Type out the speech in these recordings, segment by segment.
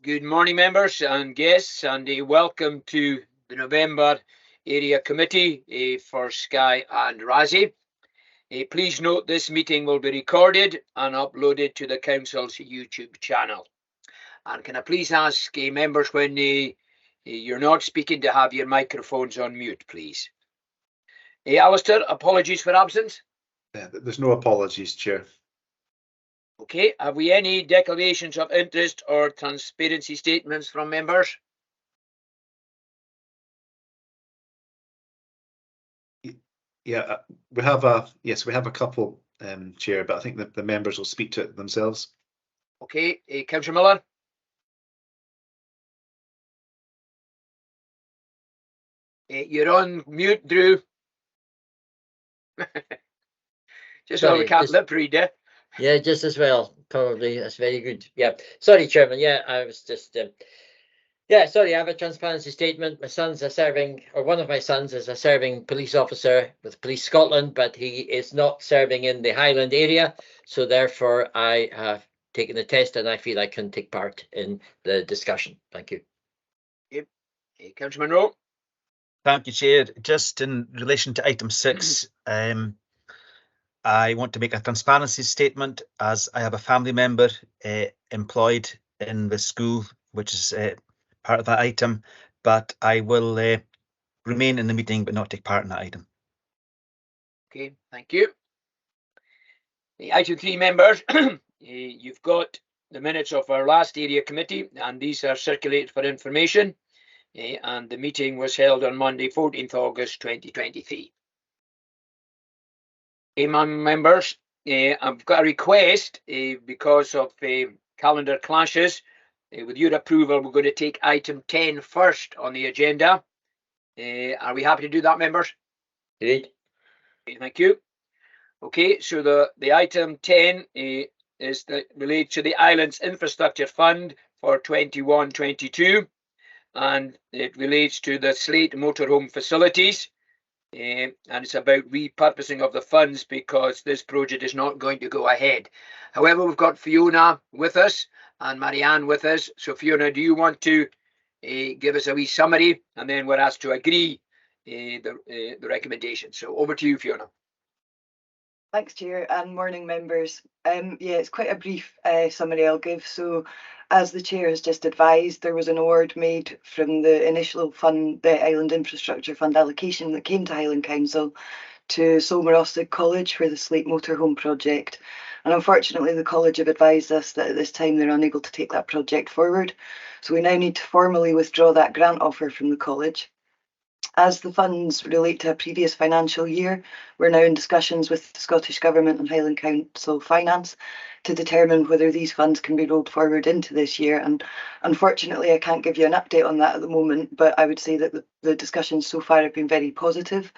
Good morning, members and guests, and welcome to the November Area Committee for Skye and Raasay. Please note this meeting will be recorded and uploaded to the Council's YouTube channel. And can I please ask members when you're not speaking to have your microphones on mute, please. Alistair, apologies for absence? There's no apologies, Chair. Okay, have we any declarations of interest or transparency statements from members? Yeah, we have a couple, Chair, but I think the members will speak to it themselves. Okay, Councillor Miller. You're on mute, Drew. Just so we can't lip read, eh? Yeah, just as well. Probably that's very good. Yeah, sorry, Chairman. Yeah, I was just. Sorry. I have a transparency statement. My sons are serving, or one of my sons is a serving police officer with Police Scotland, but he is not serving in the Highland area. So therefore, I have taken the test, and I feel I can take part in the discussion. Thank you. Yep. Councillor Munro. Thank you, Chair. Just in relation to item 6, I want to make a transparency statement as I have a family member employed in the school, which is part of that item, but I will remain in the meeting but not take part in that item. Okay, thank you. Item 3, members, you've got the minutes of our last area committee, and these are circulated for information, and the meeting was held on Monday, 14th August 2023. My members, I've got a request because of calendar clashes. With your approval, we're going to take item 10 first on the agenda. Are we happy to do that, members? Great. Okay, thank you. Okay, so the item 10 is related to the Islands Infrastructure Fund for 21-22, and it relates to the Slate motorhome facilities. And it's about repurposing of the funds because this project is not going to go ahead. However, we've got Fiona with us and Marianne with us. So Fiona, do you want to give us a wee summary, and then we're asked to agree the recommendation. So over to you, Fiona. Thanks, Chair, and morning, members. It's quite a brief summary I'll give. So, as the Chair has just advised, there was an award made from the initial fund, the Island Infrastructure Fund allocation that came to Highland Council to Raasay College for the Slate Motorhome project. And unfortunately, the college have advised us that at this time they're unable to take that project forward. So we now need to formally withdraw that grant offer from the college. As the funds relate to a previous financial year, we're now in discussions with the Scottish Government and Highland Council Finance to determine whether these funds can be rolled forward into this year. And unfortunately, I can't give you an update on that at the moment, but I would say that the discussions so far have been very positive.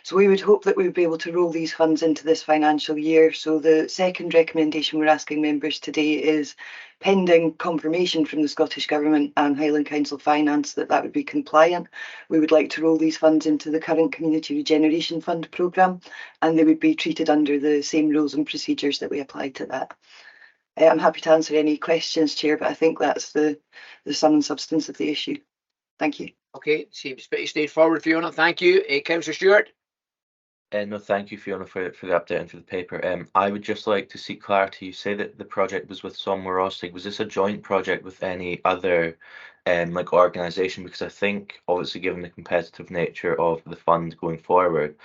So we would hope that we would be able to roll these funds into this financial year. So the second recommendation we're asking members today is, pending confirmation from the Scottish Government and Highland Council Finance that would be compliant, we would like to roll these funds into the current Community Regeneration Fund programme, and they would be treated under the same rules and procedures that we applied to that. I'm happy to answer any questions, Chair, but I think that's the sum and substance of the issue. Thank you. Okay, seems pretty straightforward, Fiona. Thank you. Councillor Stewart. No, thank you, Fiona, for the update and for the paper. I would just like to seek clarity. You say that the project was with Raasay. Was this a joint project with any other organisation? Because I think, obviously, given the competitive nature of the fund going forward,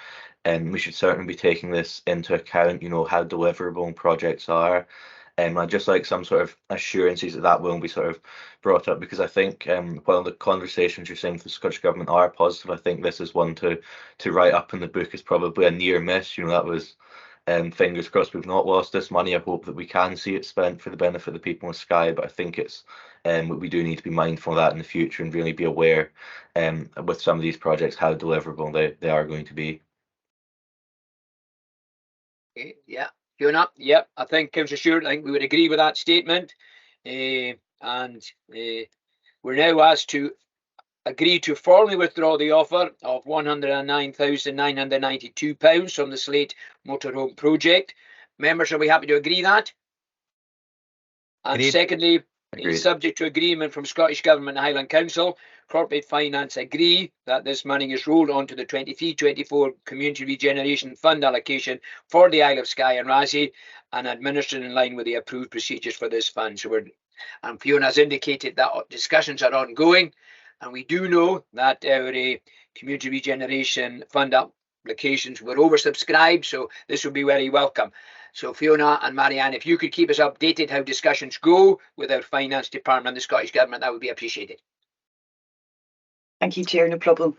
we should certainly be taking this into account, how deliverable projects are. I'd just like some sort of assurances that will be sort of brought up, because I think while the conversations you're saying with the Scottish Government are positive, I think this is one to write up in the book as probably a near miss. That was fingers crossed we've not lost this money. I hope that we can see it spent for the benefit of the people in Skye, but I think it's we do need to be mindful of that in the future and really be aware with some of these projects how deliverable they are going to be. Okay, yeah. Fiona, yep, I think Councillor Stewart, I think we would agree with that statement. And we're now asked to agree to formally withdraw the offer of £109,992 from the Slate Motorhome project. Members, are we happy to agree that? And Agreed. secondly, Agreed. Subject to agreement from Scottish Government and Highland Council, Corporate Finance agree that this money is rolled onto the 23-24 Community Regeneration Fund allocation for the Isle of Skye and Raasay and administered in line with the approved procedures for this fund. So and Fiona has indicated that discussions are ongoing, and we do know that our Community Regeneration Fund applications were oversubscribed, so this will be very welcome. So Fiona and Marianne, if you could keep us updated how discussions go with our Finance Department and the Scottish Government, that would be appreciated. Thank you, Chair, no problem.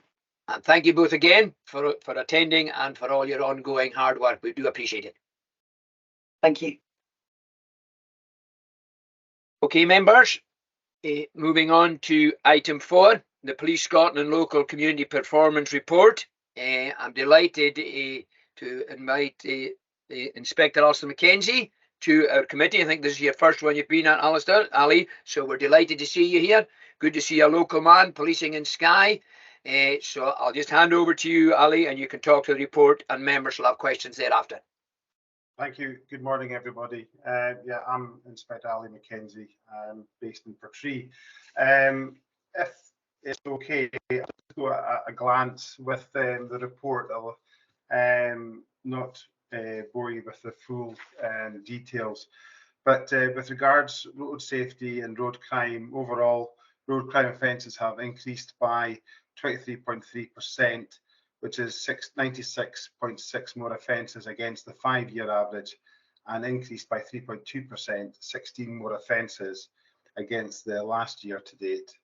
And thank you both again for attending and for all your ongoing hard work. We do appreciate it. Thank you. Okay, members, moving on to item 4, the Police Scotland Local Community Performance Report. I'm delighted to invite Inspector Alistair Mackenzie to our committee. I think this is your first one you've been at, Alistair, Ali, so we're delighted to see you here. Good to see a local man policing in Skye. So I'll just hand over to you, Ali, and you can talk to the report, and members will have questions thereafter. Thank you. Good morning, everybody. Yeah, I'm Inspector Ali Mackenzie, based in Portree. If it's okay, I'll just go at a glance with the report. I'll not bore you with the full details, but with regards road safety and road crime, overall road crime offences have increased by 23.3%, which is 96.6 more offences against the 5-year average, and increased by 3.2%, 16 more offences against the last year to date.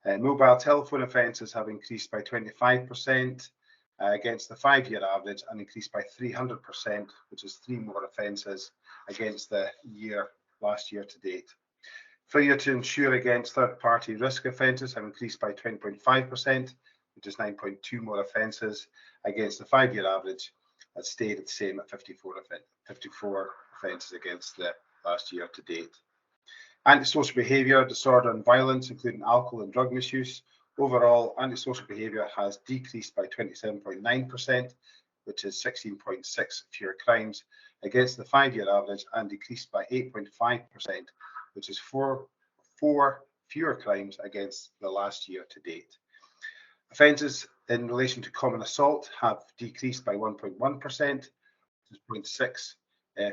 Mobile telephone offences have increased by 25% against the 5-year average, and increased by 300%, which is 3 more offences against the last year to date. Failure to insure against third-party risk offences have increased by 20.5%, which is 9.2 more offences against the 5-year average. That stayed the same at 54 offences against the last year to date. Antisocial behaviour, disorder and violence, including alcohol and drug misuse. Overall, antisocial behaviour has decreased by 27.9%, which is 16.6 fewer crimes against the 5-year average, and decreased by 8.5%, which is 4 fewer crimes against the last year to date. Offences in relation to common assault have decreased by 1.1%, which is 0.6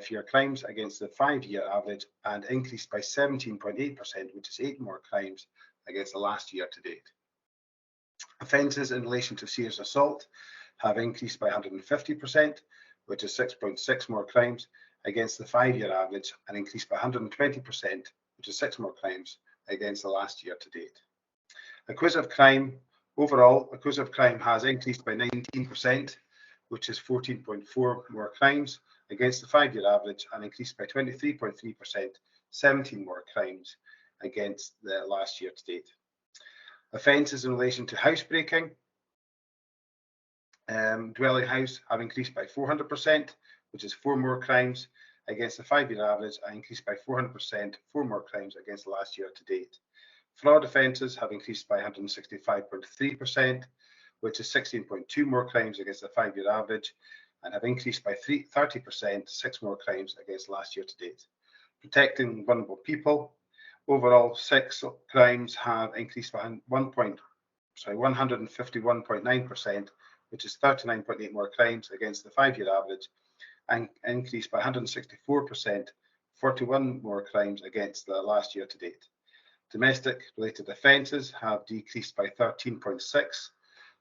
fewer crimes against the 5-year average, and increased by 17.8%, which is 8 more crimes against the last year to date. Offences in relation to serious assault have increased by 150%, which is 6.6 more crimes against the 5-year average, and increased by 120%, which is 6 more crimes against the last year to date. Acquisitive crime, overall, acquisitive crime has increased by 19%, which is 14.4 more crimes against the 5-year average, and increased by 23.3%, 17 more crimes against the last year to date. Offences in relation to housebreaking, dwelling house, have increased by 400%, which is 4 more crimes against the 5-year average, and increased by 400%, 4 more crimes against the last year to date. Fraud offences have increased by 165.3%, which is 16.2 more crimes against the 5-year average, and have increased by 30%, 6 more crimes against last year to date. Protecting vulnerable people, overall 6 crimes have increased by 151.9%, which is 39.8 more crimes against the 5-year average, and increased by 164%, 41 more crimes against the last year to date. Domestic related offences have decreased by 13.6,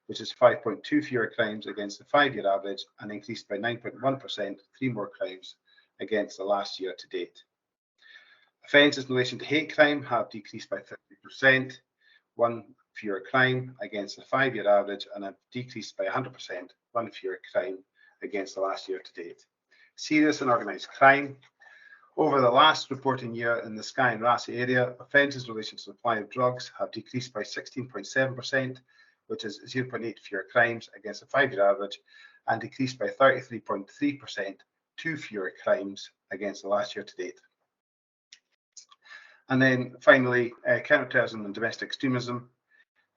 which is 5.2 fewer crimes against the 5-year average, and increased by 9.1%, 3 more crimes against the last year to date. Offences in relation to hate crime have decreased by 30%, 1 fewer crime against the 5-year average, and have decreased by 100%, 1 fewer crime against the last year to date. Serious and organised crime. Over the last reporting year in the Skye and Raasay area, offences in relation to supply of drugs have decreased by 16.7%, which is 0.8 fewer crimes against the 5-year average, and decreased by 33.3%, 2 fewer crimes against the last year to date. And then finally, counter-terrorism and domestic extremism.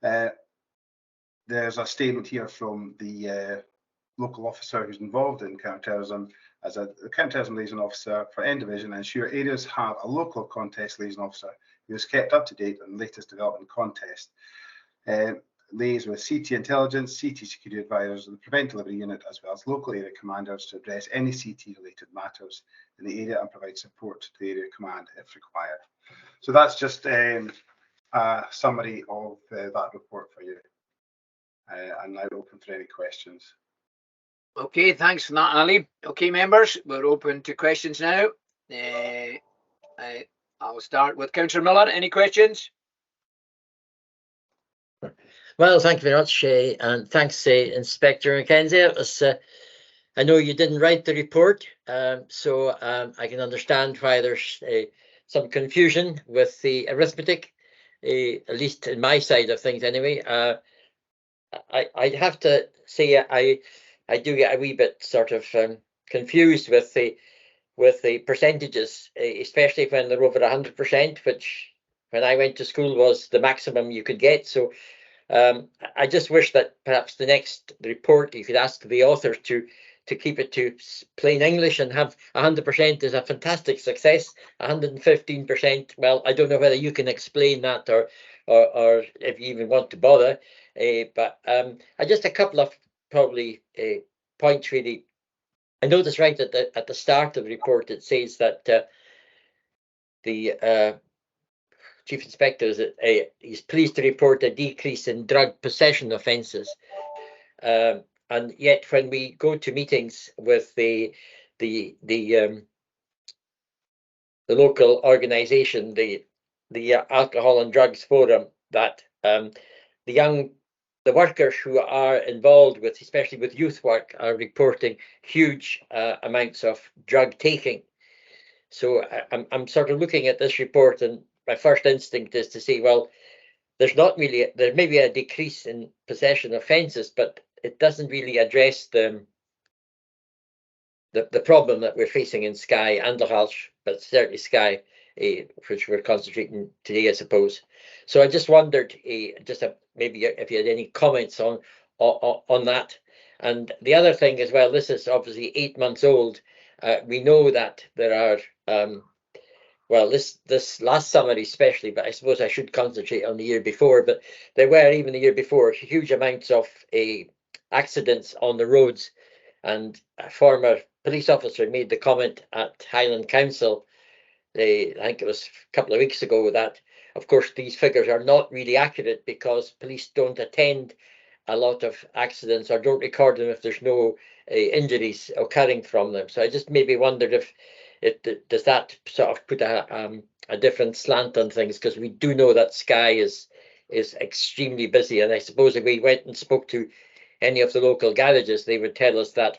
There's a statement here from the local officer who's involved in counter-terrorism as a counter-terrorism liaison officer for N Division, and ensure areas have a local context liaison officer who is kept up to date on the latest development contest. Liaise with CT intelligence, CT security advisors and the Prevent Delivery Unit, as well as local area commanders to address any CT related matters in the area and provide support to the area command if required. So that's just a summary of that report for you. I'm now open for any questions. Okay, thanks for that, Ali. Okay, members, we're open to questions now. I'll start with Councillor Miller. Any questions? Well, thank you very much, and thanks, Inspector Mackenzie. It was, I know you didn't write the report, so I can understand why there's some confusion with the arithmetic, at least in my side of things anyway. I have to say I do get a wee bit sort of confused with the percentages, especially when they're over 100%, which when I went to school was the maximum you could get. So I just wish that perhaps the next report you could ask the author to keep it to plain English and have 100% is a fantastic success. 115%, well, I don't know whether you can explain that or if you even want to bother. But I just a couple of probably points really. I noticed right at the start of the report it says that the Chief Inspector is pleased to report a decrease in drug possession offences, and yet when we go to meetings with the local organisation, the Alcohol and Drugs Forum, that the workers who are involved with, especially with youth work, are reporting huge amounts of drug taking. So I'm sort of looking at this report, and my first instinct is to say, well, there may be a decrease in possession offences, but it doesn't really address the problem that we're facing in Skye and Lahalsh, but certainly Skye, which we're concentrating today, I suppose. So I just wondered, maybe if you had any comments on that. And the other thing as well, this is obviously 8 months old. We know that there are well, this last summer especially, but I suppose I should concentrate on the year before, but there were, even the year before, huge amounts of accidents on the roads. And a former police officer made the comment at Highland Council, I think it was a couple of weeks ago, that of course these figures are not really accurate because police don't attend a lot of accidents or don't record them if there's no injuries occurring from them. So I just maybe wondered if does that sort of put a different slant on things, because we do know that Skye is extremely busy, and I suppose if we went and spoke to any of the local garages, they would tell us that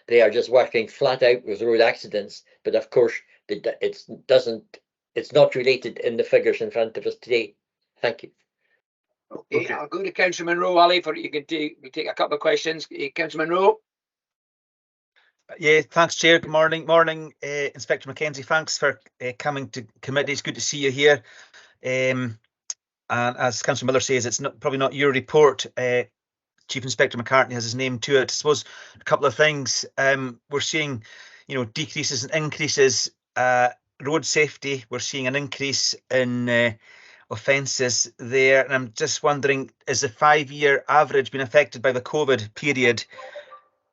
they are just working flat out with road accidents. But of course, it's not related in the figures in front of us today. Thank you. Okay, I'll go to Councillor Munro, Ali, for you can take a couple of questions. Councillor Munro. Yeah, thanks, Chair. Good morning. Morning, Inspector Mackenzie. Thanks for coming to committee. It's good to see you here. And as Councillor Miller says, it's probably not your report. Chief Inspector McCartney has his name to it. I suppose a couple of things. We're seeing, decreases and increases. Road safety, we're seeing an increase in offences there. And I'm just wondering, is the 5-year average been affected by the COVID period?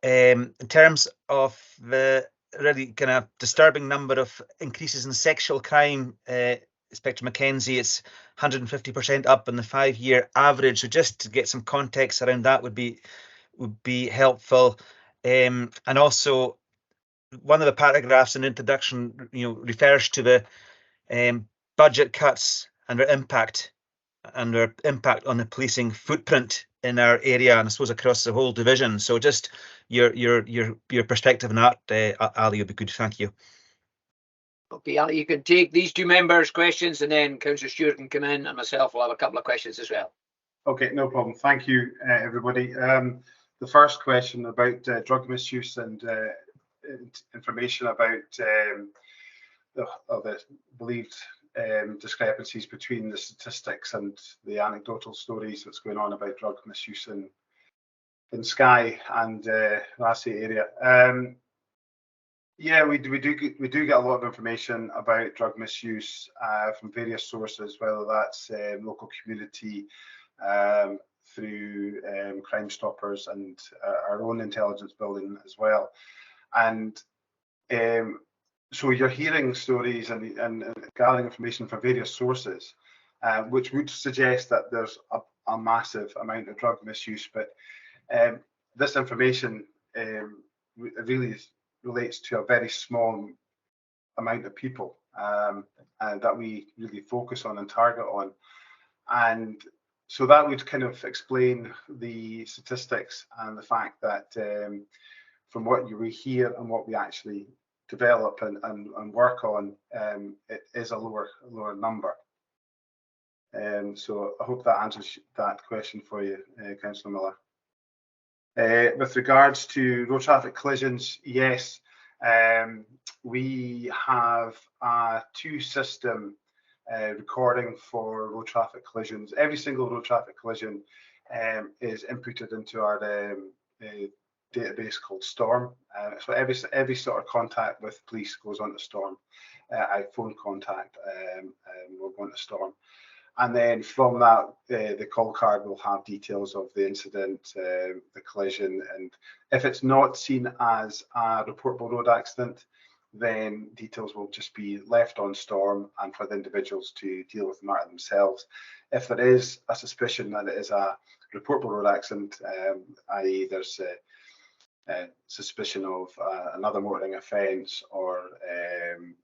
In terms of the really kind of disturbing number of increases in sexual crime, Inspector Mackenzie, it's 150% up in the 5-year average. So just to get some context around that would be helpful. And also, one of the paragraphs in the introduction, refers to the budget cuts and their impact on the policing footprint in our area, and I suppose across the whole division. So just your perspective on that, Ali, would be good. Thank you. Okay, Ali, you can take these two members' questions, and then Councillor Stewart can come in, and myself will have a couple of questions as well. Okay, no problem. Thank you, everybody. The first question about drug misuse and information about the believed discrepancies between the statistics and the anecdotal stories that's going on about drug misuse in Skye and Raasay area. Yeah, we do get a lot of information about drug misuse from various sources, whether that's local community, through Crime Stoppers and our own intelligence building as well. And so you're hearing stories and gathering information from various sources, which would suggest that there's a massive amount of drug misuse. But this information really relates to a very small amount of people and that we really focus on and target on. And so that would kind of explain the statistics and the fact that from what we hear and what we actually develop and work on, it is a lower number. So I hope that answers that question for you, Councillor Miller. With regards to road traffic collisions, yes, we have a two-system recording for road traffic collisions. Every single road traffic collision is inputted into our database called Storm. So every sort of contact with police goes on to Storm. Phone contact will go on to Storm. And then from that, the call card will have details of the incident, the collision, and if it's not seen as a reportable road accident, then details will just be left on Storm and for the individuals to deal with the matter themselves. If there is a suspicion that it is a reportable road accident, i.e. there's a suspicion of another motoring offence or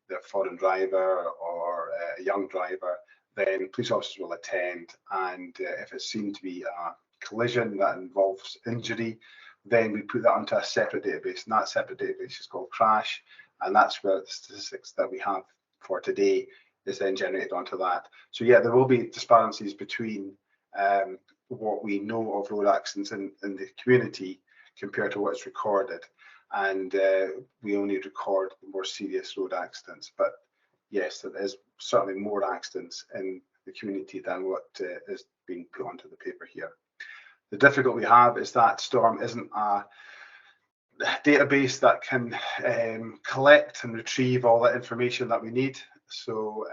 the foreign driver or a young driver, then police officers will attend, and if it's seen to be a collision that involves injury, then we put that onto a separate database, and that separate database is called Crash, and that's where the statistics that we have for today is then generated onto that. So yeah, there will be disparities between what we know of road accidents in the community compared to what's recorded, and we only record the more serious road accidents. But yes, there is certainly more accidents in the community than what is being put onto the paper here. The difficulty we have is that Storm isn't a database that can collect and retrieve all that information that we need. So,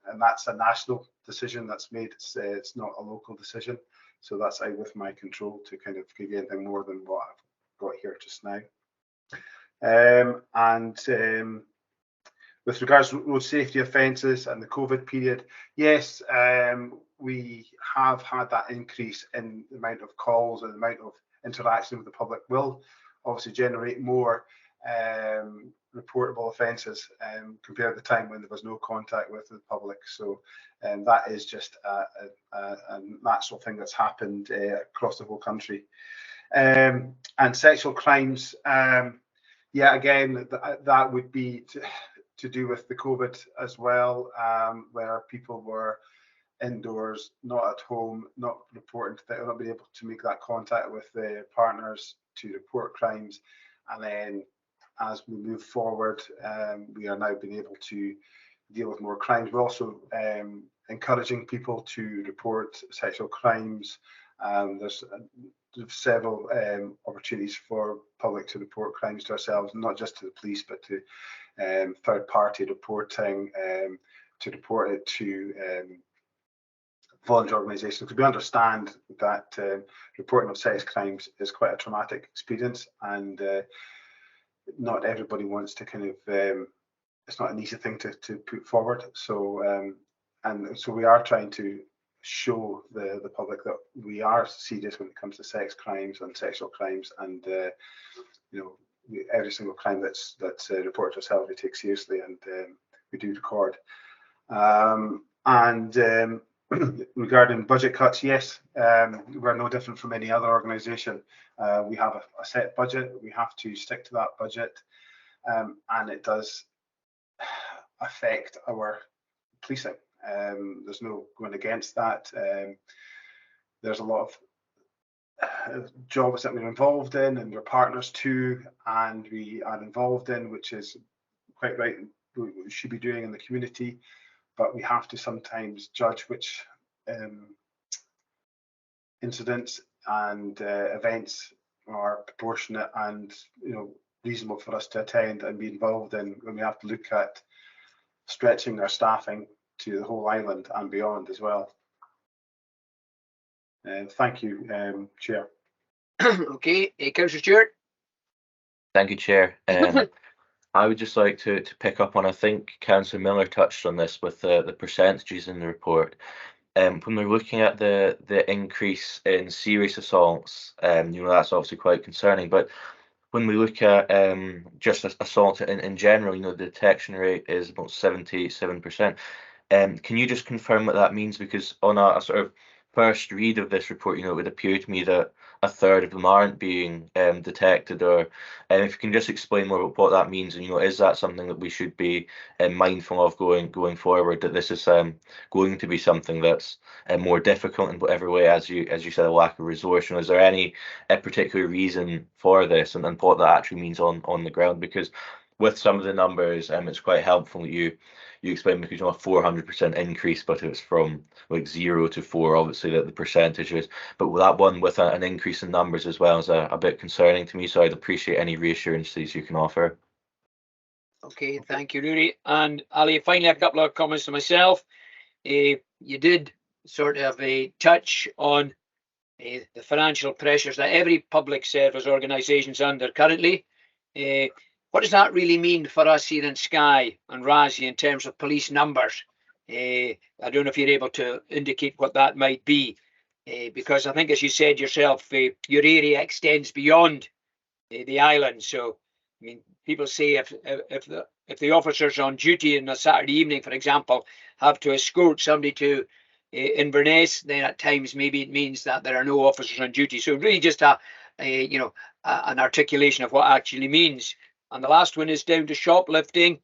and that's a national decision that's made. It's not a local decision. So that's out with my control to kind of give you anything more than what I've got here just now. With regards to road safety offences and the COVID period, yes, we have had that increase in the amount of calls and the amount of interaction with the public will obviously generate more reportable offences compared to the time when there was no contact with the public. So that is just a natural thing that's happened across the whole country. And sexual crimes, yeah, again, that would be to do with the COVID as well, where people were indoors, not at home, not reporting, not being able to make that contact with their partners to report crimes. And then as we move forward, we are now being able to deal with more crimes. We're also encouraging people to report sexual crimes. There's several opportunities for public to report crimes to ourselves, not just to the police, but to third-party reporting, to report it to voluntary organisations, because we understand that reporting of sex crimes is quite a traumatic experience, and not everybody wants to kind of, it's not an easy thing to put forward. So and so we are trying to show the public that we are serious when it comes to sex crimes and sexual crimes, and you know, every single crime that's reported to ourselves we take seriously, and we do record. Regarding budget cuts, yes, we're no different from any other organisation. We have a set budget. We have to stick to that budget, and it does affect our policing. There's no going against that. There's a lot of jobs that we're involved in and we're partners to, and we are involved in, which is quite right, we should be doing in the community, but we have to sometimes judge which incidents and events are proportionate and, you know, reasonable for us to attend and be involved in when we have to look at stretching our staffing to the whole island and beyond as well. Thank you, Chair. Okay, Councillor Stewart. Thank you, Chair. I would just like to pick up on, I think Councillor Miller touched on this with the percentages in the report. When we're looking at the increase in serious assaults, that's obviously quite concerning. But when we look at just assault in general, the detection rate is about 77%. Can you just confirm what that means? Because on a sort of first read of this report, it would appear to me that a third of them aren't being detected. Or if you can just explain more about what that means, and is that something that we should be mindful of going forward? That this is going to be something that's more difficult in whatever way, as you said, a lack of resource. Is there any particular reason for this, and what that actually means on the ground? Because with some of the numbers, it's quite helpful that you explained, because a 400% increase, but it's from like 0 to 4, obviously, that the percentages. But that one with an increase in numbers as well is a bit concerning to me. So I'd appreciate any reassurances you can offer. Okay, thank you, Rory. And Ali, finally, a couple of comments to myself. You did sort of touch on the financial pressures that every public service organisation is under currently. What does that really mean for us here in Skye and Raasay in terms of police numbers? I don't know if you're able to indicate what that might be, because I think, as you said yourself, your area extends beyond the island. So, I mean, people say if the officers on duty on a Saturday evening, for example, have to escort somebody to Inverness, then at times maybe it means that there are no officers on duty. So really just an articulation of what actually means. And the last one is down to shoplifting.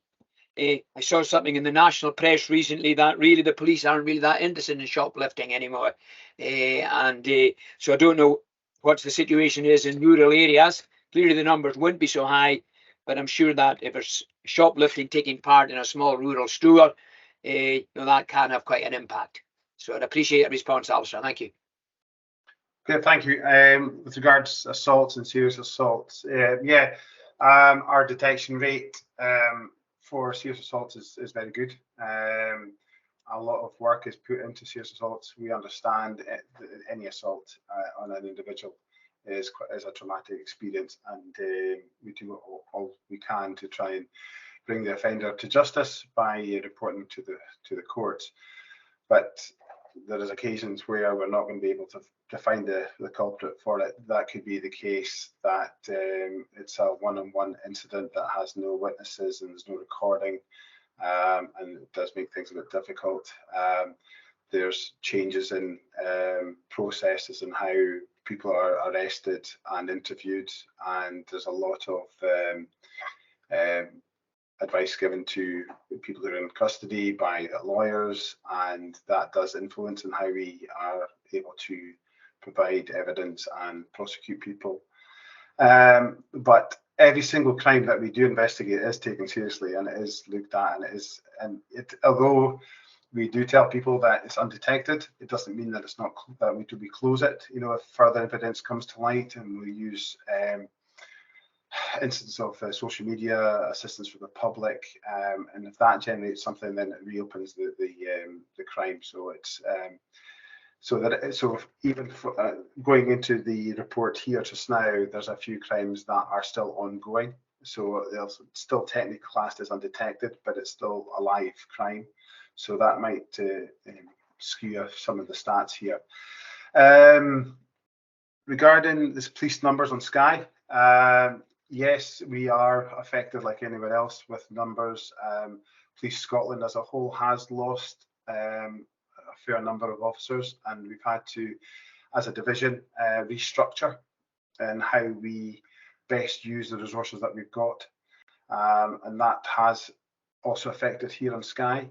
I saw something in the national press recently that really the police aren't really that interested in shoplifting anymore. So I don't know what the situation is in rural areas. Clearly the numbers wouldn't be so high, but I'm sure that if there's shoplifting taking part in a small rural store, that can have quite an impact. So I'd appreciate a response, Alistair. Thank you. Okay, thank you. With regards to assaults and serious assaults, our detection rate for serious assaults is very good. A lot of work is put into serious assaults. We understand any assault on an individual is a traumatic experience, and we do all we can to try and bring the offender to justice by reporting to the courts. But there is occasions where we're not going to be able to find the culprit for it. That could be the case that it's a one-on-one incident that has no witnesses and there's no recording, and it does make things a bit difficult. There's changes in processes and how people are arrested and interviewed, and there's a lot of advice given to people who are in custody by lawyers, and that does influence on how we are able to provide evidence and prosecute people. But every single crime that we do investigate is taken seriously, and it is looked at, and although we do tell people that it's undetected, it doesn't mean that it's not, that we close it. If further evidence comes to light, and we use instance of social media assistance for the public, and if that generates something, then it reopens the crime. So it's so even for, going into the report here just now, there's a few crimes that are still ongoing. So they're still technically classed as undetected, but it's still a live crime. So that might skew some of the stats here. Regarding this police numbers on Skye, yes, we are affected like anyone else with numbers. Police Scotland as a whole has lost a fair number of officers, and we've had to, as a division, restructure and how we best use the resources that we've got, and that has also affected here on Skye.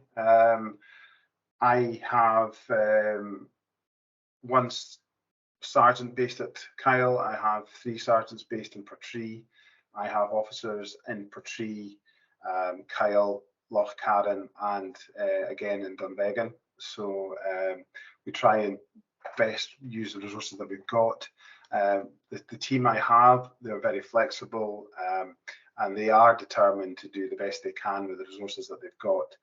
I have one sergeant based at Kyle. I have 3 sergeants based in Portree. I have officers in Portree, Kyle, Loch Carron, and again in Dunvegan. So we try and best use the resources that we've got. The team I have, they're very flexible, and they are determined to do the best they can with the resources that they've got.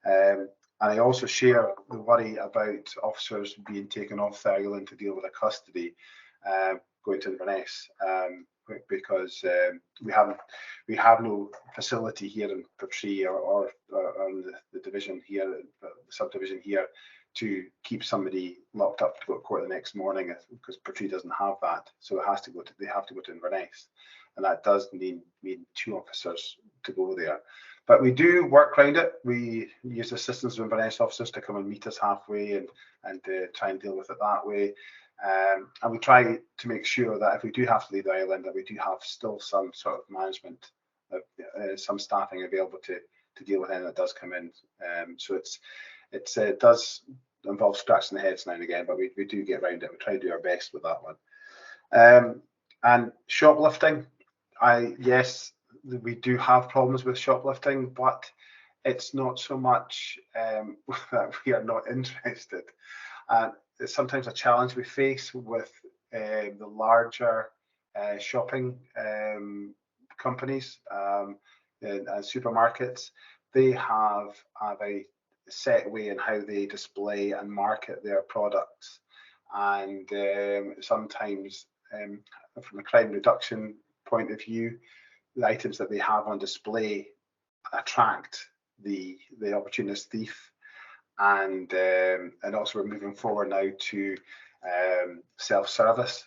And I also share the worry about officers being taken off the island to deal with a custody, going to Inverness, because we have no facility here in Portree or the division here, the subdivision here, to keep somebody locked up to go to court the next morning, because Portree doesn't have that. So they have to go to Inverness, and that does mean 2 officers to go there. But we do work around it. We use the assistance of Inverness officers to come and meet us halfway and try and deal with it that way. And we try to make sure that if we do have to leave the island, that we do have still some sort of management, some staffing available to deal with anything that does come in. So it does involve scratching the heads now and again, but we do get around it. We try to do our best with that one. And shoplifting, yes, we do have problems with shoplifting, but it's not so much that we are not interested. It's sometimes a challenge we face with the larger shopping companies and supermarkets. They have a very set way in how they display and market their products, and sometimes from a crime reduction point of view, the items that they have on display attract the opportunist thief, and also we're moving forward now to self-service,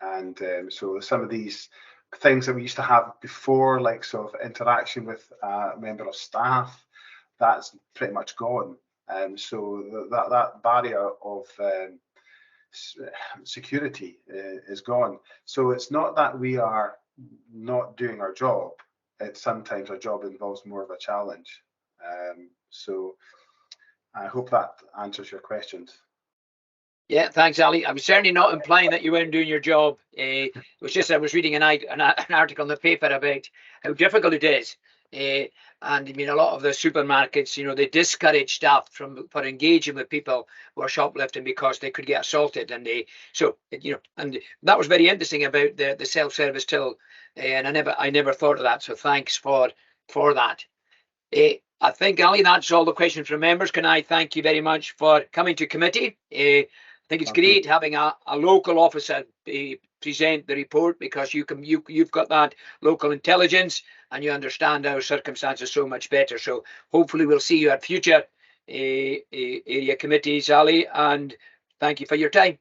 and so some of these things that we used to have before, like sort of interaction with a member of staff, that's pretty much gone. So that barrier of security is gone. So it's not that we are not doing our job. It's sometimes our job involves more of a challenge. So I hope that answers your questions. Yeah, thanks, Ali. I was certainly not implying that you weren't doing your job. It was just I was reading an article in the paper about how difficult it is. And I mean, a lot of the supermarkets, they discourage staff for engaging with people who are shoplifting because they could get assaulted, and and that was very interesting about the self-service till, and I never thought of that. So thanks for that. I think, Ali, that's all the questions from members. Can I thank you very much for coming to committee? I think it's great having a local officer present the report, because you've got that local intelligence and you understand our circumstances so much better. So hopefully we'll see you at future area committees, Ali, and thank you for your time.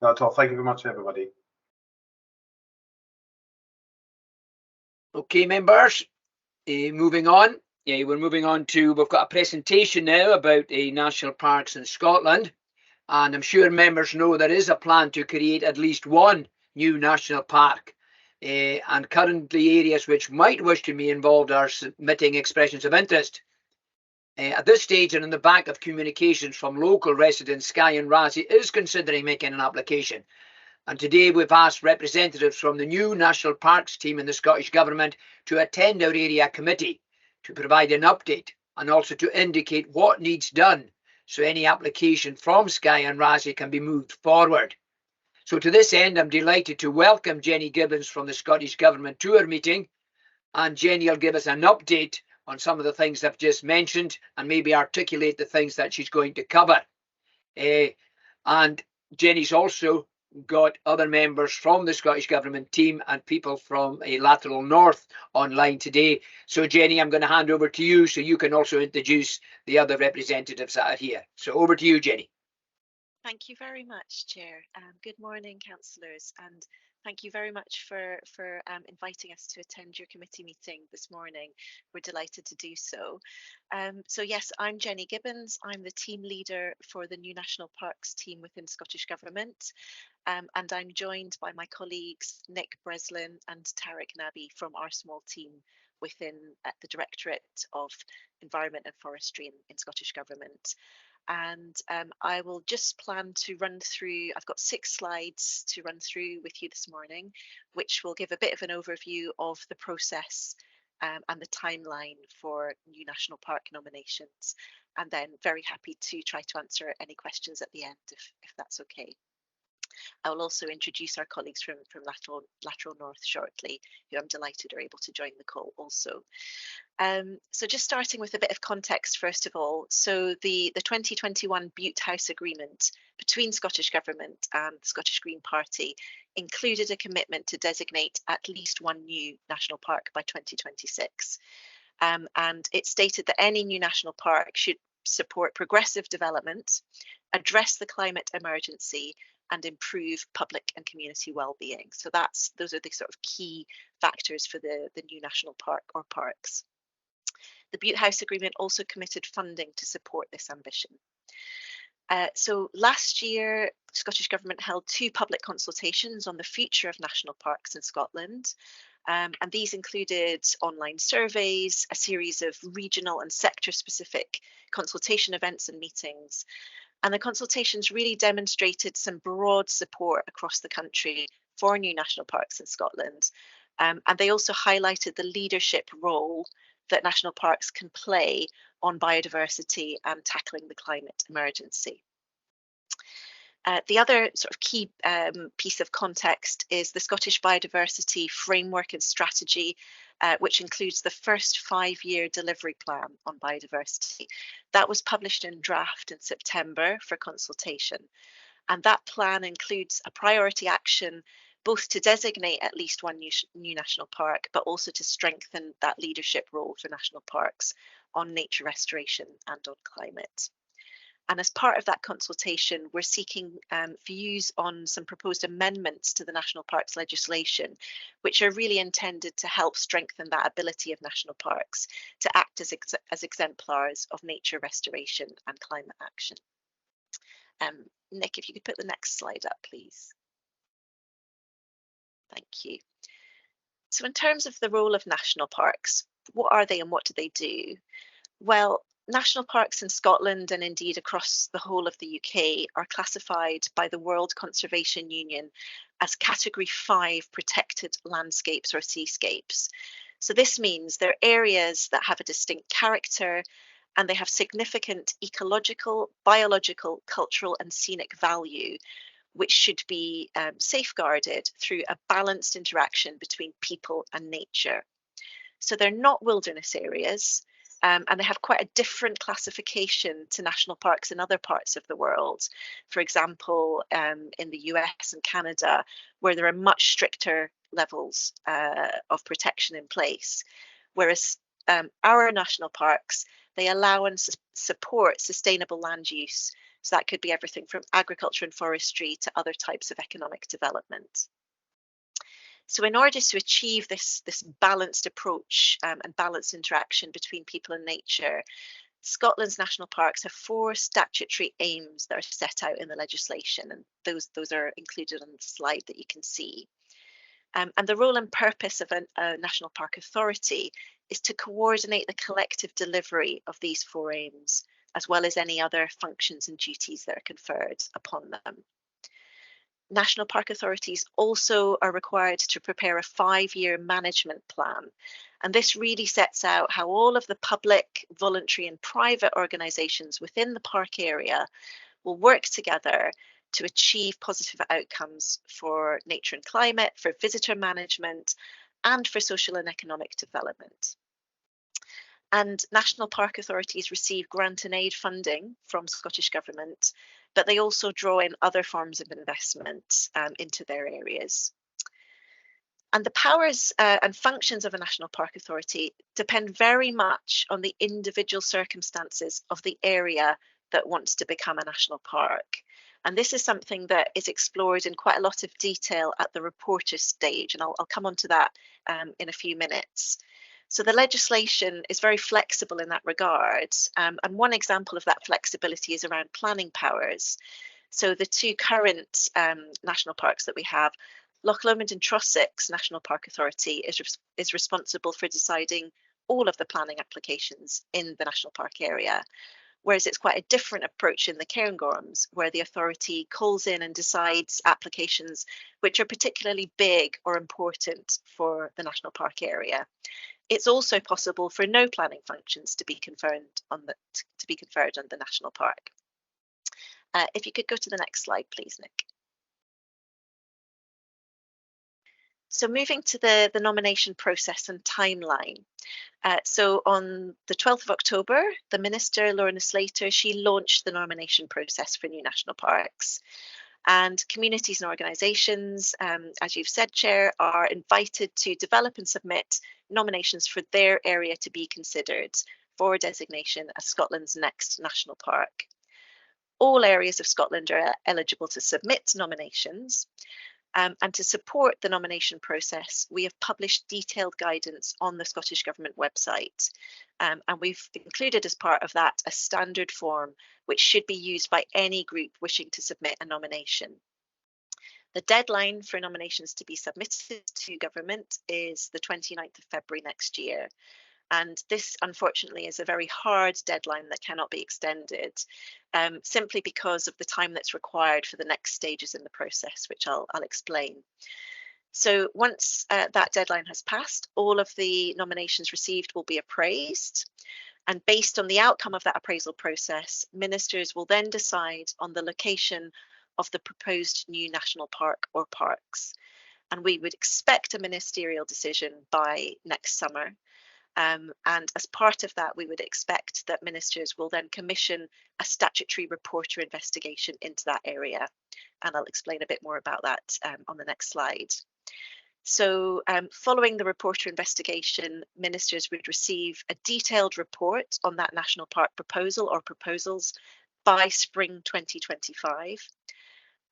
Not at all. Thank you very much, everybody. Okay, members, moving on. We're moving on to, we've got a presentation now about national parks in Scotland. And I'm sure members know there is a plan to create at least one new national park. And currently areas which might wish to be involved are submitting expressions of interest. At this stage, and in the back of communications from local residents, Skye and Raasay is considering making an application. And today we've asked representatives from the new National Parks team in the Scottish Government to attend our area committee to provide an update and also to indicate what needs done, so any application from Skye and Raasay can be moved forward. So to this end, I'm delighted to welcome Jenny Gibbons from the Scottish Government to our meeting. And Jenny will give us an update on some of the things I've just mentioned and maybe articulate the things that she's going to cover. And Jenny's also got other members from the Scottish Government team and people from Lateral North online today. So Jenny, I'm going to hand over to you so you can also introduce the other representatives that are here. So over to you, Jenny. Thank you very much, Chair. Good morning, councillors, and thank you very much for inviting us to attend your committee meeting this morning. We're delighted to do so. So yes, I'm Jenny Gibbons. I'm the team leader for the new National Parks team within Scottish Government. And I'm joined by my colleagues Nick Breslin and Tarek Nabi from our small team within the Directorate of Environment and Forestry in Scottish Government. And I will just plan to run through, I've got 6 slides to run through with you this morning, which will give a bit of an overview of the process and the timeline for new national park nominations. And then very happy to try to answer any questions at the end, if that's okay. I will also introduce our colleagues from Lateral North shortly, who I'm delighted are able to join the call also. So just starting with a bit of context, first of all. So the 2021 Butte House Agreement between Scottish Government and the Scottish Green Party included a commitment to designate at least one new national park by 2026. And it stated that any new national park should support progressive development, address the climate emergency, and improve public and community well-being. So those are the sort of key factors for the new national park or parks. The Butte House Agreement also committed funding to support this ambition. So last year, the Scottish Government held 2 public consultations on the future of national parks in Scotland. And these included online surveys, a series of regional and sector-specific consultation events and meetings. And the consultations really demonstrated some broad support across the country for new national parks in Scotland. And they also highlighted the leadership role that national parks can play on biodiversity and tackling the climate emergency. The other sort of key piece of context is the Scottish Biodiversity Framework and Strategy, which includes the first 5-year delivery plan on biodiversity. That was published in draft in September for consultation. And that plan includes a priority action both to designate at least one new national park, but also to strengthen that leadership role for national parks on nature restoration and on climate. And as part of that consultation, we're seeking views on some proposed amendments to the national parks legislation, which are really intended to help strengthen that ability of national parks to act as exemplars of nature restoration and climate action. Nick, if you could put the next slide up, please. Thank you. So in terms of the role of national parks, what are they and what do they do? Well, national parks in Scotland and indeed across the whole of the UK are classified by the World Conservation Union as Category 5 protected landscapes or seascapes. So this means they're areas that have a distinct character and they have significant ecological, biological, cultural and scenic value, which should be safeguarded through a balanced interaction between people and nature. So they're not wilderness areas, and they have quite a different classification to national parks in other parts of the world. For example, in the US and Canada, where there are much stricter levels of protection in place. Whereas our national parks, they allow and support sustainable land use. So that could be everything from agriculture and forestry to other types of economic development. So in order to achieve this balanced approach and balanced interaction between people and nature, Scotland's national parks have 4 statutory aims that are set out in the legislation, and those are included on the slide that you can see. And the role and purpose of a national park authority is to coordinate the collective delivery of these 4 aims, as well as any other functions and duties that are conferred upon them. National park authorities also are required to prepare a 5-year management plan. And this really sets out how all of the public, voluntary and private organisations within the park area will work together to achieve positive outcomes for nature and climate, for visitor management, and for social and economic development. And national park authorities receive grant and aid funding from Scottish Government, but they also draw in other forms of investment into their areas. And the powers and functions of a national park authority depend very much on the individual circumstances of the area that wants to become a national park. And this is something that is explored in quite a lot of detail at the reporter stage, and I'll come on to that in a few minutes. So the legislation is very flexible in that regard. And one example of that flexibility is around planning powers. So the 2 current national parks that we have, Loch Lomond and Trossachs National Park Authority is responsible for deciding all of the planning applications in the national park area. Whereas it's quite a different approach in the Cairngorms, where the authority calls in and decides applications which are particularly big or important for the national park area. It's also possible for no planning functions to be conferred on the national park. If you could go to the next slide, please, Nick. So moving to the nomination process and timeline. So on the 12th of October, the Minister, Lorna Slater, she launched the nomination process for new national parks. And communities and organisations, as you've said, Chair, are invited to develop and submit nominations for their area to be considered for designation as Scotland's next national park. All areas of Scotland are eligible to submit nominations. And to support the nomination process, we have published detailed guidance on the Scottish Government website. And we've included as part of that a standard form which should be used by any group wishing to submit a nomination. The deadline for nominations to be submitted to government is the 29th of February next year. And this, unfortunately, is a very hard deadline that cannot be extended, simply because of the time that's required for the next stages in the process, which I'll explain. So once that deadline has passed, all of the nominations received will be appraised. And based on the outcome of that appraisal process, ministers will then decide on the location of the proposed new national park or parks. And we would expect a ministerial decision by next summer. And as part of that, we would expect that ministers will then commission a statutory report or investigation into that area. And I'll explain a bit more about that on the next slide. So following the report or investigation, ministers would receive a detailed report on that national park proposal or proposals by spring 2025.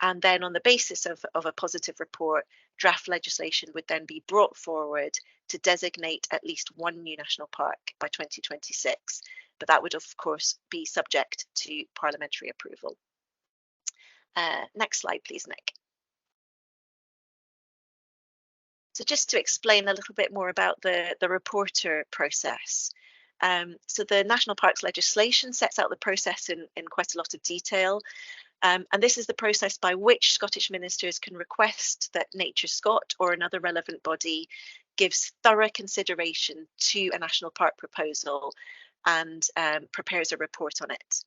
And then on the basis of a positive report, draft legislation would then be brought forward to designate at least one new national park by 2026. But that would, of course, be subject to parliamentary approval. Next slide, please, Nick. So just to explain a little bit more about the reporter process. So the National Parks legislation sets out the process in quite a lot of detail. And this is the process by which Scottish ministers can request that Nature Scot or another relevant body gives thorough consideration to a national park proposal and prepares a report on it.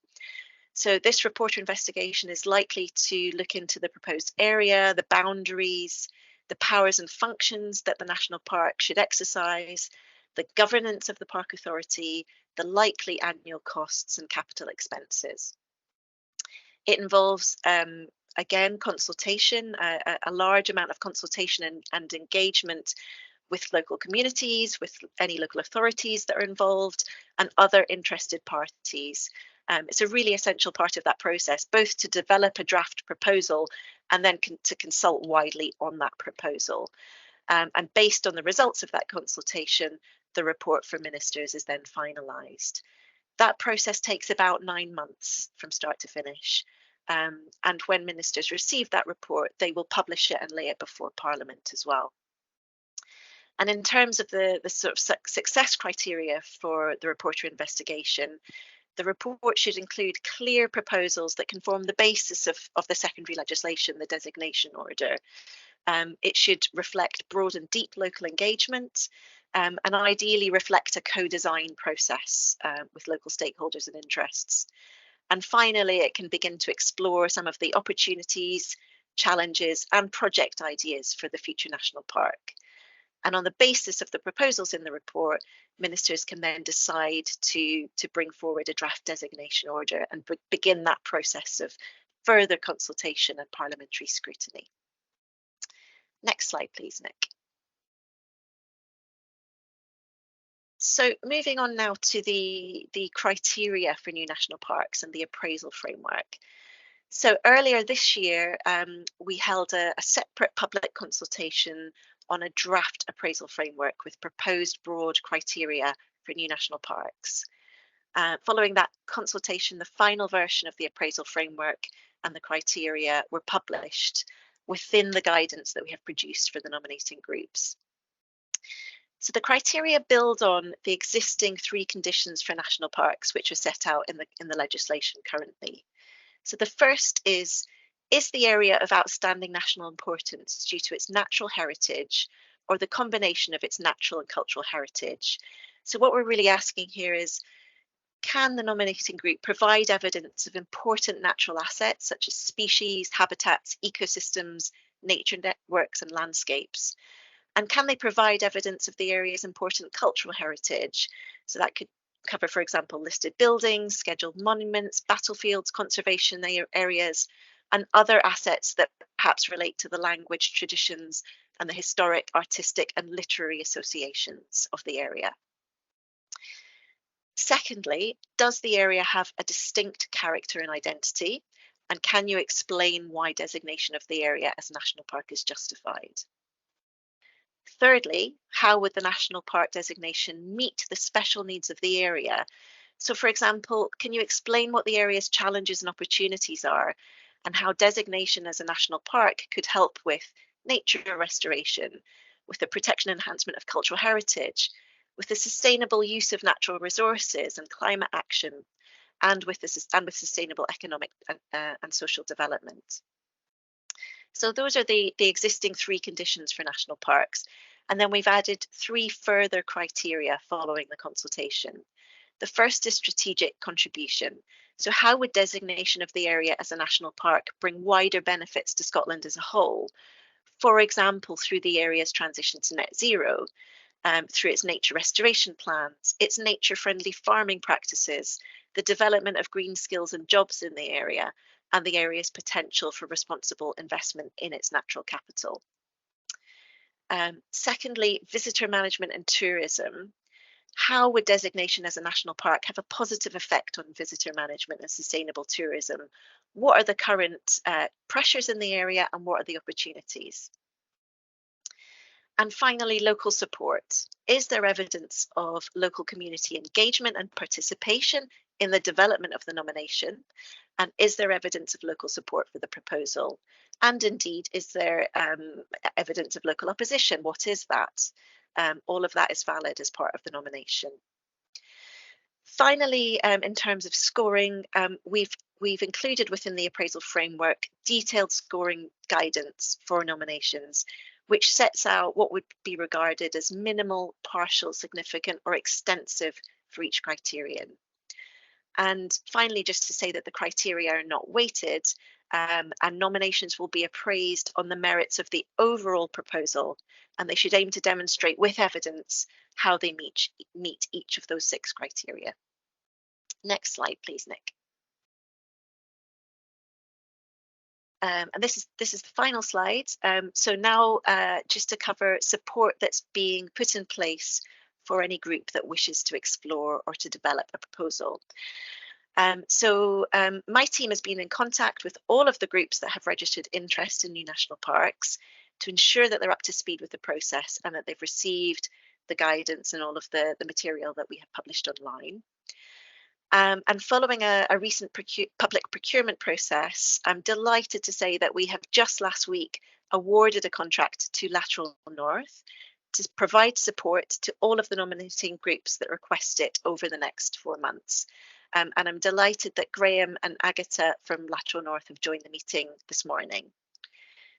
So this report or investigation is likely to look into the proposed area, the boundaries, the powers and functions that the national park should exercise, the governance of the park authority, the likely annual costs and capital expenses. It involves, again, consultation, a large amount of consultation and engagement with local communities, with any local authorities that are involved, and other interested parties. It's a really essential part of that process, both to develop a draft proposal and then to consult widely on that proposal. And based on the results of that consultation, the report for ministers is then finalised. That process takes about 9 months from start to finish. And when ministers receive that report, they will publish it and lay it before Parliament as well. And in terms of the sort of success criteria for the report or investigation, the report should include clear proposals that can form the basis of the secondary legislation, the designation order. It should reflect broad and deep local engagement, and ideally reflect a co-design process with local stakeholders and interests. And finally, it can begin to explore some of the opportunities, challenges, and project ideas for the future national park. And on the basis of the proposals in the report, ministers can then decide to bring forward a draft designation order and begin that process of further consultation and parliamentary scrutiny. Next slide, please, Nick. So moving on now to the criteria for new national parks and the appraisal framework. So earlier this year, we held a separate public consultation on a draft appraisal framework with proposed broad criteria for new national parks. Following that consultation, the final version of the appraisal framework and the criteria were published within the guidance that we have produced for the nominating groups. So the criteria build on the existing 3 conditions for national parks, which are set out in the legislation currently. So the first is the area of outstanding national importance due to its natural heritage or the combination of its natural and cultural heritage? So what we're really asking here is, can the nominating group provide evidence of important natural assets such as species, habitats, ecosystems, nature networks and landscapes? And can they provide evidence of the area's important cultural heritage? So that could cover, for example, listed buildings, scheduled monuments, battlefields, conservation areas, and other assets that perhaps relate to the language, traditions, and the historic, artistic, and literary associations of the area. Secondly, does the area have a distinct character and identity? And can you explain why designation of the area as national park is justified? Thirdly, how would the national park designation meet the special needs of the area? So, for example, can you explain what the area's challenges and opportunities are, and how designation as a national park could help with nature restoration, with the protection and enhancement of cultural heritage, with the sustainable use of natural resources and climate action, and with sustainable economic and social development? So those are the existing 3 conditions for national parks. And then we've added 3 further criteria following the consultation. The first is strategic contribution. So how would designation of the area as a national park bring wider benefits to Scotland as a whole? For example, through the area's transition to net zero, through its nature restoration plans, its nature-friendly farming practices, the development of green skills and jobs in the area, and the area's potential for responsible investment in its natural capital. Secondly, visitor management and tourism. How would designation as a national park have a positive effect on visitor management and sustainable tourism? What are the current pressures in the area, and what are the opportunities? And finally, local support. Is there evidence of local community engagement and participation in the development of the nomination? And is there evidence of local support for the proposal? And indeed, is there evidence of local opposition? What is that? All of that is valid as part of the nomination. Finally, in terms of scoring, we've included within the appraisal framework detailed scoring guidance for nominations, which sets out what would be regarded as minimal, partial, significant, or extensive for each criterion. And finally, just to say that the criteria are not weighted, and nominations will be appraised on the merits of the overall proposal, and they should aim to demonstrate with evidence how they meet each of those 6 criteria. Next slide, please, Nick. And this is the final slide. So now, just to cover support that's being put in place for any group that wishes to explore or to develop a proposal. My team has been in contact with all of the groups that have registered interest in new national parks to ensure that they're up to speed with the process and that they've received the guidance and all of the material that we have published online. And following a recent public procurement process, I'm delighted to say that we have just last week awarded a contract to Lateral North to provide support to all of the nominating groups that request it over the next 4 months. And I'm delighted that Graham and Agatha from Lateral North have joined the meeting this morning.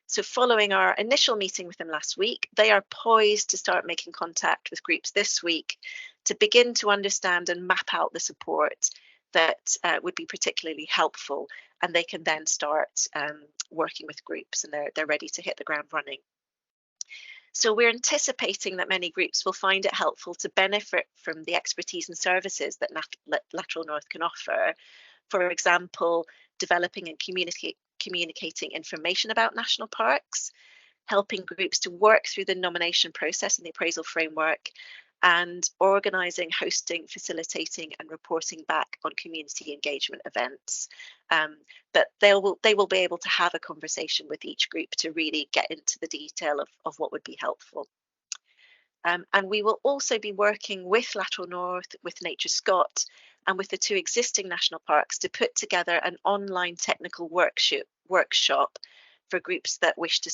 So following our initial meeting with them last week, they are poised to start making contact with groups this week to begin to understand and map out the support that would be particularly helpful, and they can then start working with groups, and they're ready to hit the ground running. So we're anticipating that many groups will find it helpful to benefit from the expertise and services that Lateral North can offer. For example, developing and communicating information about national parks, helping groups to work through the nomination process and the appraisal framework, and organising, hosting, facilitating and reporting back on community engagement events. But they will be able to have a conversation with each group to really get into the detail of what would be helpful. And we will also be working with Lateral North, with Nature Scot, and with the 2 existing national parks to put together an online technical workshop for groups that wish to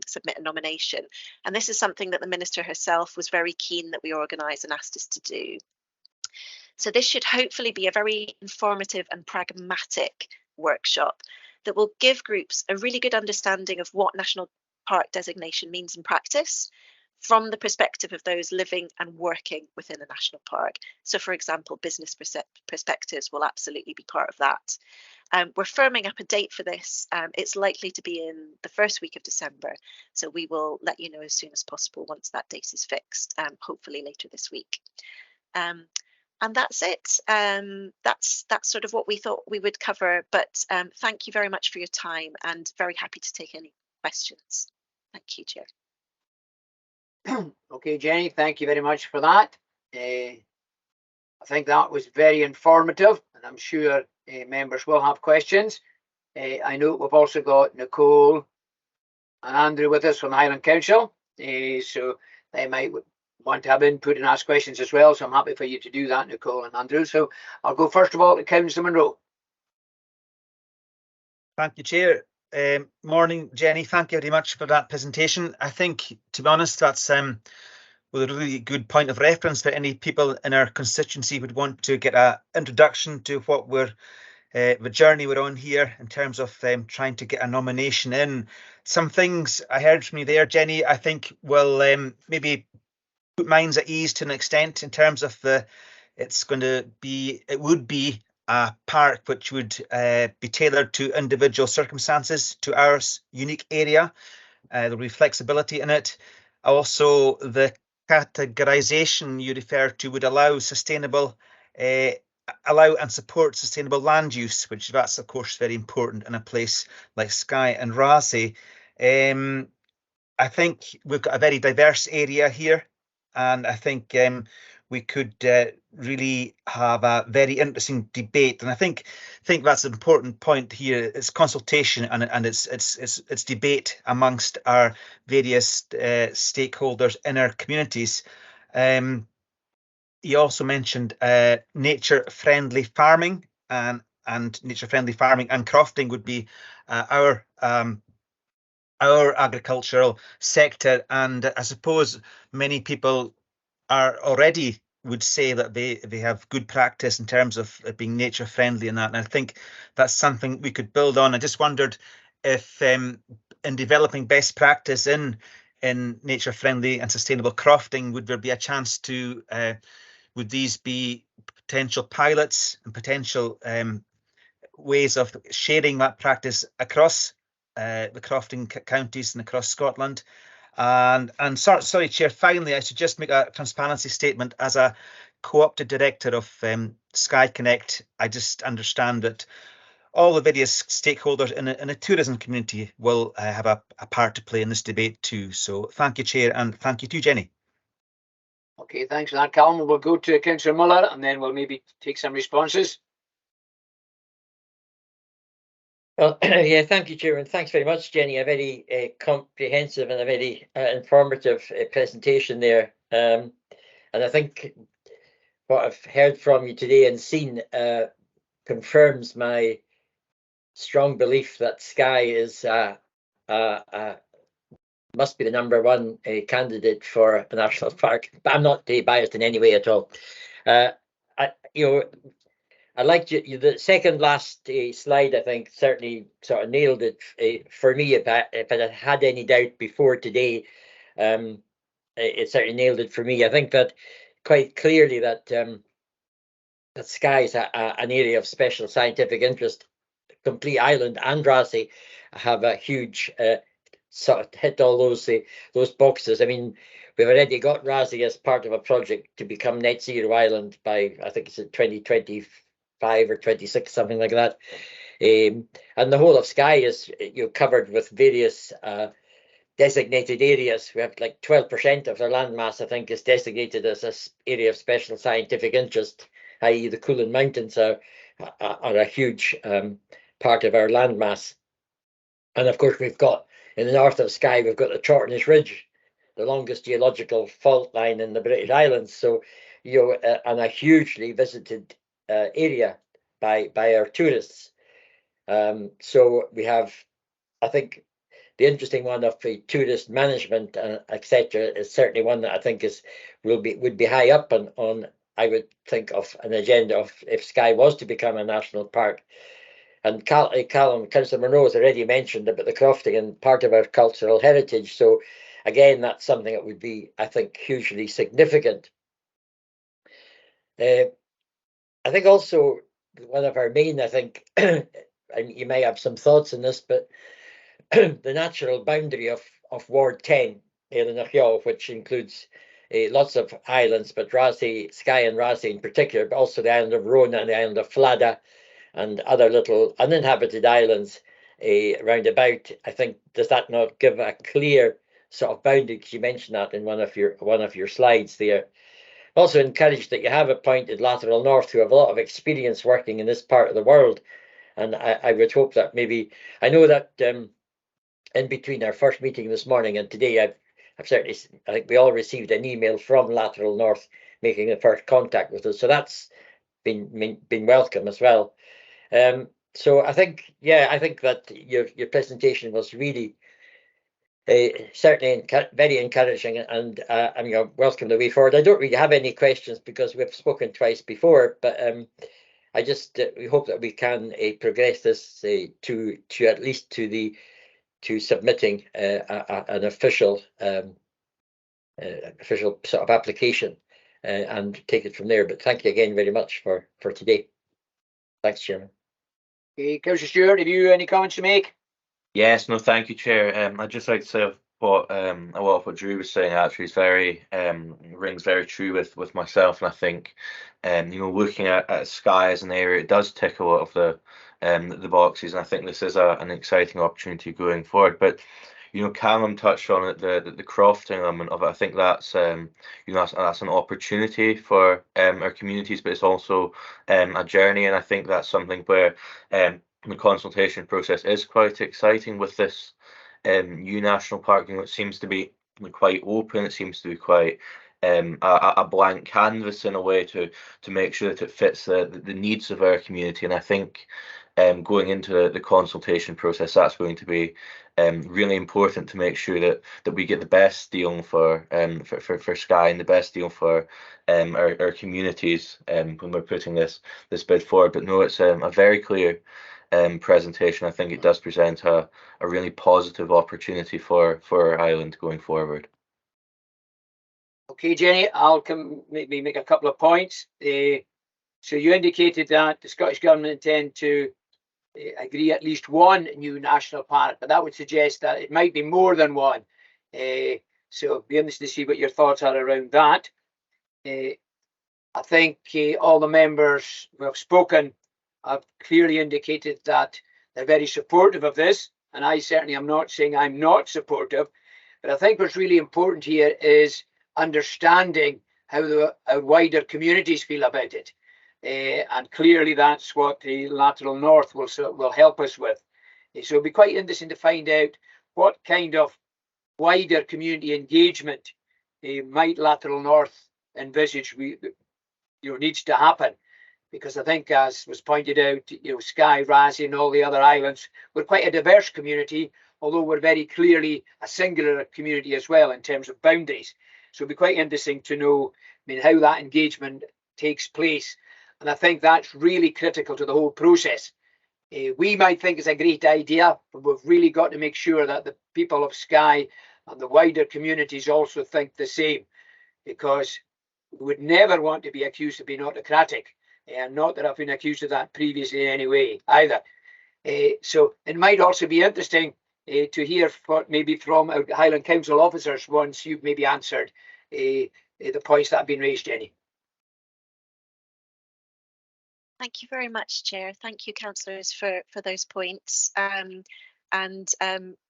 submit a nomination. And this is something that the Minister herself was very keen that we organise and asked us to do. So this should hopefully be a very informative and pragmatic workshop that will give groups a really good understanding of what national park designation means in practice from the perspective of those living and working within a national park. So, for example, business perspectives will absolutely be part of that. We're firming up a date for this. It's likely to be in the first week of December. So we will let you know as soon as possible once that date is fixed, hopefully later this week. And that's it. That's sort of what we thought we would cover. But thank you very much for your time, and very happy to take any questions. Thank you, Chair. Okay, Jenny, thank you very much for that. I think that was very informative, and I'm sure members will have questions. I know we've also got Nicole and Andrew with us from Highland Council, so they might want to have input and ask questions as well. So I'm happy for you to do that, Nicole and Andrew. So I'll go first of all to Councillor Munro. Thank you, Chair. Morning, Jenny. Thank you very much for that presentation. I think, to be honest, that's well, a really good point of reference for any people in our constituency who would want to get an introduction to what we're the journey we're on here in terms of trying to get a nomination in. Some things I heard from you there, Jenny, I think will maybe put minds at ease to an extent in terms of it would be a park which would be tailored to individual circumstances, to our unique area. There'll be flexibility in it. Also, the categorization you refer to would allow and support sustainable land use, which that's of course very important in a place like Skye and Raasay. I think we've got a very diverse area here, and I think we could really have a very interesting debate. And I think that's an important point here. It's consultation and it's debate amongst our various stakeholders in our communities. You also mentioned nature-friendly farming, and nature-friendly farming and crofting would be our agricultural sector. And I suppose many people would say that they have good practice in terms of being nature friendly and that. And I think that's something we could build on. I just wondered if in developing best practice in nature friendly and sustainable crofting, would there be a chance to would these be potential pilots and potential ways of sharing that practice across the crofting counties and across Scotland? And sorry, Chair, finally, I should just make a transparency statement. As a co-opted director of Skye Connect, I just understand that all the various stakeholders in a tourism community will have a part to play in this debate too. So thank you, Chair, and thank you to Jenny. Okay, thanks for that, Callum. We'll go to Councillor Muller and then we'll maybe take some responses. Well, yeah, thank you, Chair, and thanks very much, Jenny. A very comprehensive and a very informative presentation there. And I think what I've heard from you today and seen confirms my strong belief that Skye is must be the #1 candidate for a national park. But I'm not biased in any way at all. I liked the second last slide. I think certainly sort of nailed it for me. If I had any doubt before today, it certainly nailed it for me. I think that quite clearly that that Skye is an area of special scientific interest. Complete Island and Raasay have a huge sort of hit all those boxes. I mean, we've already got Raasay as part of a project to become net zero island by, I think it's in 2025 or 26, something like that. And the whole of Skye is covered with various designated areas. We have like 12% of their landmass, I think, is designated as an area of special scientific interest, i.e. the Coolan Mountains are a huge part of our landmass. And of course, we've got in the north of Skye, we've got the Chortenish Ridge, the longest geological fault line in the British Islands. So, and a hugely visited area by our tourists. So we have, I think, the interesting one of the tourist management and etc. is certainly one that I think would be high up on I would think of an agenda of if Skye was to become a national park. And Councillor Munro has already mentioned about the crofting and part of our cultural heritage. So again, that's something that would be, I think, hugely significant. I think also one of our main, I think, and you may have some thoughts on this, but the natural boundary of Ward 10, which includes lots of islands, but Raasay, Skye and Raasay in particular, but also the island of Rona and the island of Flada and other little uninhabited islands round about. I think, does that not give a clear sort of boundary? Because you mentioned that in one of your slides there. Also encouraged that you have appointed Lateral North, who have a lot of experience working in this part of the world. And I would hope that maybe, I know that in between our first meeting this morning and today, I've certainly, I think we all received an email from Lateral North making the first contact with us. So that's been welcome as well. So I think, yeah, I think that your presentation was really certainly very encouraging, and welcome the way forward. I don't really have any questions because we've spoken twice before, but I just we hope that we can progress this to at least to submitting an official sort of application and take it from there. But thank you again very much for today. Thanks, Chairman. Okay, Councillor Stewart, have you any comments to make? Yes, no, thank you, Chair. I'd just like to say what a lot of what Drew was saying actually is very rings very true with myself, and I think looking at Skye as an area, it does tick a lot of the boxes, and I think this is an exciting opportunity going forward. But Callum touched on it, the crofting element of it. I think that's that's an opportunity for our communities, but it's also a journey, and I think that's something where the consultation process is quite exciting with this new national park. It seems to be quite open. It seems to be quite a blank canvas in a way to make sure that it fits the needs of our community. And I think going into the consultation process, that's going to be really important to make sure that we get the best deal for Skye and the best deal for our communities when we're putting this bid forward. But no, it's a very clear presentation. I think it does present a really positive opportunity for our island going forward. Okay, Jenny, I'll maybe make a couple of points. So you indicated that the Scottish Government intend to agree at least one new national park, but that would suggest that it might be more than one. So it'll be interesting to see what your thoughts are around that. I think all the members who have spoken have clearly indicated that they're very supportive of this, and I certainly am not saying I'm not supportive, but I think what's really important here is understanding how the wider communities feel about it. And clearly that's what the Lateral North will help us with. So it'll be quite interesting to find out what kind of wider community engagement might Lateral North envisage needs to happen. Because I think, as was pointed out, Skye, Raasay and all the other islands, we're quite a diverse community, although we're very clearly a singular community as well in terms of boundaries. So it'll be quite interesting to know how that engagement takes place. And I think that's really critical to the whole process. We might think it's a great idea, but we've really got to make sure that the people of Skye and the wider communities also think the same, because we would never want to be accused of being autocratic. And not that I've been accused of that previously in any way either. So it might also be interesting to hear maybe from Highland Council officers once you've maybe answered the points that have been raised, Jenny. Thank you very much, Chair. Thank you, councillors, for those points.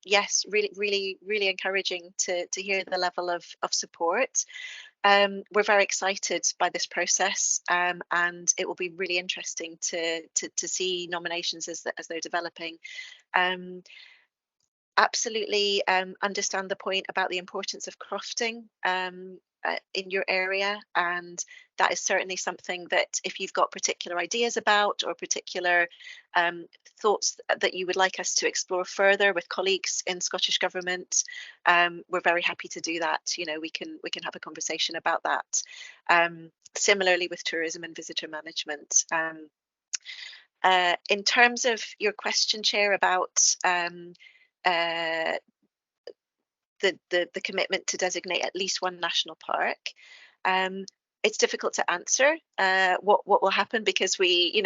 Yes, really encouraging to hear the level of support. We're very excited by this process, and it will be really interesting to see nominations as they're developing. Absolutely understand the point about the importance of crofting in your area, and that is certainly something that if you've got particular ideas about or particular thoughts that you would like us to explore further with colleagues in Scottish Government, we're very happy to do that. We can have a conversation about that. Similarly with tourism and visitor management. In terms of your question, Chair, about the commitment to designate at least one national park. It's difficult to answer what will happen, because we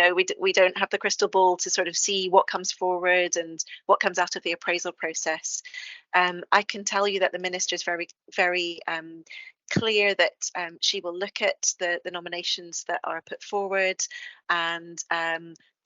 don't have the crystal ball to sort of see what comes forward and what comes out of the appraisal process. I can tell you that the minister is very, very clear that she will look at the nominations that are put forward, and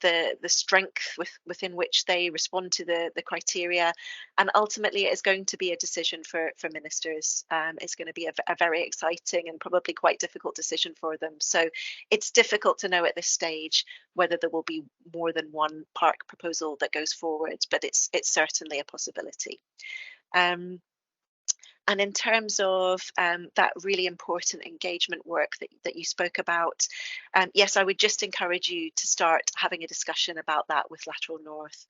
the strength within which they respond to the criteria, and ultimately it is going to be a decision for ministers. It's going to be a very exciting and probably quite difficult decision for them. So it's difficult to know at this stage whether there will be more than one park proposal that goes forward, but it's certainly a possibility. And in terms of that really important engagement work that you spoke about, yes, I would just encourage you to start having a discussion about that with Lateral North.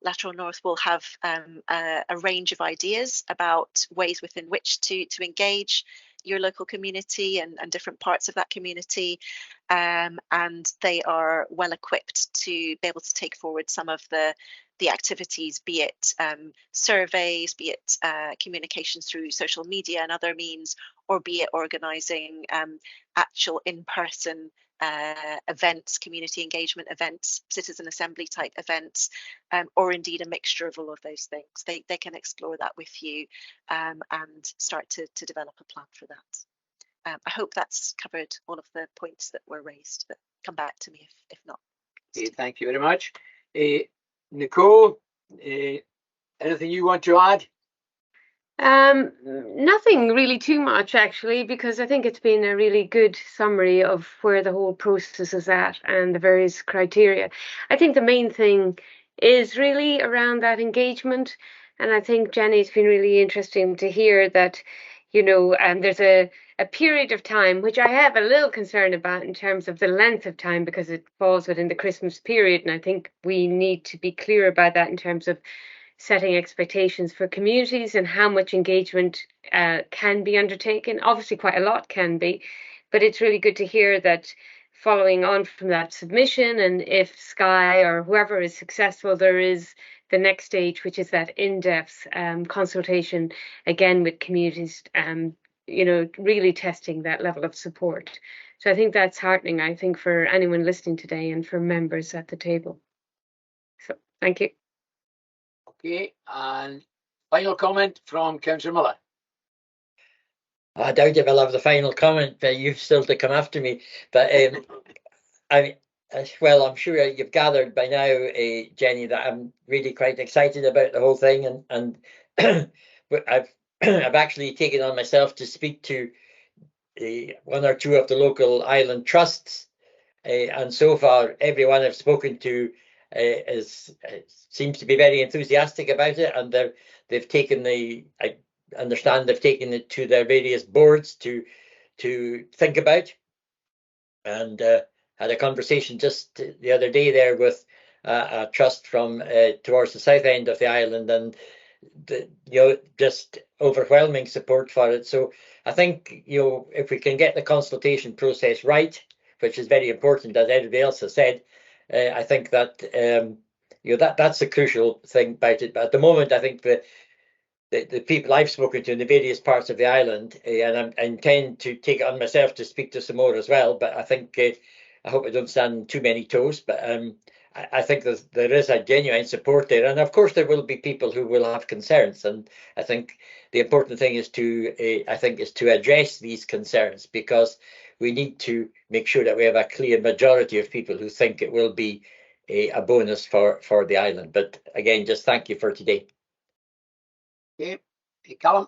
Lateral North will have a range of ideas about ways within which to engage your local community and different parts of that community, and they are well equipped to be able to take forward some of the activities, be it surveys, be it communications through social media and other means, or be it organising actual in-person events, community engagement events, citizen assembly type events, or indeed a mixture of all of those things. They can explore that with you and start to develop a plan for that. I hope that's covered all of the points that were raised, but come back to me if not. Okay, thank you very much. Nicole, anything you want to add? Nothing really too much, actually, because I think it's been a really good summary of where the whole process is at and the various criteria. I think the main thing is really around that engagement. And I think, Jenny, it's been really interesting to hear that, there's a period of time, which I have a little concern about in terms of the length of time, because it falls within the Christmas period. And I think we need to be clear about that in terms of setting expectations for communities and how much engagement can be undertaken. Obviously, quite a lot can be, but it's really good to hear that following on from that submission, and if Skye or whoever is successful, there is the next stage, which is that in-depth consultation, again, with communities, really testing that level of support. So I think that's heartening, I think, for anyone listening today and for members at the table. So thank you. Okay, and final comment from Councillor Miller. I doubt if I'll have the final comment, but you've still to come after me. But I'm sure you've gathered by now, Jenny, that I'm really quite excited about the whole thing, and I've actually taken on myself to speak to one or two of the local island trusts, and so far everyone I've spoken to seems to be very enthusiastic about it, and they've taken I understand they've taken it to their various boards to think about, and had a conversation just the other day there with a trust from towards the south end of the island, and just overwhelming support for it. So I think if we can get the consultation process right, which is very important, as everybody else has said, I think that that's the crucial thing about it. But at the moment, I think the people I've spoken to in the various parts of the island, and I intend to take it on myself to speak to some more as well. But I think I hope I don't stand on too many toes. But I think there is a genuine support there, and of course there will be people who will have concerns. And I think the important thing is to address these concerns, because we need to make sure that we have a clear majority of people who think it will be a bonus for the island. But again, just thank you for today. Okay, Callum.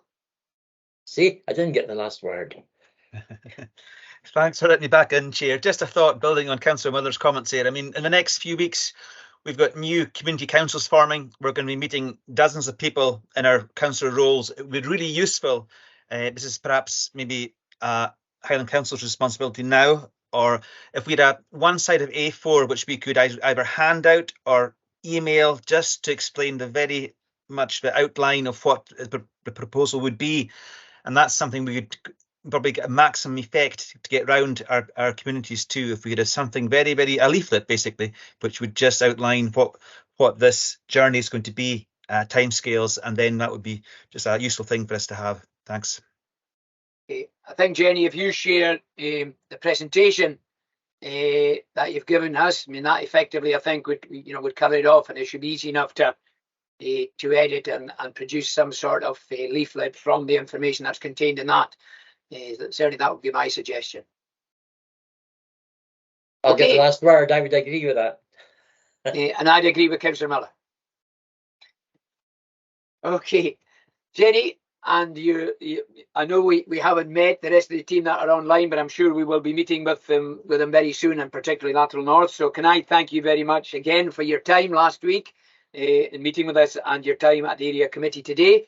See, I didn't get the last word. Thanks for letting me back in, Chair. Just a thought, building on Councillor Miller's comments here. I mean, in the next few weeks, we've got new community councils forming. We're going to be meeting dozens of people in our councillor roles. It would be really useful. This is perhaps maybe Highland Council's responsibility now, or if we had one side of A4 which we could either hand out or email, just to explain the outline of what the proposal would be. And that's something we could probably get a maximum effect to get round our communities too, if we had something a leaflet basically, which would just outline what this journey is going to be timescales, and then that would be just a useful thing for us to have. Thanks. Okay. I think, Jenny, if you share the presentation that you've given us, I mean, that effectively, I think, would cover it off, and it should be easy enough to edit and produce some sort of leaflet from the information that's contained in that. Certainly, that would be my suggestion. I'll get the last word. I would agree with that. And I'd agree with Councillor Miller. Okay, Jenny, and I know we haven't met the rest of the team that are online, but I'm sure we will be meeting with them very soon, and particularly Lateral North. So can I thank you very much again for your time last week in meeting with us, and your time at the area committee today.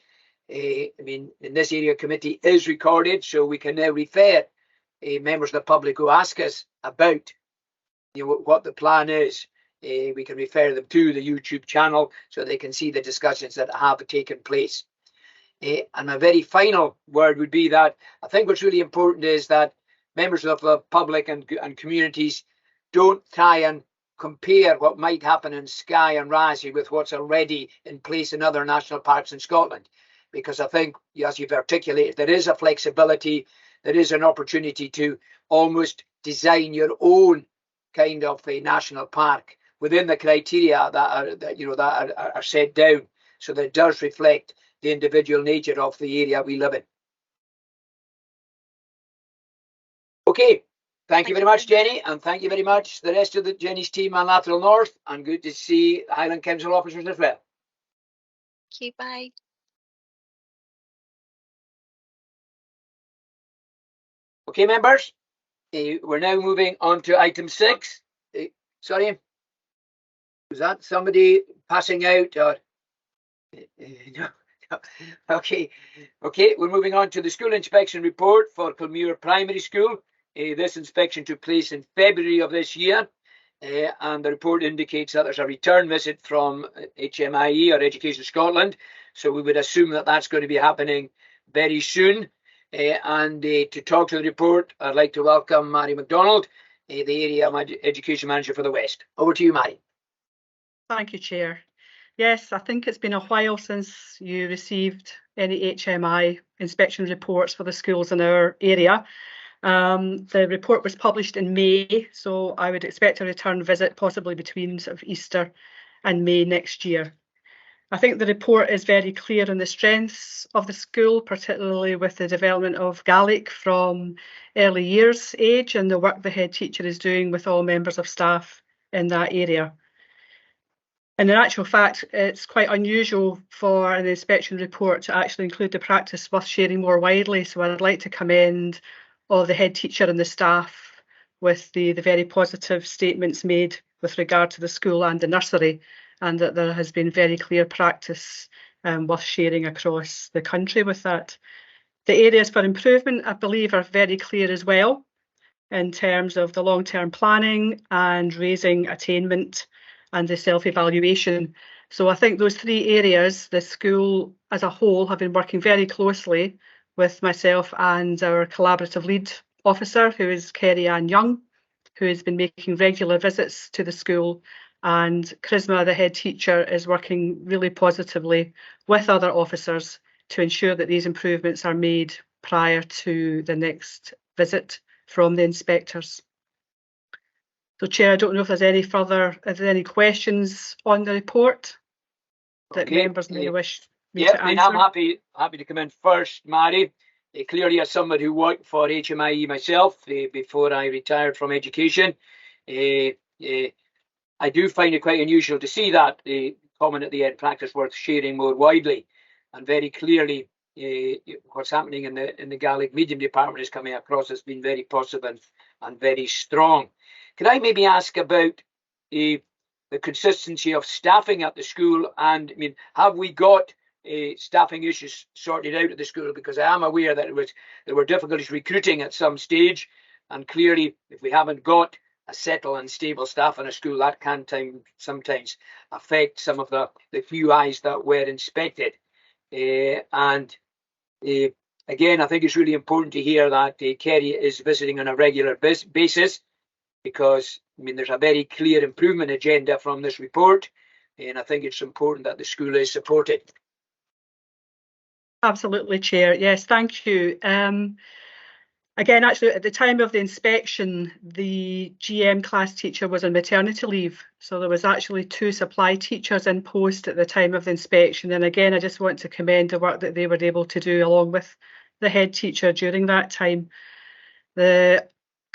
I mean, this area committee is recorded, so we can now refer members of the public who ask us about what the plan is. We can refer them to the YouTube channel so they can see the discussions that have taken place. And my very final word would be that I think what's really important is that members of the public and communities don't try and compare what might happen in Skye and Raasay with what's already in place in other national parks in Scotland. Because I think, as you've articulated, there is a flexibility, there is an opportunity to almost design your own kind of a national park within the criteria that are set down, so that it does reflect the individual nature of the area we live in. Okay, thank you very much, Jenny, and thank you very much the rest of the Jenny's team on Lateral North, and good to see Highland Council officers as well. Thank you, bye. Okay, members, we're now moving on to item 6. Sorry, was that somebody passing out? Or no. Okay, we're moving on to the school inspection report for Kilmuir Primary School. This inspection took place in February of this year, and the report indicates that there's a return visit from HMIE, or Education Scotland, so we would assume that that's going to be happening very soon. And to talk to the report, I'd like to welcome Mary MacDonald, the Area Education Manager for the West. Over to you, Mary. Thank you, Chair. Yes, I think it's been a while since you received any HMI inspection reports for the schools in our area. The report was published in May, so I would expect a return visit possibly between sort of Easter and May next year. I think the report is very clear on the strengths of the school, particularly with the development of Gaelic from early years age and the work the head teacher is doing with all members of staff in that area. And in actual fact, it's quite unusual for an inspection report to actually include the practice worth sharing more widely. So I'd like to commend all the head teacher and the staff with the very positive statements made with regard to the school and the nursery, and that there has been very clear practice worth sharing across the country with that. The areas for improvement, I believe, are very clear as well in terms of the long-term planning and raising attainment and the self-evaluation. So I think those 3 areas, the school as a whole have been working very closely with myself and our collaborative lead officer, who is Kerry Ann Young, who has been making regular visits to the school. And Charisma, the head teacher, is working really positively with other officers to ensure that these improvements are made prior to the next visit from the inspectors. So, Chair, I don't know if there's any questions on the report that members may wish me to answer. I'm happy to come in first, Mary. Clearly, as somebody who worked for HMIE myself before I retired from education, I do find it quite unusual to see that comment at the end, practice worth sharing more widely. And very clearly, what's happening in the Gaelic medium department is coming across as being very positive and very strong. Could I maybe ask about the consistency of staffing at the school? And I mean, have we got staffing issues sorted out at the school? Because I am aware that there were difficulties recruiting at some stage, and clearly, if we haven't got a settled and stable staff in a school, that can sometimes affect some of the few eyes that were inspected. Again, I think it's really important to hear that Kerry is visiting on a regular basis, because I mean there's a very clear improvement agenda from this report. and I think it's important that the school is supported. Absolutely, Chair. Yes, thank you. Again, actually, at the time of the inspection, the GM class teacher was on maternity leave. So there was actually 2 supply teachers in post at the time of the inspection. And again, I just want to commend the work that they were able to do along with the head teacher during that time. The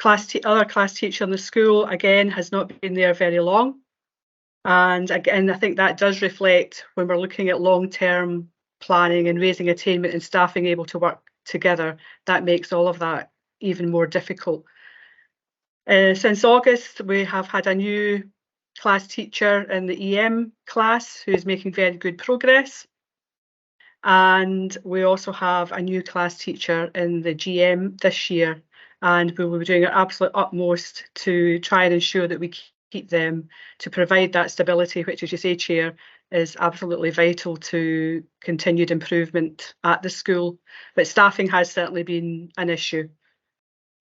other class teacher in the school, again, has not been there very long. And again, I think that does reflect when we're looking at long-term planning and raising attainment and staffing able to work together, that makes all of that even more difficult. Since August, we have had a new class teacher in the EM class who's making very good progress. And we also have a new class teacher in the GM this year, and we will be doing our absolute utmost to try and ensure that we keep them, to provide that stability, which, as you say, Chair, is absolutely vital to continued improvement at the school. But staffing has certainly been an issue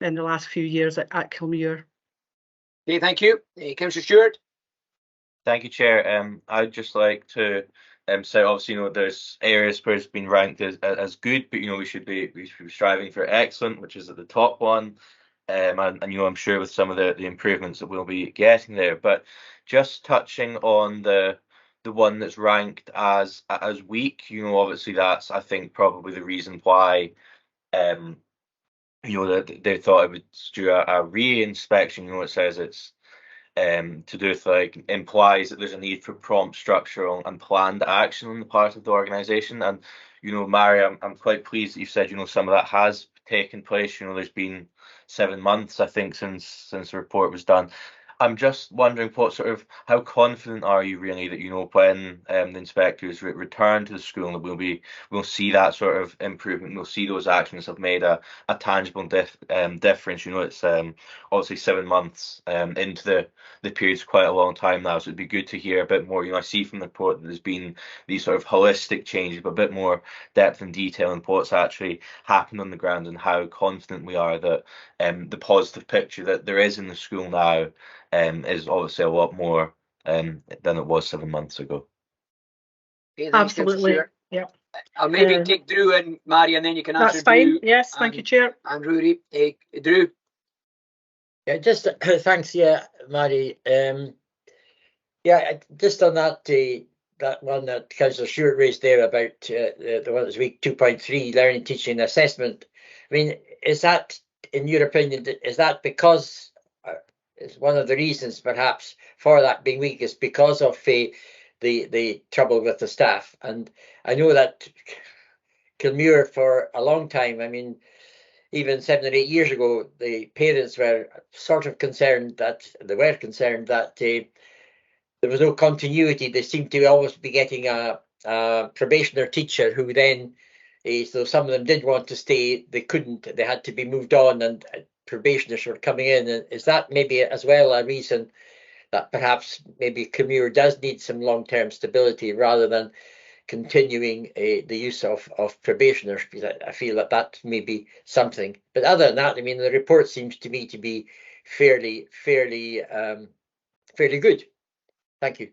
in the last few years at Kilmuir. Okay, thank you. Councillor Stewart. Thank you, Chair. I'd just like to say, obviously, there's areas where it's been ranked as good, but we should be striving for excellent, which is at the top one. And I'm sure with some of the improvements that we'll be getting there. But just touching on the one that's ranked as weak, obviously that's, I think, probably the reason why that they thought it would do a re-inspection. It says it's to do with implies that there's a need for prompt, structural and planned action on the part of the organisation. And Mary, I'm quite pleased that you've said some of that has taken place. There's been 7 months, I think, since the report was done. I'm just wondering how confident are you really that when the inspectors return to the school that we'll see that sort of improvement, we'll see those actions have made a tangible difference. It's obviously 7 months into the period's quite a long time now, so it'd be good to hear a bit more. I see from the report that there's been these sort of holistic changes, but a bit more depth and detail in what's actually happened on the ground and how confident we are that the positive picture that there is in the school now is obviously a lot more than it was 7 months ago. Okay, thanks, absolutely. Yeah. I'll maybe take Drew and Mary, and then you can answer. That's fine. Drew. Yes, thank you, Chair. And Rory. Drew. Yeah, just thanks, Mary. Just on that one that Councillor Stewart raised there about the one that's week 2.3, learning, teaching, assessment. I mean, is that, in your opinion, is that because is one of the reasons perhaps for that being weak is because of the trouble with the staff? And I know that Kilmuir for a long time, I mean, even 7 or 8 years ago, the parents were sort of concerned that there was no continuity. They seemed to always be getting a probationer teacher who then, so some of them did want to stay, they couldn't, they had to be moved on, and probationers were coming in. And is that maybe as well a reason that perhaps maybe Kilmuir does need some long-term stability rather than continuing the use of probationers? Because I feel that may be something. But other than that, I mean, the report seems to me to be fairly good. Thank you.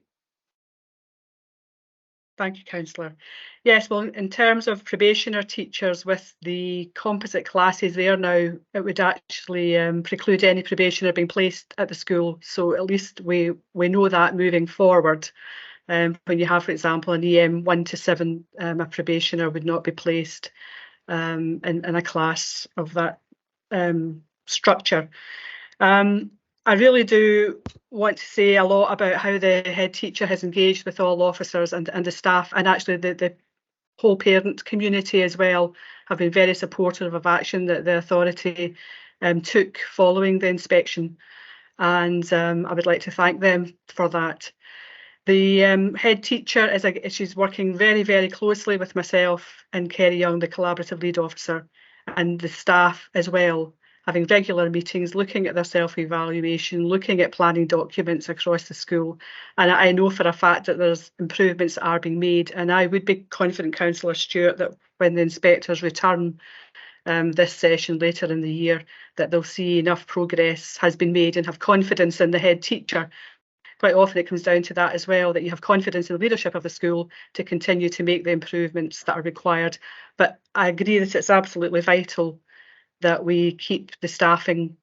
Thank you, Councillor. Yes, well, in terms of probationer teachers with the composite classes there now, it would actually preclude any probationer being placed at the school. So at least we know that moving forward. When you have, for example, an EM 1 to 7, a probationer would not be placed in a class of that structure. I really do want to say a lot about how the head teacher has engaged with all officers and the staff, and actually the whole parent community as well have been very supportive of action that the authority took following the inspection, and I would like to thank them for that. The head teacher she's working very, very closely with myself and Kerry Young, the collaborative lead officer, and the staff as well, having regular meetings, looking at their self-evaluation, looking at planning documents across the school. And I know for a fact that there's improvements that are being made. And I would be confident, Councillor Stewart, that when the inspectors return this session later in the year, that they'll see enough progress has been made and have confidence in the head teacher quite often it comes down to that as well, that you have confidence in the leadership of the school to continue to make the improvements that are required. But I agree that it's absolutely vital that we keep the staffing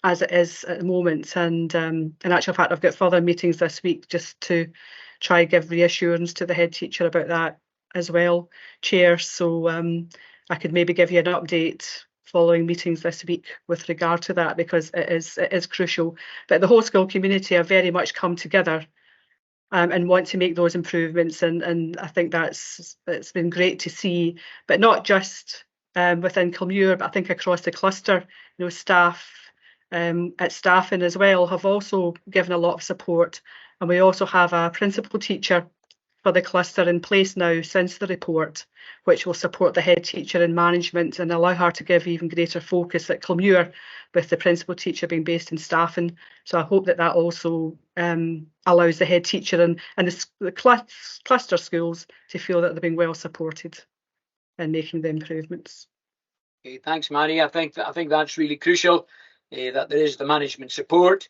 as it is at the moment. And in actual fact, I've got further meetings this week just to try and give reassurance to the head teacher about that as well, Chair. So I could maybe give you an update following meetings this week with regard to that, because it is crucial. But the whole school community have very much come together and want to make those improvements, and I think it's been great to see, but not just within Kilmuir, but I think across the cluster, staff at staffing as well have also given a lot of support, and we also have a principal teacher for the cluster in place now since the report, which will support the head teacher in management and allow her to give even greater focus at Kilmuir, with the principal teacher being based in Staffin. So I hope that also allows the head teacher and the cluster schools to feel that they're being well supported in making the improvements. Okay, thanks, Mary. I think that's really crucial, that there is the management support,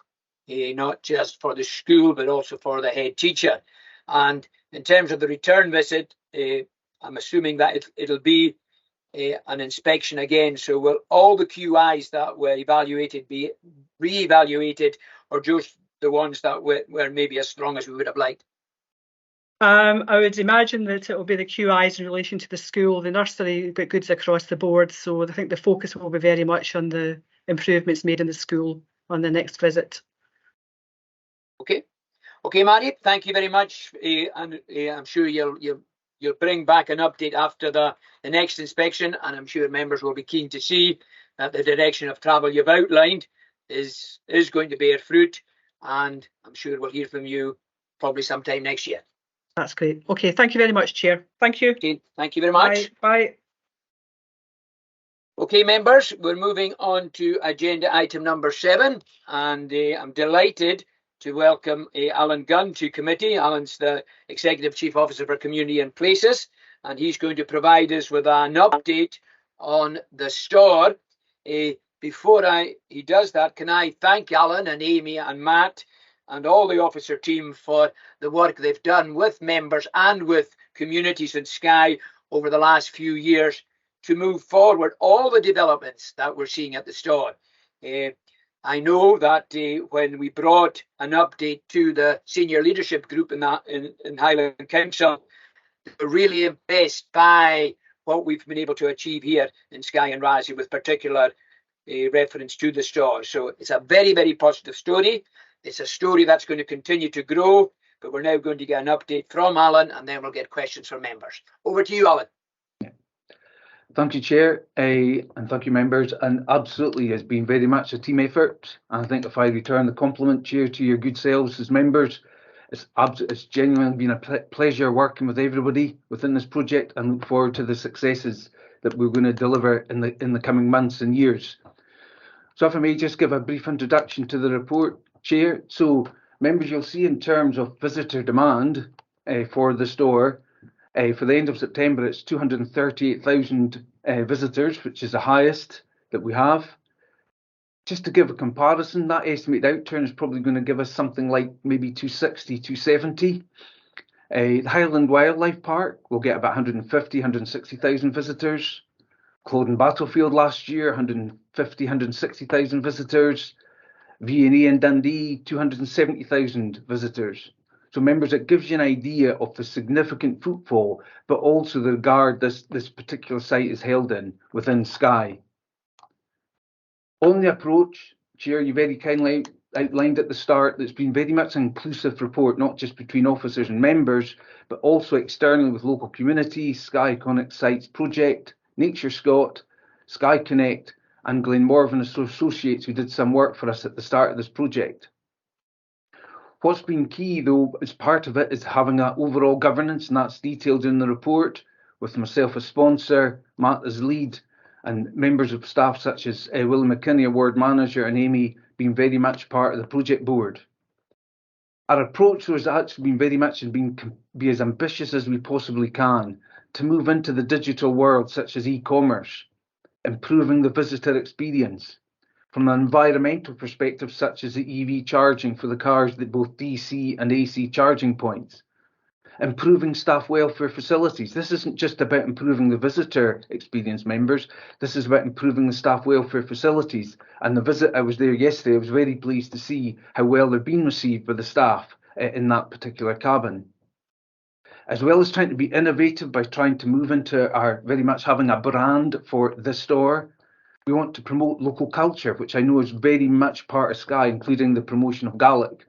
not just for the school, but also for the head teacher. And in terms of the return visit, I'm assuming that it'll be an inspection again. So will all the QIs that were evaluated be re-evaluated, or just the ones that were maybe as strong as we would have liked? I would imagine that it will be the QIs in relation to the school, the nursery, but goods across the board. So I think the focus will be very much on the improvements made in the school on the next visit. Okay, Mary, thank you very much, and I'm sure you'll bring back an update after the next inspection, and I'm sure members will be keen to see that the direction of travel you've outlined is going to bear fruit, and I'm sure we'll hear from you probably sometime next year. That's great. Okay, thank you very much, Chair. Thank you. Okay, thank you very much. Bye. Okay, members, we're moving on to agenda item number 7, and I'm delighted to welcome Alan Gunn to committee. Alan's the Executive Chief Officer for Community and Places, and he's going to provide us with an update on the store. Before he does that, can I thank Alan and Amy and Matt and all the officer team for the work they've done with members and with communities in Skye over the last few years to move forward all the developments that we're seeing at the store. I know that when we brought an update to the senior leadership group in Highland Council, they were really impressed by what we've been able to achieve here in Skye and Raasay, with particular reference to the store. So it's a very, very positive story. It's a story that's going to continue to grow, but we're now going to get an update from Alan, and then we'll get questions from members. Over to you, Alan. Thank you, Chair, and thank you, members. And absolutely, it's been very much a team effort. And I think if I return the compliment, Chair, to your good selves as members, it's genuinely been a pleasure working with everybody within this project, and look forward to the successes that we're going to deliver in the coming months and years. So if I may just give a brief introduction to the report, Chair. So members, you'll see in terms of visitor demand for the store, for the end of September, it's 238,000 visitors, which is the highest that we have. Just to give a comparison, that estimated outturn is probably going to give us something like maybe 260, 270. The Highland Wildlife Park will get about 150, 160,000 visitors. Cloden Battlefield last year, 150, 160,000 visitors. V&A in Dundee, 270,000 visitors. So members, it gives you an idea of the significant footfall, but also the regard this particular site is held in within Skye. On the approach, Chair, you very kindly outlined at the start that it's been very much an inclusive report, not just between officers and members, but also externally with local communities, Skye Iconic Sites Project, Nature Scot, Skye Connect, and Glenmorvan Associates, who did some work for us at the start of this project. What's been key, though, as part of it, is having that overall governance, and that's detailed in the report, with myself as sponsor, Matt as lead, and members of staff such as Willie McKinney, Award Manager, and Amy being very much part of the project board. Our approach has actually been very much be as ambitious as we possibly can to move into the digital world, such as e-commerce, improving the visitor experience. from an environmental perspective, such as the EV charging for the cars that both DC and AC charging points. Improving staff welfare facilities. This isn't just about improving the visitor experience, members. This is about improving the staff welfare facilities. And the visit, I was there yesterday, I was very pleased to see how well they're being received by the staff in that particular cabin. As well as trying to be innovative by trying to move into our very much having a brand for this store, we want to promote local culture, which I know is very much part of Skye, including the promotion of Gaelic.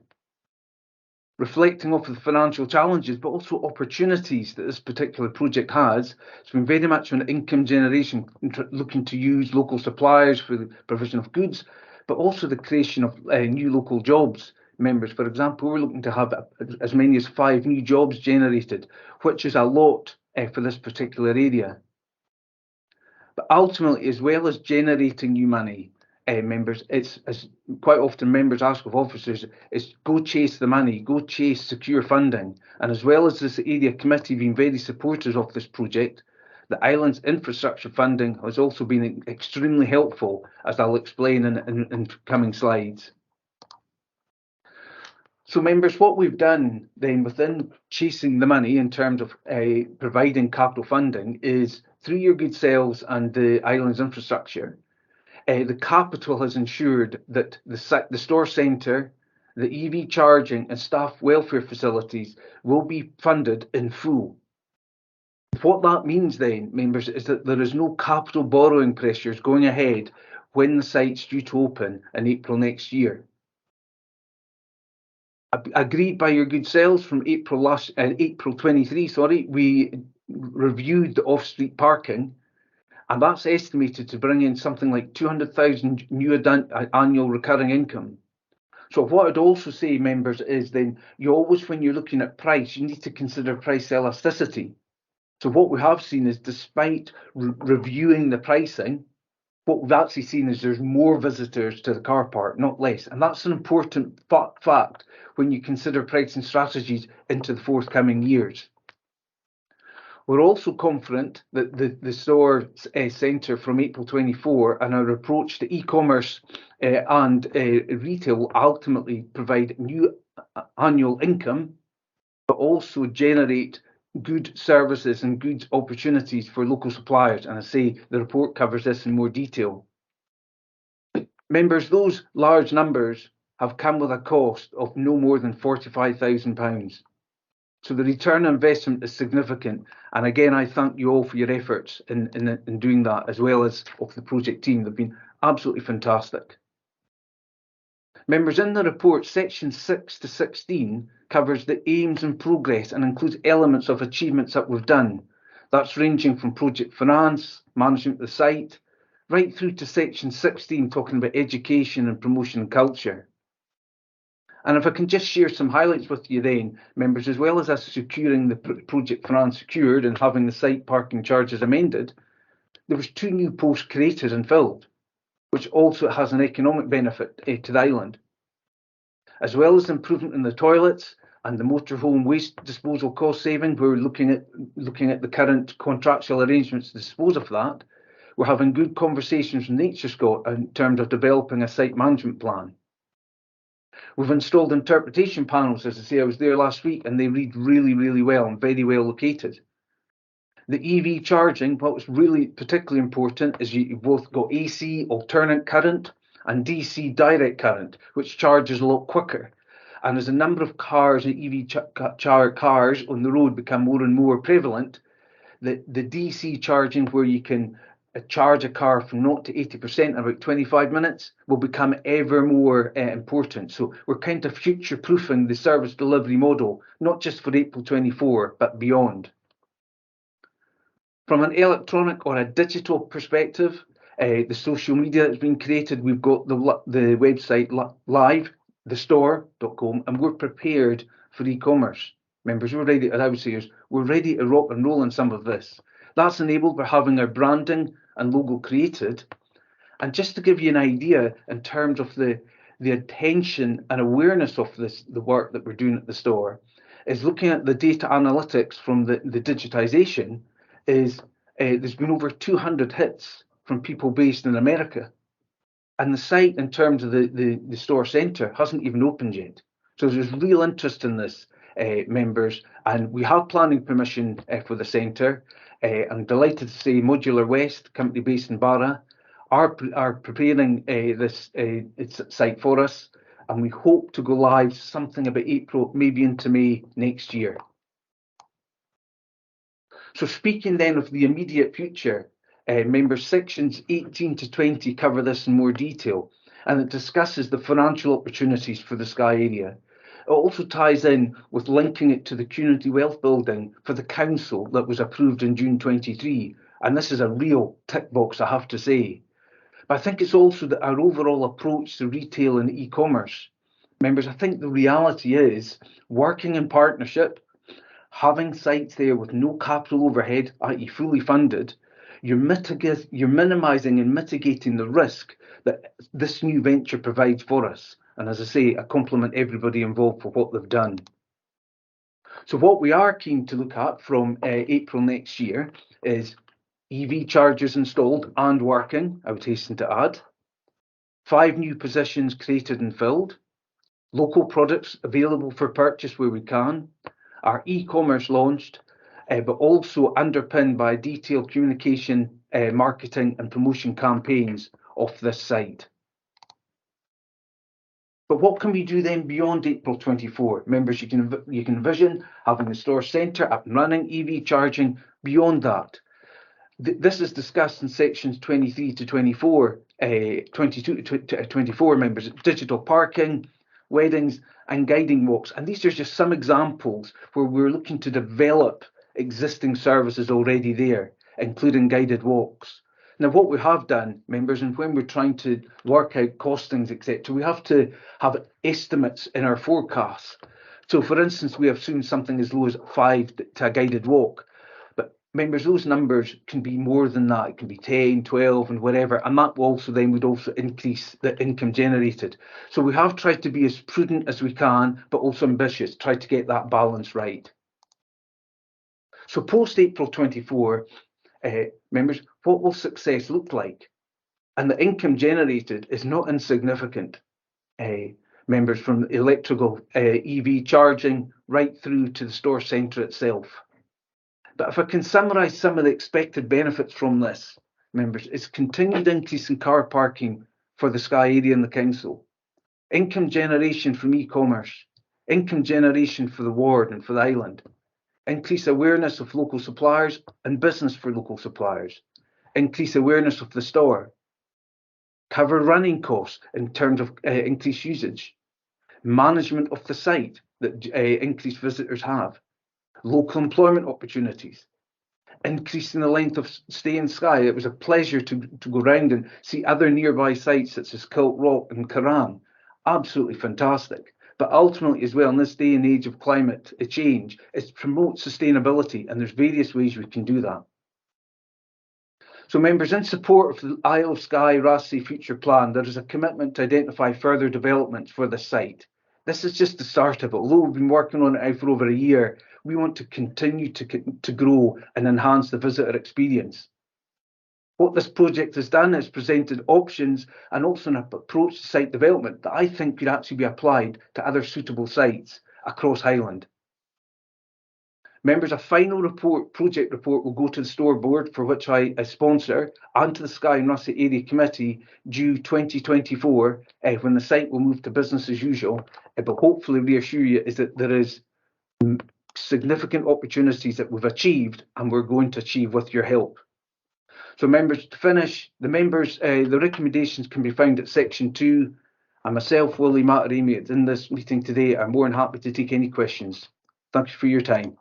Reflecting off the financial challenges, but also opportunities that this particular project has, it's been very much on income generation, looking to use local suppliers for the provision of goods, but also the creation of new local jobs. Members, for example, we're looking to have as many as 5 new jobs generated, which is a lot for this particular area. But ultimately, as well as generating new money, members, it's as quite often members ask of officers, is go chase the money, go chase secure funding. And as well as this area committee being very supporters of this project, the island's infrastructure funding has also been extremely helpful, as I'll explain in coming slides. So members, what we've done then within chasing the money in terms of providing capital funding is through your good selves and the island's infrastructure, the capital has ensured that the store centre, the EV charging and staff welfare facilities will be funded in full. What that means then, members, is that there is no capital borrowing pressures going ahead when the site's due to open in April next year. Agreed by your good selves from April 23, we reviewed the off-street parking, and that's estimated to bring in something like 200,000 new annual recurring income. So what I'd also say, members, is then you always, when you're looking at price, you need to consider price elasticity. So what we have seen is, despite reviewing the pricing, what we've actually seen is there's more visitors to the car park, not less. And that's an important fact when you consider pricing strategies into the forthcoming years. We're also confident that the store centre from April 24 and our approach to e-commerce and retail will ultimately provide new annual income, but also generate good services and good opportunities for local suppliers. And I say the report covers this in more detail. Members, those large numbers have come with a cost of no more than £45,000. So the return on investment is significant. And again, I thank you all for your efforts in doing that, as well as of the project team. They've been absolutely fantastic. Members, in the report, section 6 to 16 covers the aims and progress and includes elements of achievements that we've done. That's ranging from project finance, management of the site, right through to section 16 talking about education and promotion and culture. And if I can just share some highlights with you then, members, as well as us securing the project finance secured and having the site parking charges amended, there was 2 new posts created and filled, which also has an economic benefit to the island. As well as improvement in the toilets and the motorhome waste disposal cost saving, we're looking at the current contractual arrangements to dispose of that. We're having good conversations with Nature Scott in terms of developing a site management plan. We've installed interpretation panels, as I say, I was there last week, and they read really, really well and very well located. The EV charging, what's really particularly important is you've both got AC, alternate current, and DC direct current, which charges a lot quicker. And as a number of cars and EV cars on the road become more and more prevalent, the DC charging, where you can charge a car from 0 to 80% in about 25 minutes, will become ever more important. So we're kind of future-proofing the service delivery model, not just for April 24, but beyond. From an electronic or a digital perspective, the social media that's been created, we've got the website live, thestore.com, and we're prepared for e-commerce. Members, we're ready, as I would say, we're ready to rock and roll in some of this. That's enabled by having our branding and logo created. And just to give you an idea in terms of the attention and awareness of the work that we're doing at the store, is looking at the data analytics from the digitisation, is there's been over 200 hits from people based in America. And the site, in terms of the store centre, hasn't even opened yet. So there's real interest in this, members, and we have planning permission for the centre. I'm delighted to say Modular West, company based in Barra, are preparing this site for us, and we hope to go live something about April, maybe into May next year. So speaking then of the immediate future, members, sections 18 to 20 cover this in more detail, and it discusses the financial opportunities for the Skye area. It also ties in with linking it to the community wealth building for the council that was approved in June 23, and this is a real tick box, I have to say. But I think it's also that our overall approach to retail and e-commerce. Members, I think the reality is working in partnership, having sites there with no capital overhead, i.e. fully funded, you're minimising and mitigating the risk that this new venture provides for us. And as I say, I compliment everybody involved for what they've done. So what we are keen to look at from April next year is EV chargers installed and working, I would hasten to add, 5 new positions created and filled, local products available for purchase where we can, our e-commerce launched, but also underpinned by detailed communication, marketing and promotion campaigns off this site. But what can we do then beyond April 24? Members, you can envision having the store centre up and running, EV charging beyond that. This is discussed in sections 23 to 24, 22 to 24, members, digital parking, weddings and guiding walks. And these are just some examples where we're looking to develop existing services already there, including guided walks. Now, what we have done, members, and when we're trying to work out costings, etc., we have to have estimates in our forecasts. So, for instance, we have soon something as low as 5 to a guided walk. But members, those numbers can be more than that. It can be 10, 12 and whatever. And that will also then would also increase the income generated. So we have tried to be as prudent as we can, but also ambitious, try to get that balance right. So post April 24, members, what will success look like? And the income generated is not insignificant. Members, from electrical EV charging right through to the store centre itself. But if I can summarise some of the expected benefits from this, members, it's continued increase in car parking for the Skye area and the council, income generation from e-commerce, income generation for the ward and for the island, increase awareness of local suppliers and business for local suppliers, increase awareness of the store, cover running costs in terms of increased usage, management of the site that increased visitors have, local employment opportunities, increasing the length of stay in Skye. It was a pleasure to go round and see other nearby sites such as Kilt Rock and Carran. Absolutely fantastic. But ultimately as well, in this day and age of climate change, it's promote sustainability, and there's various ways we can do that. So members, in support of the Isle of Skye Raasay future plan, there is a commitment to identify further developments for the site. This is just the start of it. Although we've been working on it now for over a year, we want to continue to grow and enhance the visitor experience. What this project has done is presented options and also an approach to site development that I think could actually be applied to other suitable sites across Highland. Members, a final project report will go to the store board, for which I sponsor, and to the Skye and Raasay Area Committee due 2024, when the site will move to business as usual. But hopefully reassure you is that there is significant opportunities that we've achieved and we're going to achieve with your help. So members, to finish, the recommendations can be found at section 2. And myself, Willie, Matt, Amy, in this meeting today, I'm more than happy to take any questions. Thank you for your time.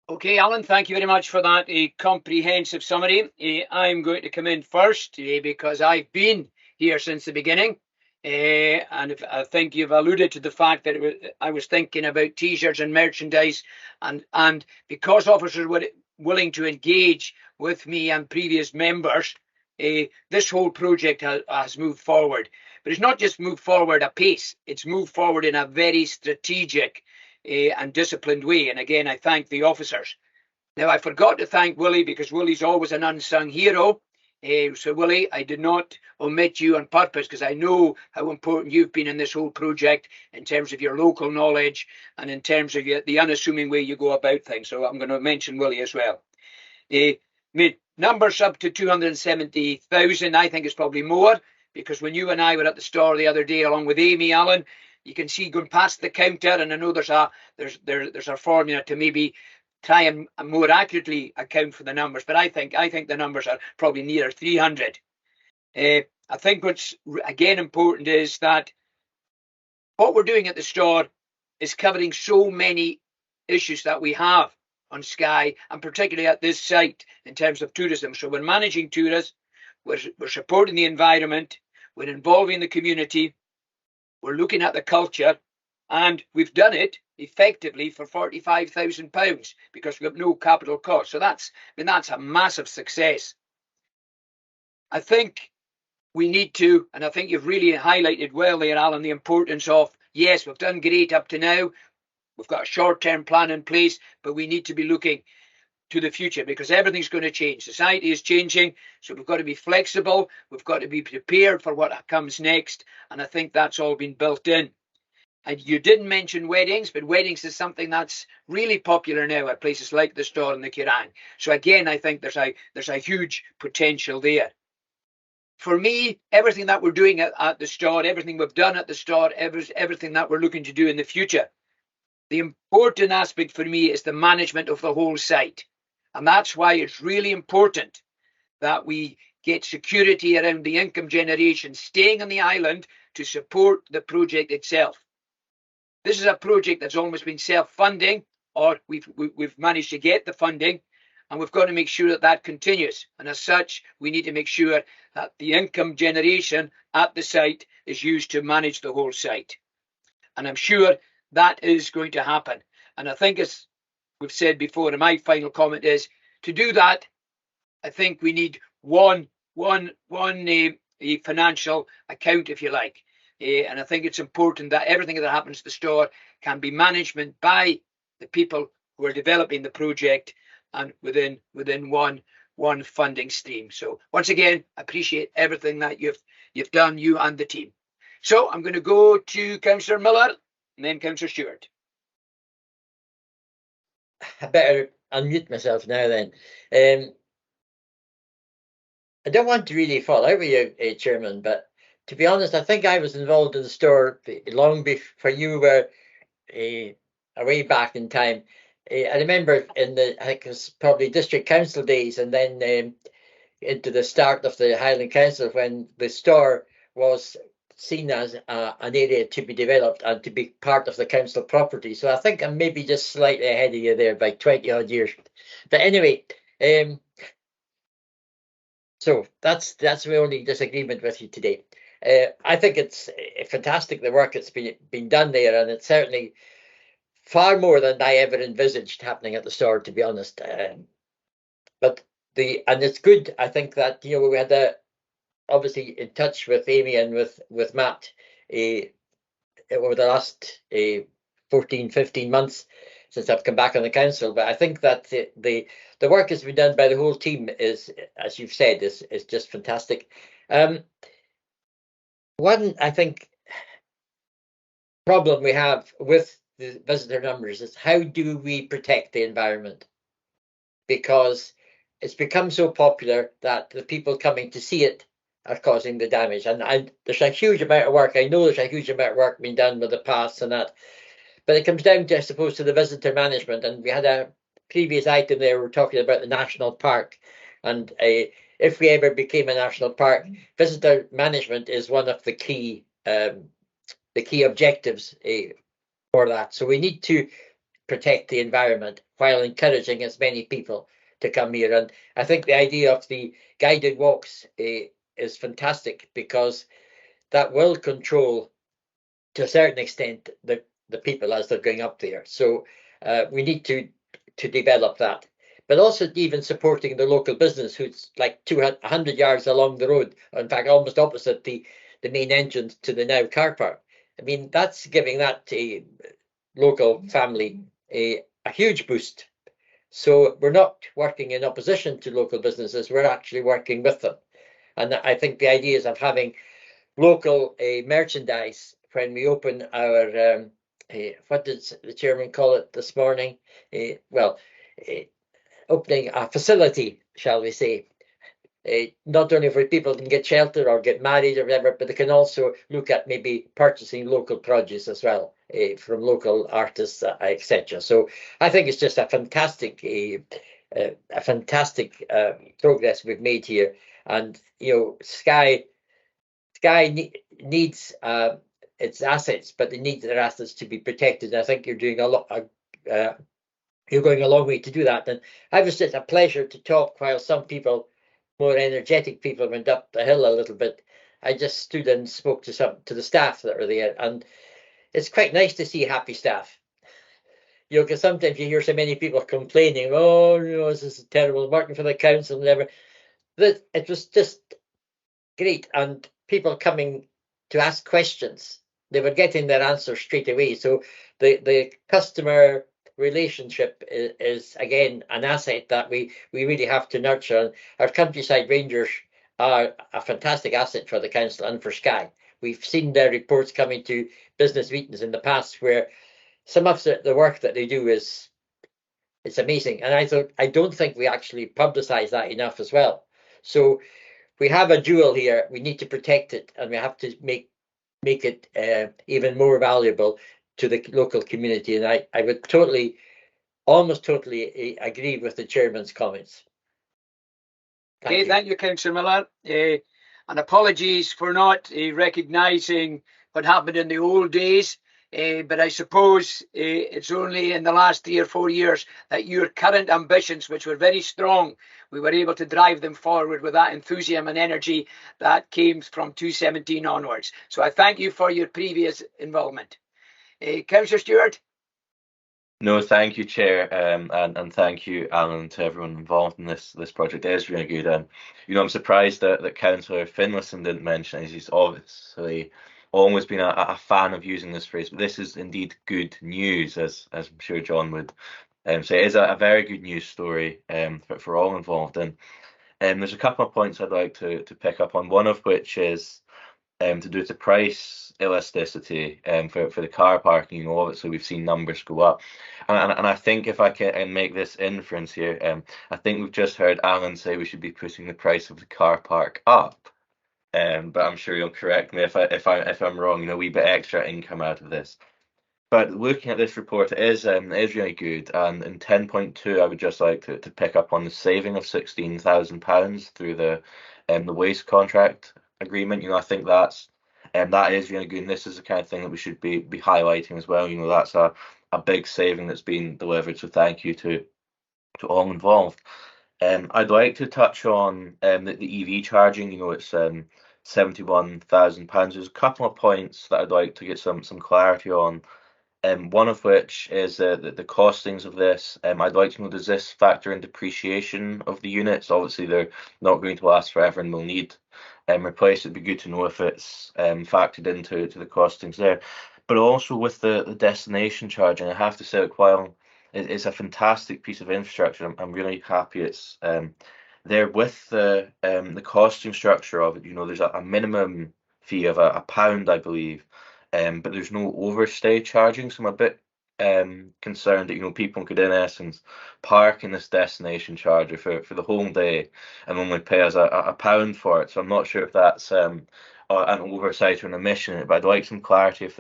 Okay, Alan, thank you very much for that comprehensive summary. I'm going to come in first because I've been here since the beginning. And I think you've alluded to the fact that I was thinking about t-shirts and merchandise, and because officers were willing to engage with me and previous members, this whole project has moved forward. But it's not just moved forward a pace, it's moved forward in a very strategic and disciplined way. And again, I thank the officers. Now, I forgot to thank Willie, because Willie's always an unsung hero. So Willie, I did not omit you on purpose because I know how important you've been in this whole project in terms of your local knowledge and in terms of the unassuming way you go about things. So I'm going to mention Willie as well. Numbers up to 270,000, I think it's probably more, because when you and I were at the store the other day along with Amy Allen, you can see going past the counter, and I know there's a formula to maybe try and more accurately account for the numbers, but I think the numbers are probably nearer 300. I think what's again important is that what we're doing at the store is covering so many issues that we have on Skye, and particularly at this site in terms of tourism. So we're managing tourists, we're supporting the environment, we're involving the community, we're looking at the culture, and we've done it effectively for £45,000 because we've got no capital cost. So that's a massive success. I think we need to, and I think you've really highlighted well there, Alan, the importance of, yes, we've done great up to now. We've got a short-term plan in place, but we need to be looking to the future because everything's going to change. Society is changing, so we've got to be flexible. We've got to be prepared for what comes next, and I think that's all been built in. And you didn't mention weddings, but weddings is something that's really popular now at places like the store and the Kerrang. So again, I think there's a huge potential there. For me, everything that we're doing at the store, everything we've done at the store, everything that we're looking to do in the future, the important aspect for me is the management of the whole site. And that's why it's really important that we get security around the income generation staying on the island to support the project itself. This is a project that's almost been self-funding, or we've managed to get the funding, and we've got to make sure that that continues. And as such, we need to make sure that the income generation at the site is used to manage the whole site. And I'm sure that is going to happen. And I think, as we've said before, and my final comment is, to do that, I think we need one financial account, if you like. And I think it's important that everything that happens to the store can be managed by the people who are developing the project and within one funding stream. So once again, I appreciate everything that you've done, you and the team. So I'm going to go to Councillor Miller and then Councillor Stewart. I better unmute myself now then. I don't want to really fall out with you, Chairman, but to be honest, I think I was involved in the store long before you were way back in time. I remember I think it was probably district council days, and then into the start of the Highland Council when the store was seen as an area to be developed and to be part of the council property. So I think I'm maybe just slightly ahead of you there by 20 odd years. But anyway, so that's my only disagreement with you today. I think it's fantastic the work that's been done there, and it's certainly far more than I ever envisaged happening at the store, to be honest. And it's good. I think that we had obviously in touch with Amy and with Matt over the last 14-15 months since I've come back on the council. But I think that the work that's been done by the whole team is, as you've said, is just fantastic. One, I think, problem we have with the visitor numbers is how do we protect the environment? Because it's become so popular that the people coming to see it are causing the damage. And there's a huge amount of work. I know there's a huge amount of work being done with the paths and that. But it comes down to, I suppose, to the visitor management. And we had a previous item there, we're talking about the national park. And if we ever became a national park, visitor management is one of the key objectives for that. So we need to protect the environment while encouraging as many people to come here. And I think the idea of the guided walks is fantastic because that will control, to a certain extent, the people as they're going up there. So we need to develop that. But also even supporting the local business who's like 100 yards along the road, in fact, almost opposite the main entrance to the now car park. I mean, that's giving that local family a huge boost. So we're not working in opposition to local businesses, we're actually working with them. And I think the ideas of having local merchandise when we open our, what did the chairman call it this morning? Opening a facility, shall we say, not only for people can get shelter or get married or whatever, but they can also look at maybe purchasing local produce as well from local artists, etc. So I think it's just a fantastic progress we've made here. And Skye needs its assets, but they need their assets to be protected. And I think you're doing a lot. You're going a long way to do that. And I was just a pleasure to talk while some people, more energetic people, went up the hill a little bit. I just stood and spoke to the staff that were there, and it's quite nice to see happy staff. Because sometimes you hear so many people complaining, oh, this is terrible, working for the council and whatever. It was just great, and people coming to ask questions. They were getting their answers straight away. So the customer relationship is again an asset that we really have to nurture. And our countryside rangers are a fantastic asset for the council and for Skye. We've seen their reports coming to business meetings in the past where some of the work that they do it's amazing. And I don't think we actually publicize that enough as well. So we have a jewel here. We need to protect it, and we have to make it even more valuable to the local community. And I would almost totally agree with the chairman's comments. Thank you, Councillor Miller. And apologies for not recognising what happened in the old days. But I suppose it's only in the last 3 or 4 years that your current ambitions, which were very strong, we were able to drive them forward with that enthusiasm and energy that came from 2017 onwards. So I thank you for your previous involvement. Councillor Stewart? No, thank you, Chair, and thank you, Alan, to everyone involved in this project. It is really good, and I'm surprised that Councillor Finlayson didn't mention it. He's obviously always been a fan of using this phrase, but this is indeed good news, as I'm sure John would say. It is a very good news story for all involved, and there's a couple of points I'd like to pick up on. One of which is to do with the price elasticity for the car parking. Obviously we've seen numbers go up, and I think if I can make this inference here, I think we've just heard Alan say we should be putting the price of the car park up. But I'm sure you'll correct me if I'm wrong. A wee bit extra income out of this. But looking at this report, it is really good. And in 10.2, I would just like to pick up on the saving of £16,000 through the waste contract agreement. I think that is really good. And this is the kind of thing that we should be highlighting as well. That's a big saving that's been delivered. So thank you to all involved. I'd like to touch on the EV charging. It's £71,000. There's a couple of points that I'd like to get some clarity on. One of which is the costings of this. I'd like to know, does this factor in depreciation of the units? Obviously, they're not going to last forever and will need replaced. It'd be good to know if it's factored into the costings there. But also with the destination charging, I have to say, while it's a fantastic piece of infrastructure, I'm really happy it's there with the costing structure of it. There's a minimum fee of £1, I believe. But there's no overstay charging, so I'm a bit concerned that people could in essence park in this destination charger for the whole day and only pay us £1 for it. So I'm not sure if that's an oversight or an omission, but I'd like some clarity if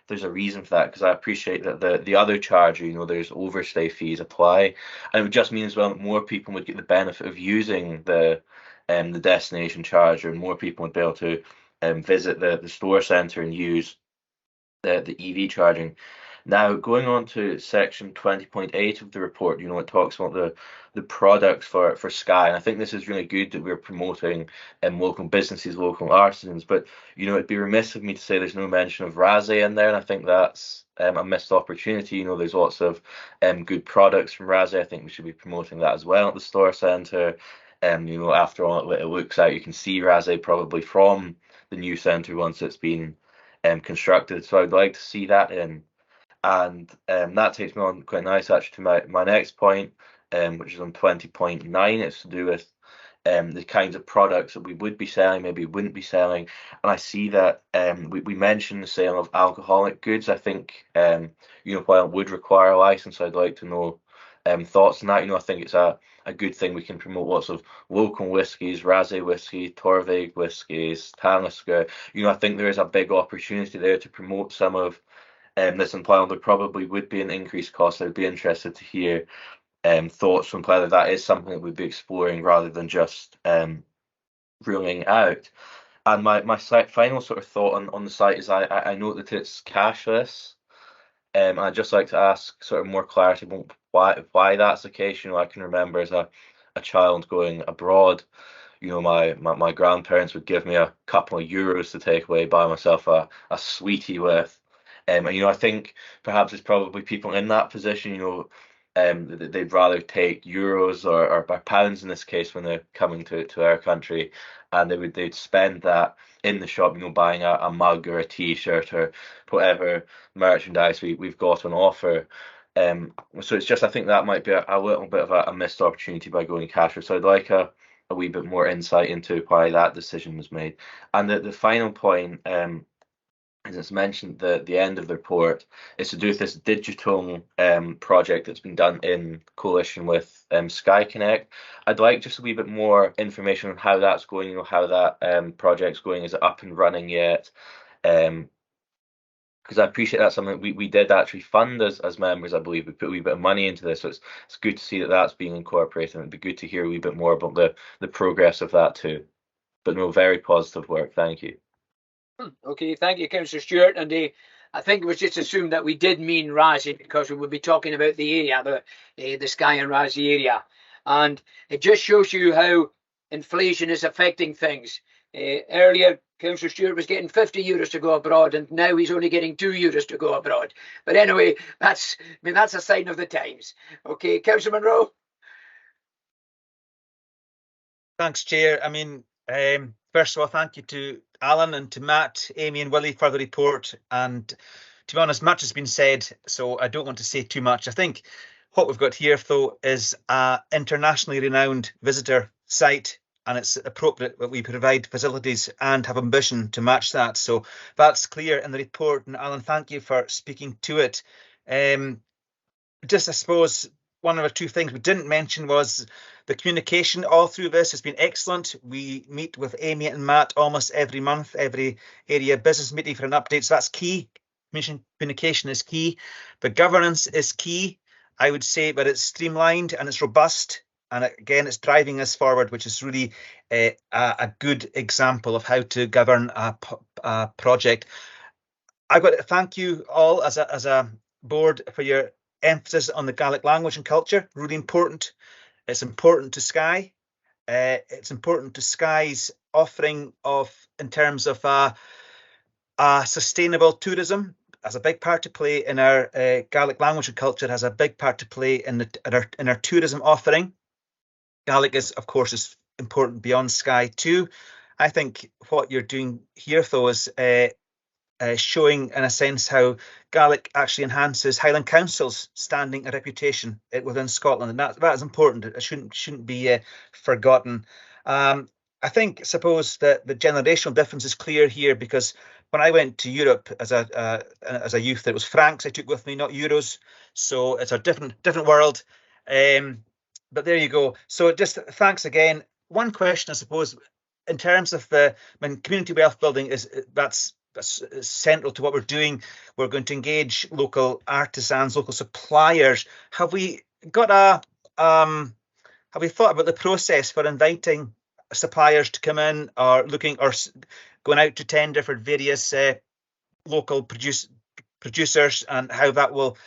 there's a reason for that, because I appreciate that the other charger, there's overstay fees apply, and it would just mean as well that more people would get the benefit of using the destination charger, and more people would be able to visit the store centre and use the EV charging. Now, going on to section 20.8 of the report, it talks about the products for Skye, and I think this is really good that we're promoting local businesses, local artisans, but it'd be remiss of me to say there's no mention of Raasay in there, and I think that's a missed opportunity. There's lots of good products from Raasay. I think we should be promoting that as well at the store centre. After all, it looks out, you can see Raasay probably from the new centre once it's been constructed, so I'd like to see that in. And that takes me on quite nice actually to my next point, which is on 20.9. It's to do with the kinds of products that we would be selling, maybe wouldn't be selling. And I see that we mentioned the sale of alcoholic goods. I think while it would require a license, I'd like to know thoughts on that. I think it's a good thing. We can promote lots of local whiskies, Raasay whiskey, Torvig whiskies, Talisker. I think there is a big opportunity there to promote some of this, and while there probably would be an increased cost, I'd be interested to hear thoughts on whether that is something that we'd be exploring rather than just ruling out. And my final sort of thought on the site is I note that it's cashless. I'd just like to ask sort of more clarity on why that's the case. I can remember as a child going abroad, my grandparents would give me a couple of euros to take away, buy myself a sweetie with. And I think perhaps it's probably people in that position, they'd rather take euros or pounds in this case when they're coming to our country, and they'd spend that in the shop, buying a mug or a t-shirt or whatever merchandise we've got on offer. So it's just, I think that might be a little bit of a missed opportunity by going cashless. So I'd like a wee bit more insight into why that decision was made. And the final point, as it's mentioned at the end of the report, is to do with this digital project that's been done in coalition with Skye Connect. I'd like just a wee bit more information on how that's going, how that project's going. Is it up and running yet? Because I appreciate that's something we did actually fund as members. I believe we put a wee bit of money into this, so it's good to see that that's being incorporated, and it'd be good to hear a wee bit more about the progress of that too. But no, very positive work. Thank you. Okay, thank you, Councillor Stewart. And I think it was just assumed that we did mean Raasay because we would be talking about the area, the Skye and Raasay area. And it just shows you how inflation is affecting things. Earlier, Councillor Stewart was getting 50 euros to go abroad, and now he's only getting 2 euros to go abroad. But anyway, that's a sign of the times. Okay, Councillor Monroe. Thanks, Chair. First of all, thank you to Alan and to Matt, Amy and Willie for the report. And to be honest, much has been said, so I don't want to say too much. I think what we've got here, though, is an internationally renowned visitor site, and it's appropriate that we provide facilities and have ambition to match that. So that's clear in the report. And Alan, thank you for speaking to it. Just, I suppose, one or two things we didn't mention was the communication all through this has been excellent. We meet with Amy and Matt almost every month, every area business meeting for an update. So that's key. Communication is key. The governance is key, I would say, but it's streamlined and it's robust. And again, it's driving us forward, which is really a good example of how to govern a project. I've got to thank you all as a board for your emphasis on the Gaelic language and culture. Really important. It's important to Skye. It's important to Skye's offering in terms of sustainable tourism. Has a big part to play in our Gaelic language and culture. Has a big part to play in our tourism offering. Gaelic is, of course, is important beyond Skye too. I think what you're doing here, though, is showing, in a sense, how Gaelic actually enhances Highland Council's standing and reputation within Scotland, and that is important. It shouldn't be forgotten. I suppose that the generational difference is clear here, because when I went to Europe as a youth, it was francs I took with me, not euros. So it's a different world. But there you go. So just thanks again. One question, I suppose, in terms of community wealth building, that's central to what we're doing. We're going to engage local artisans, local suppliers. Have we thought about the process for inviting suppliers to come in, or going out to tender for various local producers, and how that will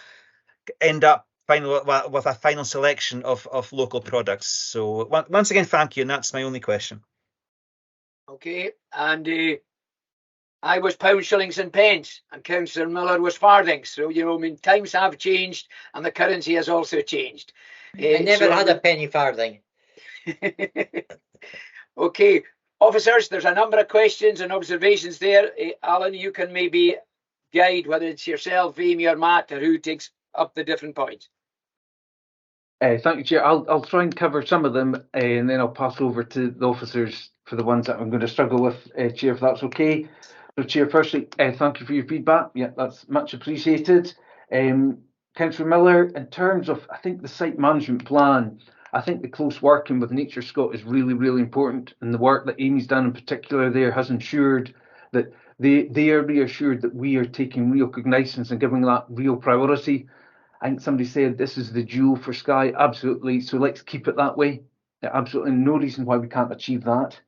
end up with a final selection of local products? So once again, thank you, and that's my only question. Okay, and I was pounds, shillings and pence, and Councillor Miller was farthings. So, times have changed and the currency has also changed. I never had a penny farthing. Okay, officers, there's a number of questions and observations there. Alan, you can maybe guide whether it's yourself, Amy or Matt, or who takes up the different points. Thank you, Chair. I'll try and cover some of them, and then I'll pass over to the officers for the ones that I'm going to struggle with, Chair, if that's okay. So, Chair, firstly, thank you for your feedback. Yeah, that's much appreciated. Councillor Miller, in terms of, I think, the site management plan, I think the close working with Nature Scott is really, really important, and the work that Amy's done in particular there has ensured that they are reassured that we are taking real cognizance and giving that real priority. I think somebody said this is the jewel for Skye. Absolutely. So let's keep it that way. Absolutely no reason why we can't achieve that.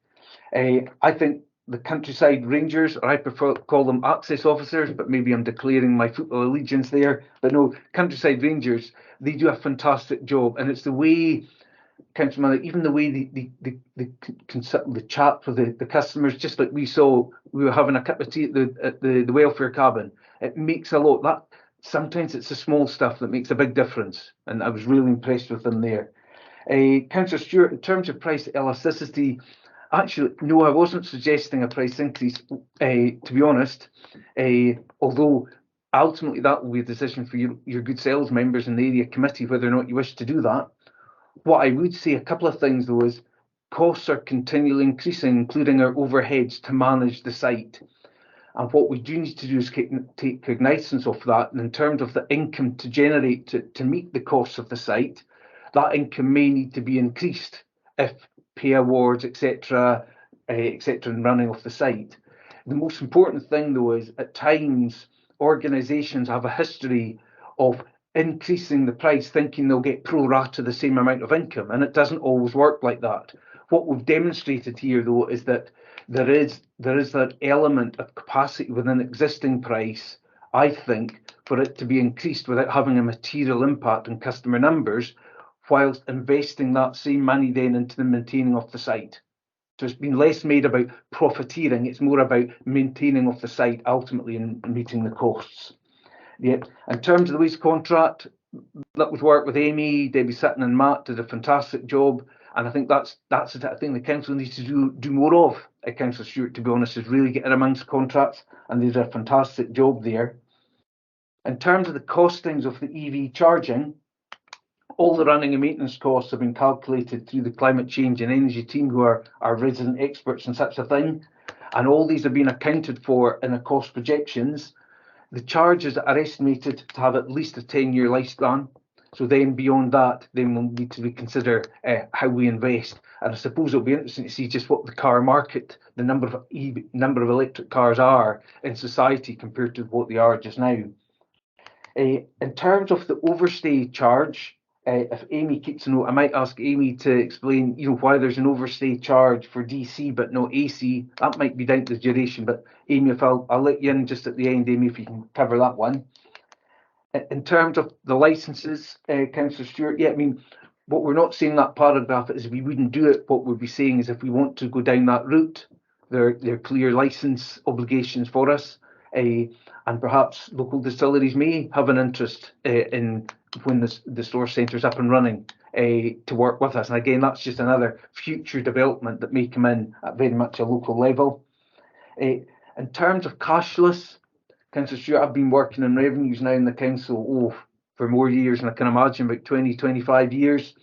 I think the countryside rangers, or I prefer to call them access officers, but maybe I'm declaring my football allegiance there. But no, countryside rangers, they do a fantastic job. And it's the way, Councillor Miller, even the way the chat with the customers, just like we were having a cup of tea at the welfare cabin. It makes a lot. That sometimes it's the small stuff that makes a big difference. And I was really impressed with them there. Councillor Stewart, in terms of price elasticity, actually, no, I wasn't suggesting a price increase, to be honest, although ultimately that will be a decision for your good sales members in the area committee whether or not you wish to do that. What I would say, a couple of things though, is costs are continually increasing, including our overheads to manage the site. And what we do need to do is take cognizance of that. And in terms of the income to generate to meet the costs of the site, that income may need to be increased if pay awards, etc., and running off the site. The most important thing, though, is at times organisations have a history of increasing the price thinking they'll get pro rata the same amount of income, and it doesn't always work like that. What we've demonstrated here, though, is that there is that element of capacity within existing price, I think, for it to be increased without having a material impact on customer numbers, whilst investing that same money then into the maintaining of the site. So it's been less made about profiteering, it's more about maintaining of the site ultimately and meeting the costs. Yeah. In terms of the waste contract, that was work with Amy, Debbie Sutton and Matt did a fantastic job. And I think that's I think the council needs to do more of. Councillor Stewart, to be honest, is really getting amongst contracts, and they did a fantastic job there. In terms of the costings of the EV charging, all the running and maintenance costs have been calculated through the climate change and energy team, who are our resident experts in such a thing, and all these have been accounted for in the cost projections. The charges are estimated to have at least a 10-year lifespan. So then beyond that, then we'll need to reconsider how we invest. And I suppose it'll be interesting to see just what the car market, the number of electric cars are in society compared to what they are just now. In terms of the overstay charge, if Amy keeps a note, I might ask Amy to explain, why there's an overstay charge for DC but not AC. That might be down to the duration, but Amy, if I'll let you in just at the end, Amy, if you can cover that one. In terms of the licences, Councillor Stewart, yeah, I mean, what we're not saying in that paragraph is we wouldn't do it. What we'd be saying is if we want to go down that route, there are clear licence obligations for us. And perhaps local distilleries may have an interest in when the store centre is up and running to work with us. And again, that's just another future development that may come in at very much a local level. In terms of cashless, Councillor Stewart, I've been working in revenues now in the council for more years, and I can imagine about 20, 25 years.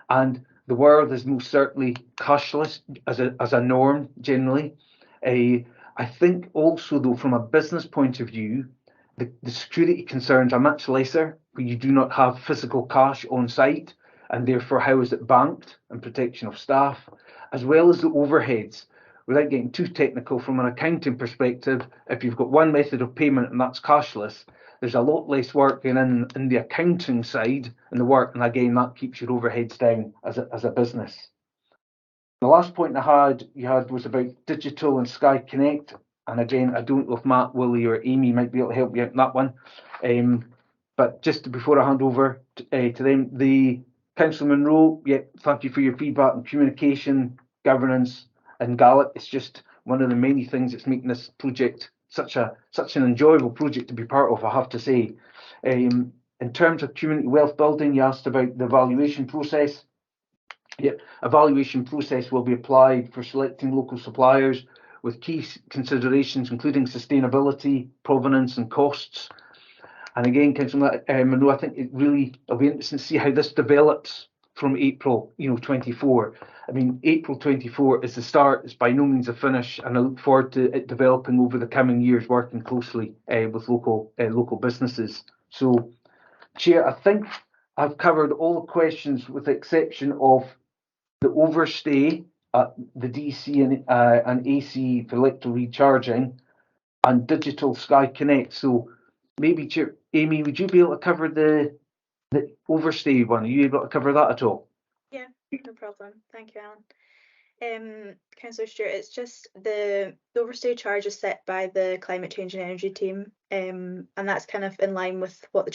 And the world is most certainly cashless as a norm generally. I think also, though, from a business point of view, the security concerns are much lesser when you do not have physical cash on site, and therefore how is it banked and protection of staff, as well as the overheads. Without getting too technical, from an accounting perspective, if you've got one method of payment and that's cashless, there's a lot less work going in the accounting side and the work, and again, that keeps your overheads down as a business. The last point you had was about digital and Skye Connect, and again, I don't know if Matt, Willie or Amy might be able to help you out in that one. But just before I hand over to them, the Councillor Munro, yeah, thank you for your feedback and communication, governance, and Gaelic. It's just one of the many things that's making this project such an enjoyable project to be part of, I have to say. In terms of community wealth building, you asked about the evaluation process. Yep, evaluation process will be applied for selecting local suppliers with key considerations including sustainability, provenance and costs. And again, Councillor Munro, I think it'll be interesting to see how this develops from April, 24. I mean, April 24 is the start. It's by no means a finish, and I look forward to it developing over the coming years, working closely with local businesses. So, Chair, I think I've covered all the questions with the exception of the overstay, the DC and AC for electrical recharging, and digital Skye Connect. So maybe, Chair, Amy, would you be able to cover the overstay one? Are you able to cover that at all? Yeah, no problem. Thank you, Alan. Councillor Stewart, it's just the overstay charge is set by the climate change and energy team, and that's kind of in line with what the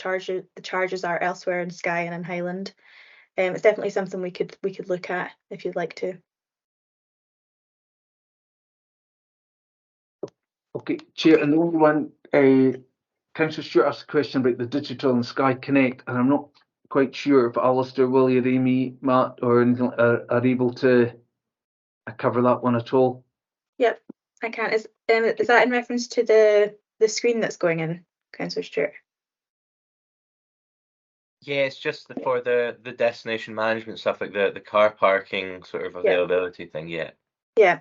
charges are elsewhere in Skye and in Highland. It's definitely something we could look at if you'd like to. Okay, Chair, and the only one, Councillor Stewart asked a question about the digital and Skye Connect, and I'm not quite sure if Alistair, Willie, or Amy, Matt, or anything are able to cover that one at all. Yep, I can. Is that in reference to the screen that's going in, Councillor Stewart? Yeah, it's just for the destination management stuff, like the car parking sort of availability thing. Yeah. Yeah.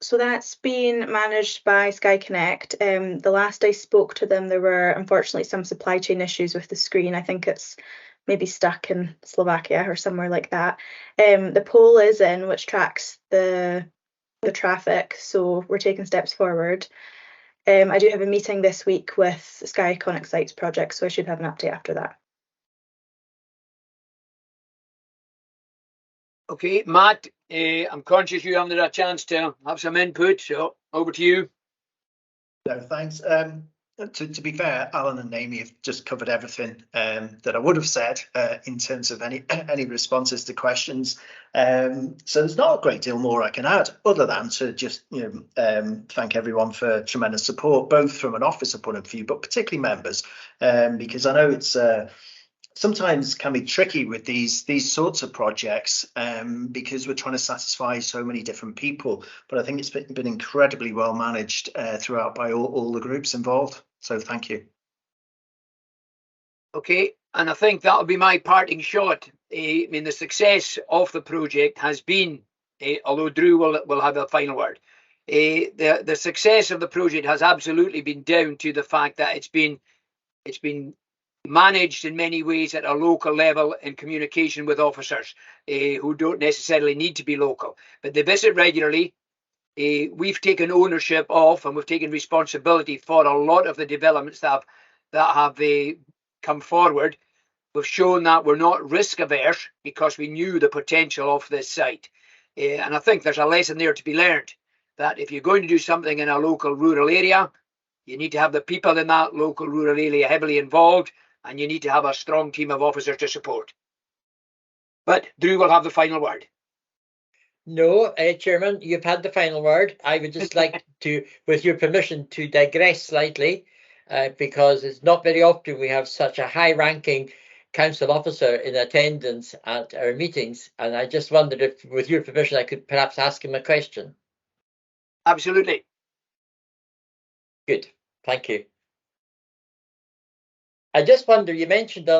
So that's been managed by Skye Connect. The last I spoke to them, there were unfortunately some supply chain issues with the screen. I think it's maybe stuck in Slovakia or somewhere like that. The poll is in, which tracks the traffic, so we're taking steps forward. I do have a meeting this week with Skye Iconic Sites project, so I should have an update after that. Okay, Matt, I'm conscious you haven't had a chance to have some input, so over to you. No, thanks. To be fair, Alan and Amy have just covered everything that I would have said in terms of any responses to questions. So there's not a great deal more I can add, other than to just thank everyone for tremendous support, both from an officer point of view, but particularly members, because I know it's sometimes can be tricky with these sorts of projects because we're trying to satisfy so many different people. But I think it's been incredibly well managed throughout by all the groups involved. So thank you. Okay, and I think that'll be my parting shot. I mean, the success of the project has been, although Drew will have a final word, the success of the project has absolutely been down to the fact that it's been managed in many ways at a local level in communication with officers who don't necessarily need to be local, but they visit regularly. We've taken ownership of and we've taken responsibility for a lot of the developments that have come forward. We've shown that we're not risk averse because we knew the potential of this site. And I think there's a lesson there to be learned, that if you're going to do something in a local rural area, you need to have the people in that local rural area heavily involved, and you need to have a strong team of officers to support. But Drew will have the final word. No, Chairman, you've had the final word. I would just like to, with your permission, to digress slightly, because it's not very often we have such a high-ranking council officer in attendance at our meetings, and I just wondered if, with your permission, I could perhaps ask him a question. Absolutely. Good, thank you. I just wonder, you mentioned,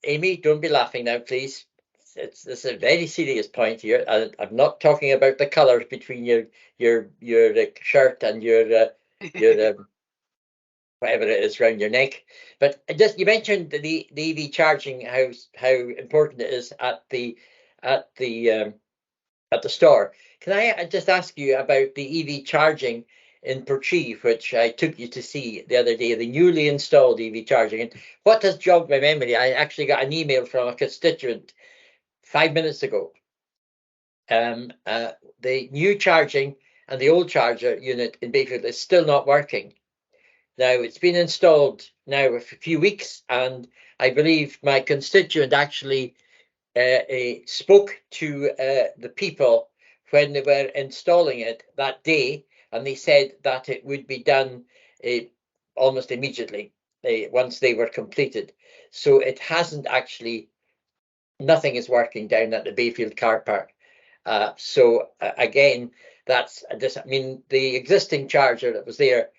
Amy, don't be laughing now, please. This is a very serious point here. I'm not talking about the colours between your shirt and your whatever it is around your neck, but you mentioned the EV charging, how important it is at the store. Can I just ask you about the EV charging in Portree, which I took you to see the other day, the newly installed EV charging? And what has jogged my memory, I actually got an email from a constituent 5 minutes ago. The new charging and the old charger unit in Bayfield is still not working. Now, it's been installed now for a few weeks, and I believe my constituent actually spoke to the people when they were installing it that day, and they said that it would be done almost immediately once they were completed. So it hasn't actually, nothing is working down at the Bayfield car park. Again, that's this. I mean, the existing charger that was there,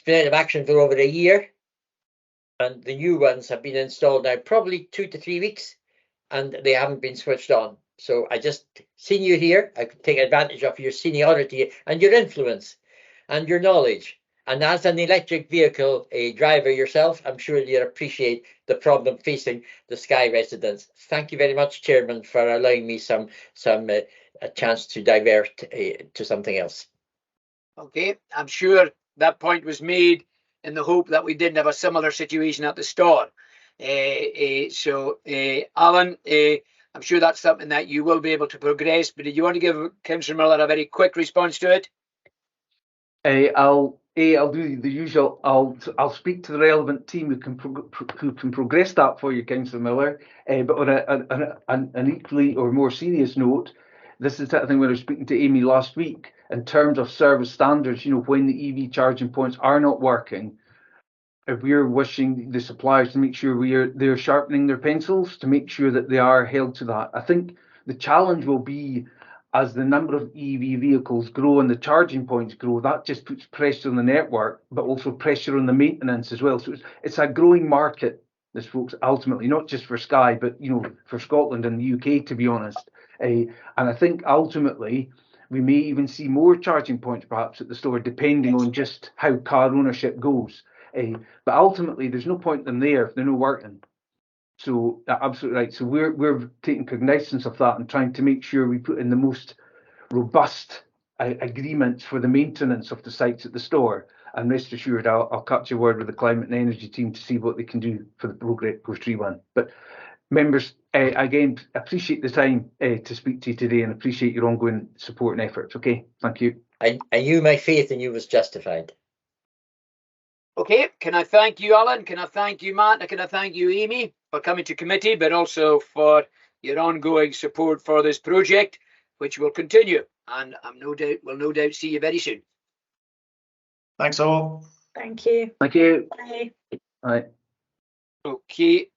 been out of action for over a year, and the new ones have been installed now probably 2 to 3 weeks, and they haven't been switched on. So I just seen you here. I could take advantage of your seniority and your influence and your knowledge. And as an electric vehicle driver yourself, I'm sure you appreciate the problem facing the Skye residents. Thank you very much, Chairman, for allowing me a chance to divert to something else. Okay, I'm sure that point was made in the hope that we didn't have a similar situation at the start. Alan, I'm sure that's something that you will be able to progress, but did you want to give Councillor Miller a very quick response to it? I'll do the usual. I'll speak to the relevant team who can progress that for you, Councillor Miller. But on an equally or more serious note, this is the thing when I was speaking to Amy last week in terms of service standards. You know, when the EV charging points are not working, if we're wishing the suppliers to make sure they're sharpening their pencils to make sure that they are held to that. I think the challenge will be as the number of EV vehicles grow and the charging points grow, that just puts pressure on the network, but also pressure on the maintenance as well. So it's a growing market, this folks, ultimately, not just for Skye, but for Scotland and the UK, to be honest. And I think ultimately we may even see more charging points perhaps at the store, depending on just how car ownership goes. But ultimately, there's no point in them there if they're not working. So absolutely right. So we're taking cognizance of that and trying to make sure we put in the most robust agreements for the maintenance of the sites at the store. And rest assured, I'll catch a word with the climate and energy team to see what they can do for the Progress 3 one. But members, again, appreciate the time to speak to you today and appreciate your ongoing support and efforts. Okay, thank you. I knew my faith in you was justified. Okay, can I thank you, Alan? Can I thank you, Matt? Can I thank you, Amy, for coming to committee, but also for your ongoing support for this project, which will continue. And we'll no doubt see you very soon. Thanks all. Thank you. Thank you. Bye. Bye. Okay.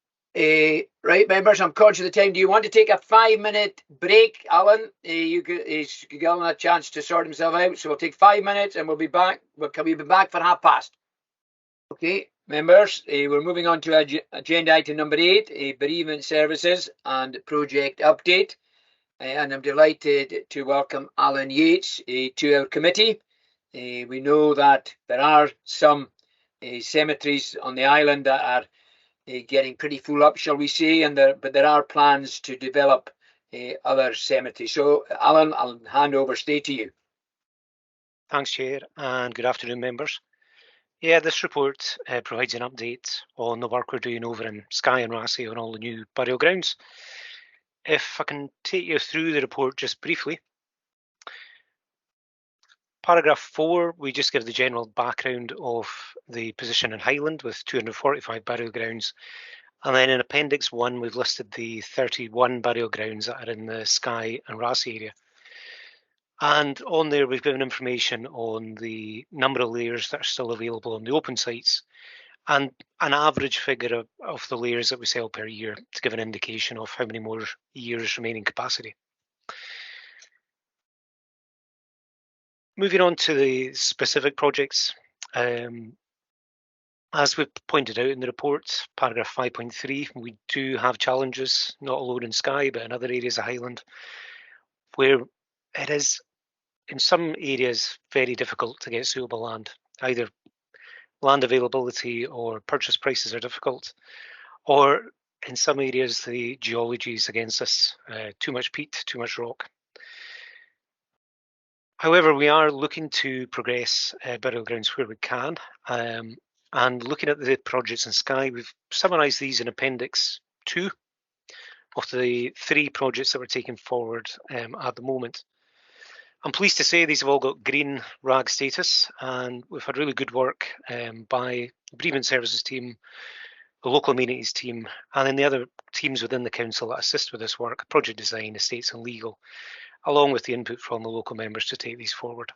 Right, members, I'm conscious of the time. Do you want to take a 5-minute break, Alan? You give Alan a chance to sort himself out. So we'll take 5 minutes and we'll be back. Can we be back for past? Okay, members, we're moving on to agenda item number 8, bereavement services and project update. And I'm delighted to welcome Alan Yates to our committee. We know that there are some cemeteries on the island that are getting pretty full up, shall we say, but there are plans to develop other cemeteries. So, Alan, I'll hand over straight to you. Thanks, Chair, and good afternoon, members. Yeah, this report provides an update on the work we're doing over in Skye and Raasay on all the new burial grounds. If I can take you through the report just briefly. Paragraph 4, we just give the general background of the position in Highland with 245 burial grounds. And then in Appendix 1, we've listed the 31 burial grounds that are in the Skye and Raasay area. And on there, we've given information on the number of layers that are still available on the open sites and an average figure of the layers that we sell per year to give an indication of how many more years remaining capacity. Moving on to the specific projects. As we've pointed out in the report, paragraph 5.3, we do have challenges, not alone in Skye, but in other areas of Highland, where it is in some areas very difficult to get suitable land. Either land availability or purchase prices are difficult, or in some areas the geology is against us, too much peat, too much rock. However, we are looking to progress burial grounds where we can, and looking at the projects in Skye, we've summarised these in Appendix 2 of the 3 projects that we're taking forward at the moment. I'm pleased to say these have all got green RAG status, and we've had really good work by the bereavement services team, the local amenities team, and then the other teams within the council that assist with this work, project design, estates and legal, along with the input from the local members to take these forward.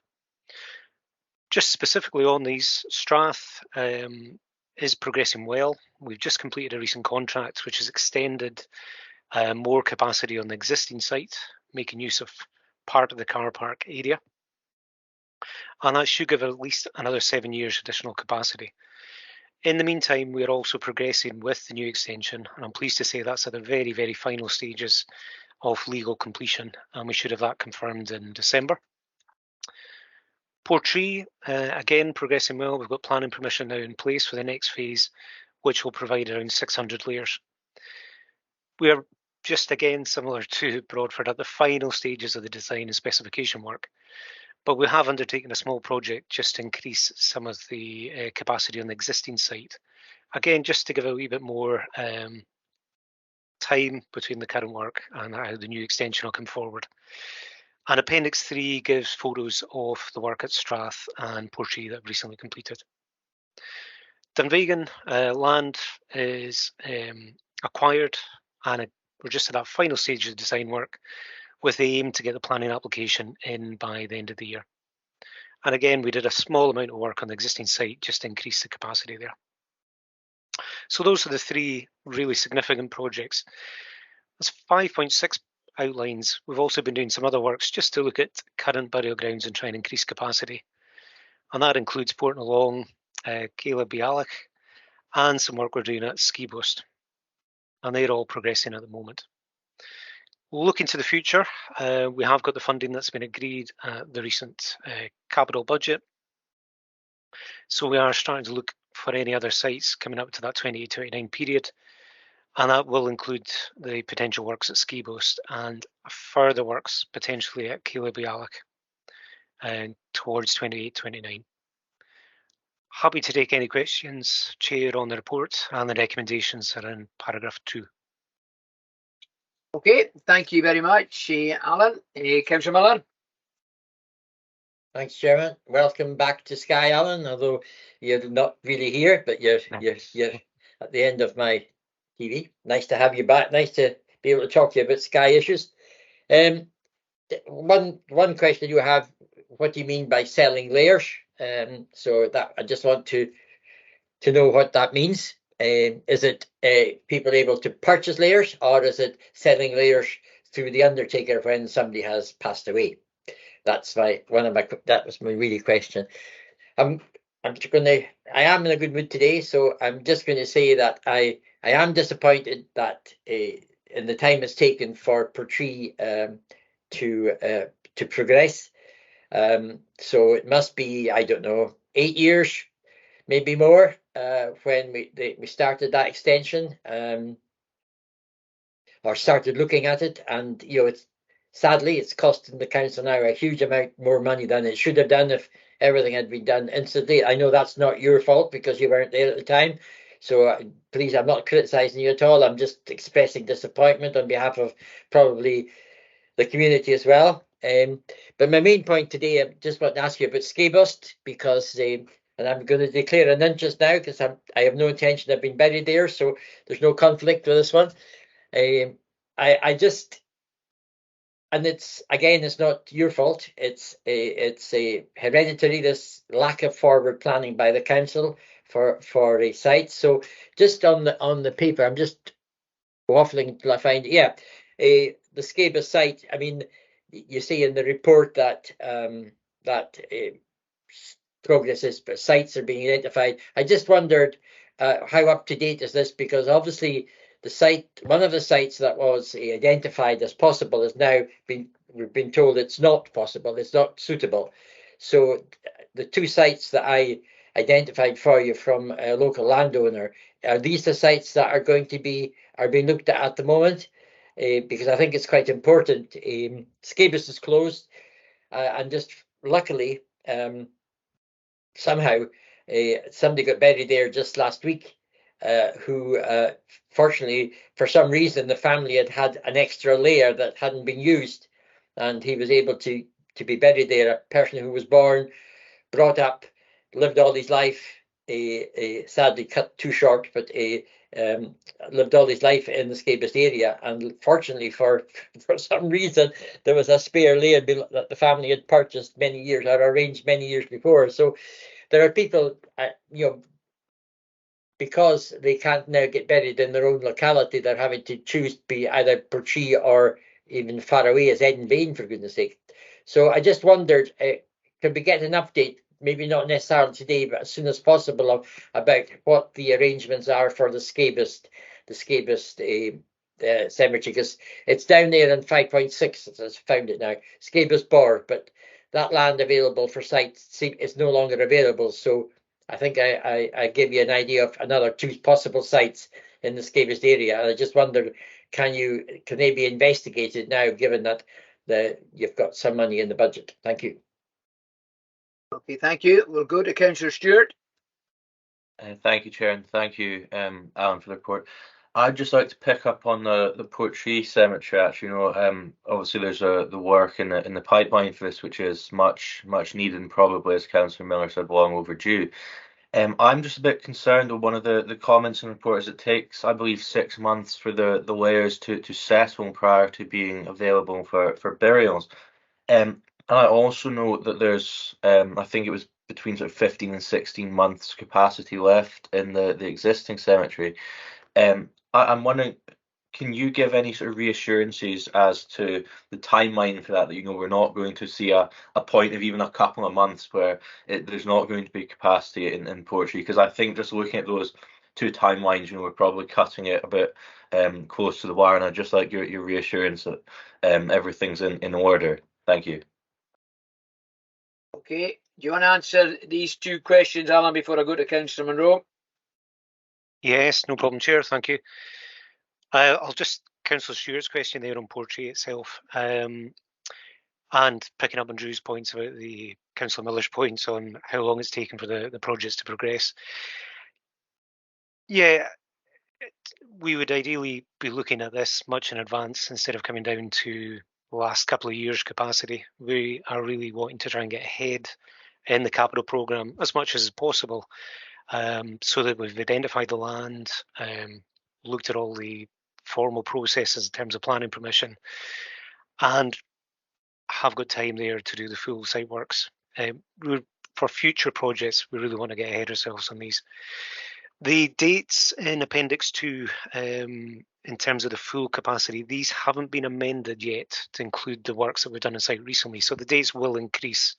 Just specifically on these, Strath is progressing well. We've just completed a recent contract which has extended more capacity on the existing site, making use of part of the car park area. and that should give at least another 7 years additional capacity. In the meantime, we're also progressing with the new extension, and I'm pleased to say that's at the very, very final stages of legal completion, and we should have that confirmed in December. Portree, again, progressing well. We've got planning permission now in place for the next phase, which will provide around 600 layers. We are just again, similar to Broadford, at the final stages of the design and specification work, but we have undertaken a small project just to increase some of the capacity on the existing site. Again, just to give a wee bit more time between the current work and how the new extension will come forward. And Appendix 3 gives photos of the work at Strath and Portree that have recently completed. Dunvegan land is acquired, and we're just at that final stage of design work with the aim to get the planning application in by the end of the year. And again, we did a small amount of work on the existing site just to increase the capacity there. So those are the three really significant projects. That's 5.6 outlines. We've also been doing some other works just to look at current burial grounds and try and increase capacity. And that includes Portnalong, Caleb Bialik, and some work we're doing at Skye. And they're all progressing at the moment. Looking to the future, we have got the funding that's been agreed at the recent capital budget. So we are starting to look for any other sites coming up to that 28-29 period. And that will include the potential works at Skye and further works potentially at Caleb Bialik and towards 28-29. Happy to take any questions, Chair, on the report and the recommendations that are in paragraph 2. Okay, thank you very much, Alan. Councillor Miller. Thanks, Chairman. Welcome back to Skye, Alan, although you're not really here, but you're at the end of my TV. Nice to have you back. Nice to be able to talk to you about Skye issues. One question you have, what do you mean by selling layers? So that I just want to know what that means. Is it people able to purchase layers, or is it selling layers through the undertaker when somebody has passed away? That was my really question. I am in a good mood today, so I'm just going to say that I am disappointed that in the time it's taken for Portree to progress. So it must be, I don't know, 8 years, maybe more, when we started that extension, or started looking at it, and sadly it's costing the council now a huge amount more money than it should have done if everything had been done instantly. I know that's not your fault because you weren't there at the time, so please, I'm not criticising you at all. I'm just expressing disappointment on behalf of probably the community as well. But my main point today, I just want to ask you about Skye because and I'm going to declare an interest now because I have no intention of being buried there, so there's no conflict with this one. And it's not your fault. It's a hereditary, this lack of forward planning by the council for a site. So just on the paper, I'm just waffling until I find it. The Skye site. I mean, you see in the report that progress is, but sites are being identified. I just wondered how up to date is this, because obviously the site, one of the sites that was identified as possible, is now we've been told it's not possible, it's not suitable. So the two sites that I identified for you from a local landowner, are these the sites that are being looked at the moment? Because I think it's quite important. Skye is closed, and just luckily, somehow somebody got buried there just last week, who fortunately, for some reason, the family had an extra layer that hadn't been used, and he was able to be buried there. A person who was born, brought up, lived all his life, sadly cut too short, but lived all his life in the Skye area, and fortunately for some reason there was a spare layer that the family had purchased many years, or arranged many years before. So there are people, because they can't now get buried in their own locality, they're having to choose to be either Portree or even far away as Edinburgh, for goodness sake. So I just wondered, can we get an update, maybe not necessarily today, but as soon as possible, about what the arrangements are for the Scabiest cemetery, because it's down there in 5.6, as I found it now, Scabiest Bor, but that land available for sites is no longer available. So I think I give you an idea of another 2 possible sites in the Scabiest area. And I just wonder, can they be investigated now, given that you've got some money in the budget? Thank you. Okay, thank you. We'll go to Councillor Stewart. Thank you, Chair, and thank you, Alan, for the report. I'd just like to pick up on the Portree Cemetery. Actually, obviously there's the work in the pipeline for this, which is much needed, and probably, as Councillor Miller said, long overdue. I'm just a bit concerned with one of the comments in the report, is it takes, I believe, 6 months for the layers to settle prior to being available for burials. And I also know that there's, I think it was between sort of 15 and 16 months capacity left in the existing cemetery. I'm wondering, can you give any sort of reassurances as to the timeline for that, we're not going to see a point of even a couple of months where there's not going to be capacity in Portree? Because I think just looking at those 2 timelines, we're probably cutting it a bit close to the wire, and I'd just like your reassurance that everything's in order. Thank you. Okay, do you want to answer these 2 questions, Alan, before I go to Councillor Monroe? Yes, no problem, Chair. Thank you. I'll just Councillor Stewart's question there on Portree itself, and picking up on Drew's points about the Councillor Miller's points on how long it's taken for the projects to progress. Yeah, we would ideally be looking at this much in advance instead of coming down to the last couple of years' capacity. We are really wanting to try and get ahead in the capital programme as much as possible, so that we've identified the land, looked at all the formal processes in terms of planning permission, and have got time there to do the full site works. For future projects, we really want to get ahead of ourselves on these. The dates in Appendix 2, in terms of the full capacity, these haven't been amended yet to include the works that we've done on site recently, so the dates will increase.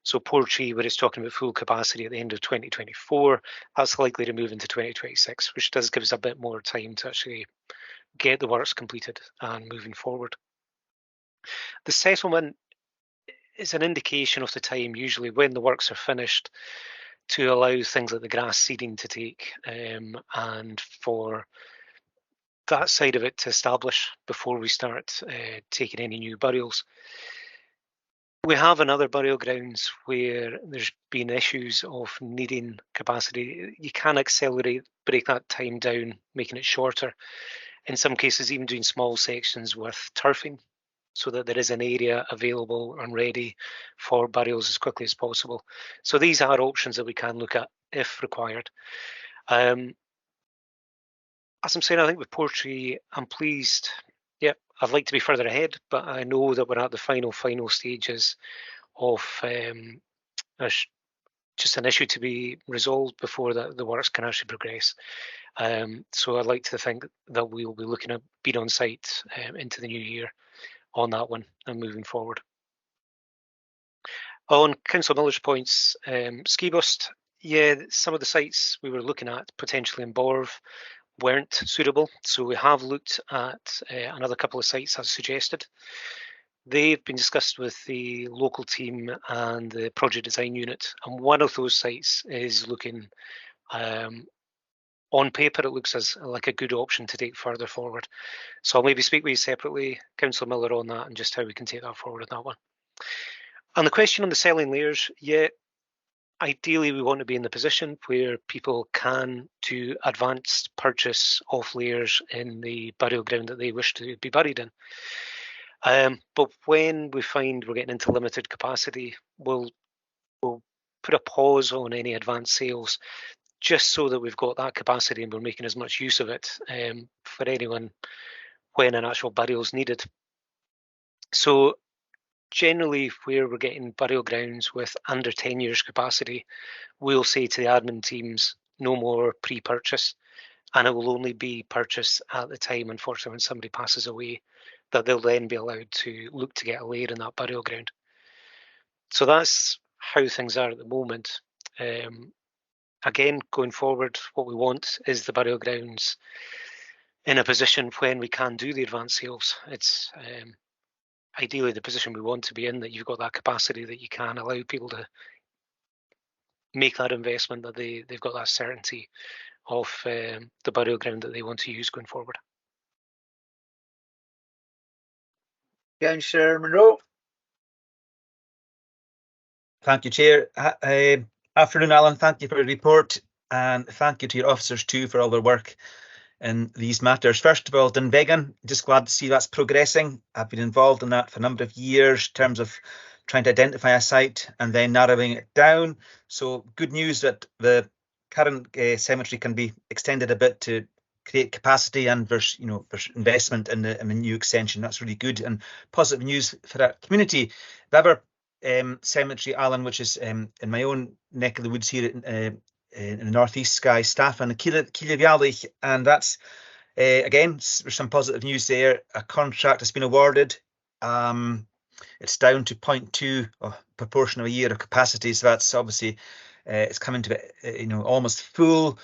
So Portree, where it's talking about full capacity at the end of 2024, that's likely to move into 2026, which does give us a bit more time to actually get the works completed and moving forward. The settlement is an indication of the time, usually when the works are finished, to allow things like the grass seeding to take, and for that side of it to establish before we start taking any new burials. We have in other burial grounds where there's been issues of needing capacity. You can break that time down, making it shorter. In some cases, even doing small sections with turfing, so that there is an area available and ready for burials as quickly as possible. So these are options that we can look at if required. As I'm saying, I think with Portree, I'm pleased. Yeah, I'd like to be further ahead, but I know that we're at the final stages of just an issue to be resolved before the works can actually progress. So I'd like to think that we will be looking at being on site into the new year on that one and moving forward. On Councillor Miller's points, Skye, yeah, some of the sites we were looking at potentially in Borv weren't suitable, so we have looked at another couple of sites as suggested. They've been discussed with the local team and the project design unit, and one of those sites is looking, on paper, it looks as like a good option to take further forward. So I'll maybe speak with you separately, Councillor Miller, on that and just how we can take that forward on that one. And the question on the selling layers, yeah, ideally we want to be in the position where people can do advanced purchase of layers in the burial ground that they wish to be buried in. But when we find we're getting into limited capacity, we'll put a pause on any advanced sales, just so that we've got that capacity and we're making as much use of it for anyone when an actual burial is needed. So generally, where we're getting burial grounds with under 10 years capacity, we'll say to the admin teams, no more pre-purchase, and it will only be purchased at the time, unfortunately, when somebody passes away, that they'll then be allowed to look to get a layer in that burial ground. So that's how things are at the moment. Again, going forward, what we want is the burial grounds in a position when we can do the advanced sales. It's ideally the position we want to be in, that you've got that capacity that you can allow people to make that investment, that they've got that certainty of the burial ground that they want to use going forward. Councillor Monroe. Thank you, Chair. Afternoon, Alan. Thank you for your report, and thank you to your officers too for all their work in these matters. First of all, Dunvegan, just glad to see that's progressing. I've been involved in that for a number of years in terms of trying to identify a site and then narrowing it down. So good news that the current cemetery can be extended a bit to create capacity, and there's investment in the new extension. That's really good and positive news for that community. The other cemetery, Alan, which is in my own neck of the woods here in the northeast, Skye, staff and Keely Valley, and that's again, there's some positive news there. A contract has been awarded. It's down to 0.2 proportion of a year of capacity, so that's obviously it's coming to almost full.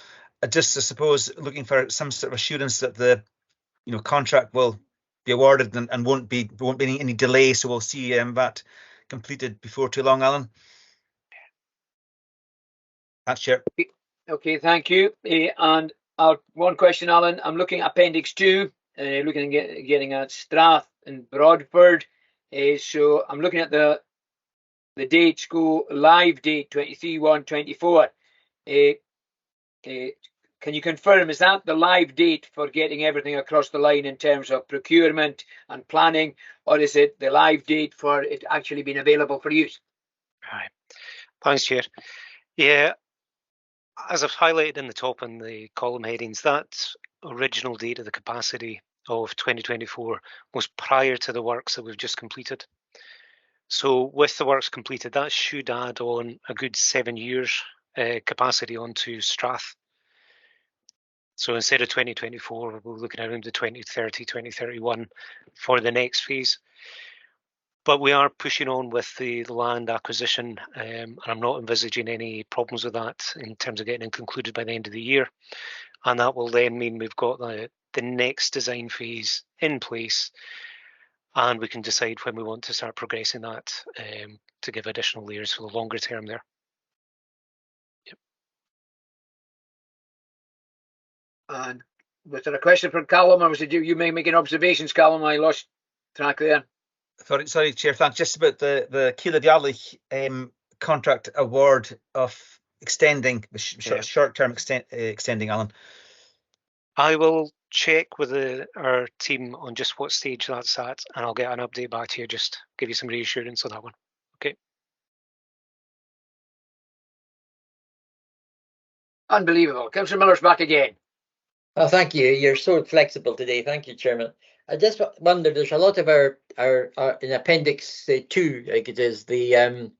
Just I suppose looking for some sort of assurance that the contract will be awarded and won't be any delay, so we'll see that completed before too long, Alan. That's Chair. Okay, thank you. And one question, Alan. I'm looking at Appendix 2, looking at getting at Strath and Broadford. So I'm looking at the dates go live date 23/1/24. Can you confirm, is that the live date for getting everything across the line in terms of procurement and planning, or is it the live date for it actually being available for use? Right. Thanks, Chair. Yeah, as I've highlighted in the top and the column headings, that original date of the capacity of 2024 was prior to the works that we've just completed. So with the works completed, that should add on a good 7 years capacity onto Strath. So instead of 2024, we're looking around the 2030, 2031 for the next phase. But we are pushing on with the land acquisition, and I'm not envisaging any problems with that in terms of getting it concluded by the end of the year. And that will then mean we've got the next design phase in place, and we can decide when we want to start progressing that to give additional layers for the longer term there. Yep. And was there a question from Callum, or was it you making observations, Callum? I lost track there. Sorry, Chair. Thanks. Just about the Keely Valley contract award of extending the short-term extending, Alan. I will check with our team on just what stage that's at, and I'll get an update back to you, just give you some reassurance on that one. Okay. Unbelievable. Councillor Miller's back again. Oh, thank you. You're so flexible today. Thank you, Chairman. I just wonder, there's a lot of our in Appendix 2, like it is, there's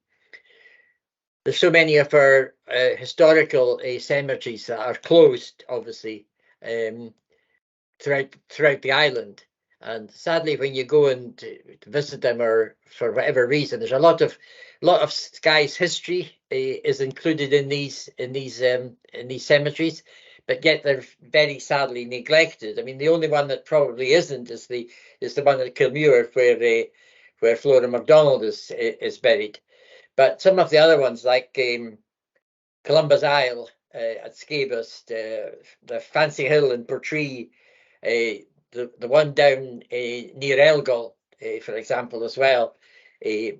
so many of our historical cemeteries that are closed, obviously, throughout the island. And sadly, when you go and to visit them, or for whatever reason, there's a lot of Skye's history is included in these cemeteries, but yet they're very sadly neglected. I mean, the only one that probably isn't is the one at Kilmuir, where Flora MacDonald is buried. But some of the other ones, like Columbus Isle at Skabus, the Fancy Hill in Portree, the one down near Elgol, for example, as well, they're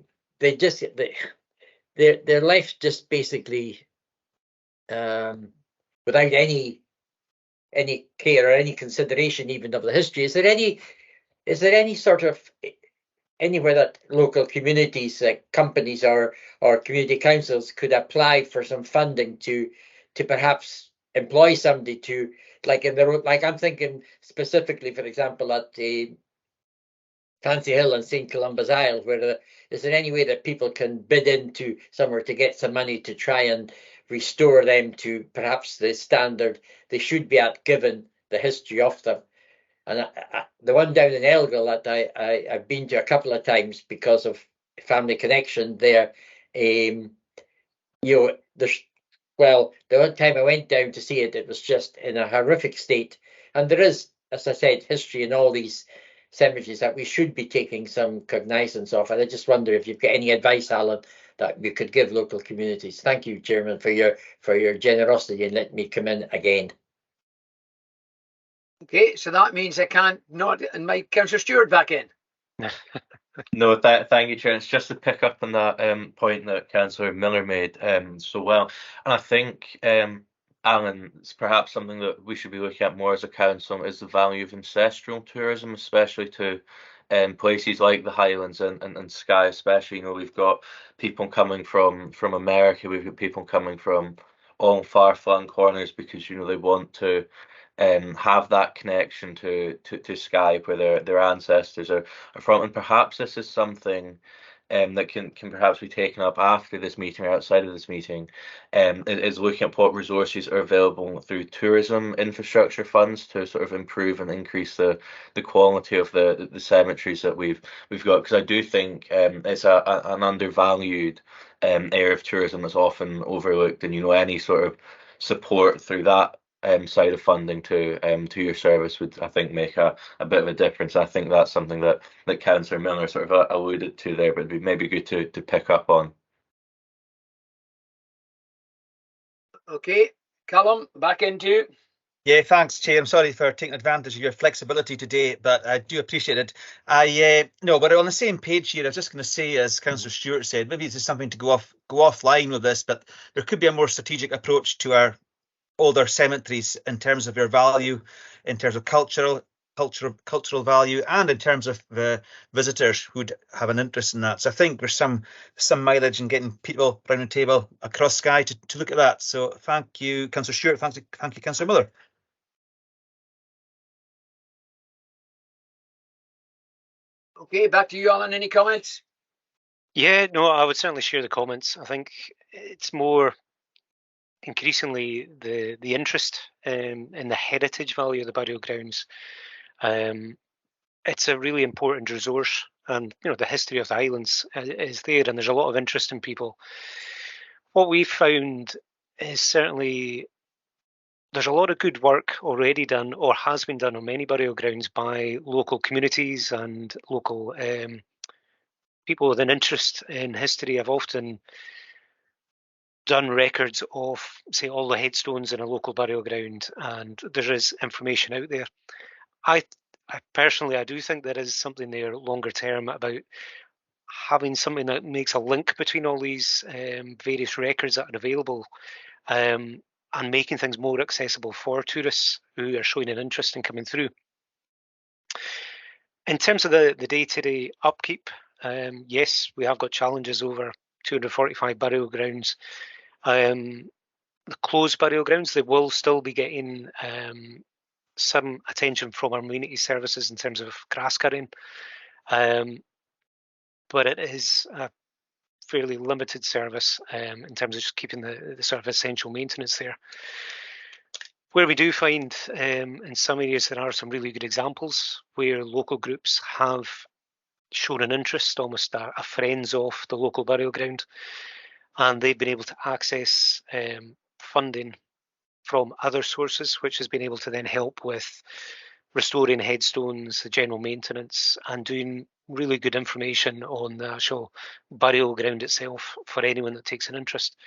left just basically without any care or any consideration even of the history. Is there any sort of anywhere that local communities, companies or community councils could apply for some funding to perhaps employ somebody to, like in the, like I'm thinking specifically, for example, at the Fancy Hill and St. Columba's Isle, where is there any way that people can bid into somewhere to get some money to try and restore them to perhaps the standard they should be at, given the history of them? And the one down in Elgol that I've been to a couple of times because of family connection there, there's, well, the one time I went down to see it, it was just in a horrific state. And there is, as I said, history in all these cemeteries that we should be taking some cognizance of. And I just wonder if you've got any advice, Alan, that we could give local communities. Thank you, Chairman, for your generosity and let me come in again. Okay, so that means I can't not invite Councillor Stewart back in. No, thank you, Chair. It's just to pick up on that point that Councillor Miller made so well. And I think, Alan, it's perhaps something that we should be looking at more as a council is the value of ancestral tourism, especially to places like the Highlands and Skye, especially. You know, we've got people coming from America, we've got people coming from all far-flung corners because, you know, they want to have that connection to Skye where their ancestors are from. And perhaps this is something that can perhaps be taken up after this meeting or outside of this meeting, is looking at what resources are available through tourism infrastructure funds to sort of improve and increase the quality of the cemeteries that we've got, because I do think it's an undervalued area of tourism that's often overlooked, and, you know, any sort of support through that side of funding to your service would, I think, make a bit of a difference. I think that's something that Councillor Miller sort of alluded to there, but it'd be maybe good to pick up on. Okay, Callum, back into you. Yeah, thanks, Chair. I'm sorry for taking advantage of your flexibility today, but I do appreciate it. No, we're on the same page here. I was just going to say, as Councillor Stewart said, maybe it's just something to go offline with this, but there could be a more strategic approach to our older cemeteries in terms of their value, in terms of cultural value, and in terms of the visitors who'd have an interest in that. So I think there's some mileage in getting people around the table across Skye to look at that. So thank you, Councillor Stewart. Thank you, Councillor Miller. Okay, back to you, Alan. Any comments? Yeah, no, I would certainly share the comments. I think it's more increasingly the interest in the heritage value of the burial grounds. It's a really important resource, and, you know, the history of the Highlands is there, and there's a lot of interest in people. What we've found is certainly there's a lot of good work already done or has been done on many burial grounds by local communities and local people with an interest in history. Have often done records of, say, all the headstones in a local burial ground, and there is information out there. I personally, I do think there is something there longer term about having something that makes a link between all these various records that are available, and making things more accessible for tourists who are showing an interest in coming through. In terms of the day-to-day upkeep, yes, we have got challenges over 245 burial grounds. The closed burial grounds, they will still be getting some attention from our community services in terms of grass cutting, but it is a fairly limited service in terms of just keeping the sort of essential maintenance there. Where we do find in some areas there are some really good examples where local groups have shown an interest, almost a friends of the local burial ground, and they've been able to access funding from other sources, which has been able to then help with restoring headstones, the general maintenance, and doing really good information on the actual burial ground itself for anyone that takes an interest.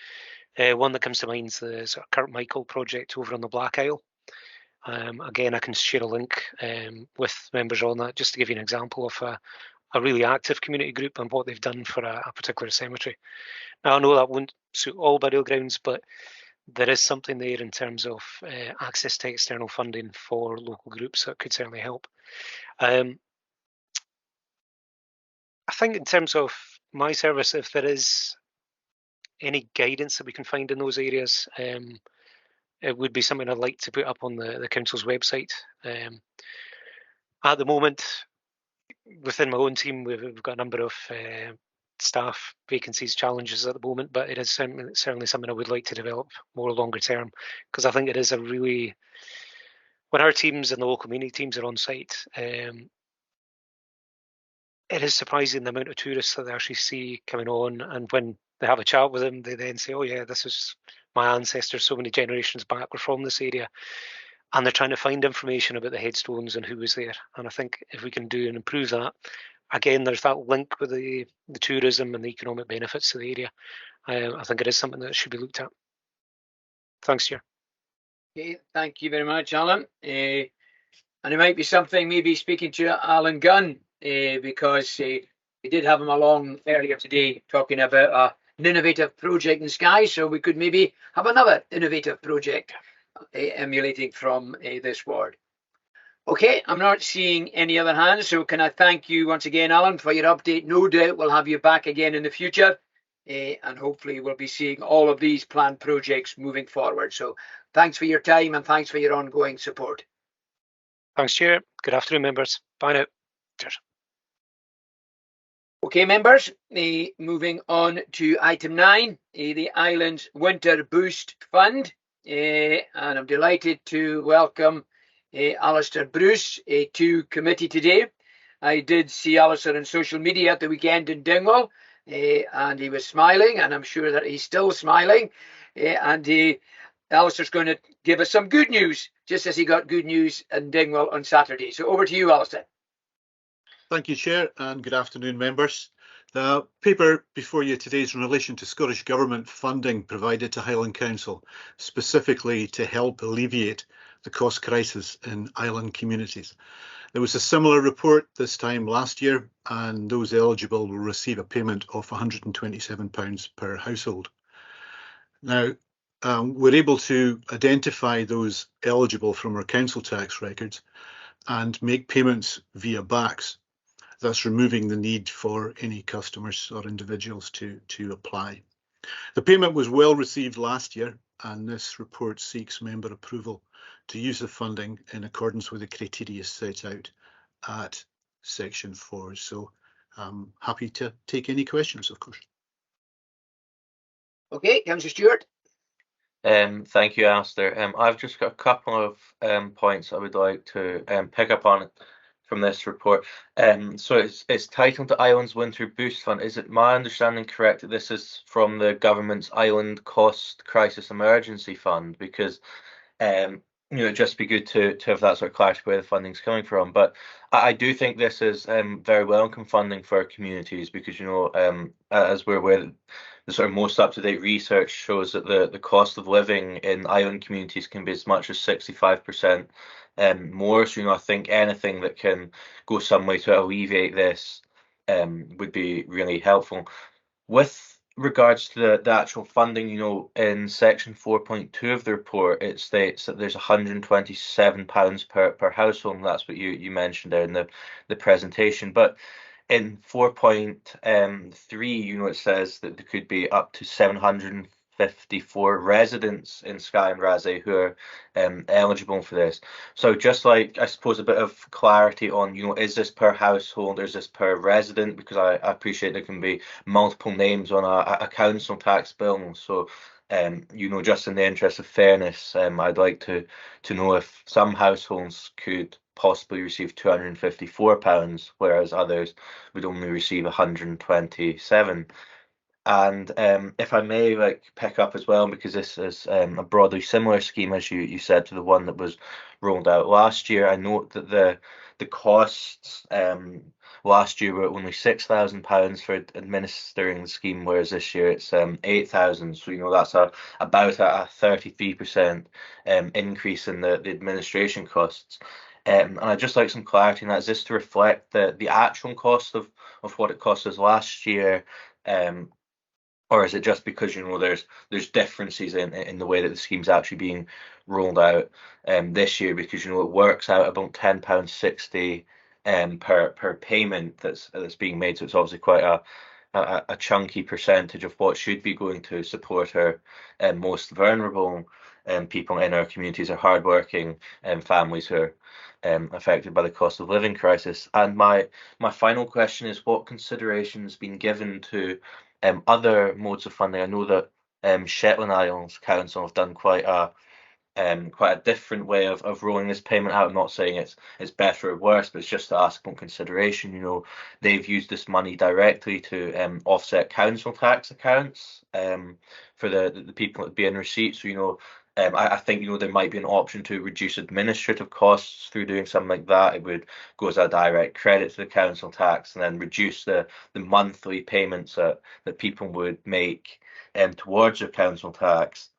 One that comes to mind is the sort of Kirk Michael project over on the Black Isle. Again, I can share a link with members on that, just to give you an example of a really active community group and what they've done for a particular cemetery. Now, I know that won't suit all burial grounds, but there is something there in terms of access to external funding for local groups that could certainly help. I think in terms of my service, if there is any guidance that we can find in those areas, it would be something I'd like to put up on the council's website. At the moment, within my own team, we've got a number of staff vacancies, challenges at the moment, but it is certainly something I would like to develop more longer term, because I think it is a really, when our teams and the local community teams are on site, it is surprising the amount of tourists that they actually see coming on, and when they have a chat with them, they then say, oh yeah, this is my ancestors so many generations back were from this area. And they're trying to find information about the headstones and who was there. And I think if we can do and improve that, again, there's that link with the tourism and the economic benefits to the area. I think it is something that should be looked at. Thanks, Chair. Okay, thank you very much, Alan. And it might be something maybe speaking to Alan Gunn, because we did have him along earlier today talking about an innovative project in Skye, so we could maybe have another innovative project emulating from this ward. Okay, I'm not seeing any other hands, so can I thank you once again, Alan, for your update. No doubt we'll have you back again in the future, and hopefully we'll be seeing all of these planned projects moving forward. So thanks for your time and thanks for your ongoing support. Thanks, Chair. Good afternoon, members. Bye now. Cheers. Okay, members, moving on to item 9, the Islands Winter Boost Fund. And I'm delighted to welcome Alistair Bruce to committee today. I did see Alistair on social media at the weekend in Dingwall, and he was smiling, and I'm sure that he's still smiling. Alistair's going to give us some good news, just as he got good news in Dingwall on Saturday. So over to you, Alistair. Thank you, Chair, and good afternoon, members. The paper before you today is in relation to Scottish Government funding provided to Highland Council, specifically to help alleviate the cost crisis in island communities. There was a similar report this time last year, and those eligible will receive a payment of £127 per household. Now, we're able to identify those eligible from our council tax records and make payments via BACS, thus removing the need for any customers or individuals to apply. The payment was well received last year, and this report seeks member approval to use the funding in accordance with the criteria set out at section 4. So I'm happy to take any questions, of course. Okay, Councillor Stewart. Thank you, Alistair. I've just got a couple of points I would like to pick up on from this report. So it's titled the Islands Winter Boost Fund. Is it my understanding correct that this is from the government's Island Cost Crisis Emergency Fund? Because it'd just be good to have that sort of clarity where the funding's coming from. But I do think this is very welcome funding for our communities, because as we're aware, the sort of most up-to-date research shows that the cost of living in island communities can be as much as 65% more. So I think anything that can go some way to alleviate this would be really helpful. With regards to the actual funding, in section 4.2 of the report, it states that there's £127 per household, and that's what you mentioned there in the presentation. But in 4.3, it says that there could be up to 754 residents in Skye and Raasay who are eligible for this. So just like, I suppose, a bit of clarity on, is this per household or is this per resident? Because I appreciate there can be multiple names on a council tax bill. So, just in the interest of fairness, I'd like to know if some households could possibly receive £254, whereas others would only receive 127. And if I may pick up as well, because this is a broadly similar scheme, as you said, to the one that was rolled out last year. I note that the costs last year were only £6,000 for administering the scheme, whereas this year it's £8,000. So that's about a 33% increase in the administration costs. And I'd just like some clarity on that. Is this to reflect the actual cost of what it cost us last year, or is it just because there's differences in the way that the scheme's actually being rolled out this year? Because it works out about £10.60 per payment that's being made. So it's obviously quite a chunky percentage of what should be going to support our most vulnerable people in our communities, our hardworking families who are affected by the cost of living crisis. And my final question is, what consideration has been given to other modes of funding? I know that Shetland Islands Council have done quite a quite a different way of rolling this payment out. I'm not saying it's better or worse, but it's just to ask on consideration. You know, they've used this money directly to offset council tax accounts for the people that be in receipt. So, you know, I think, you know, there might be an option to reduce administrative costs through doing something like that. It would go as a direct credit to the council tax and then reduce the monthly payments that people would make towards their council tax.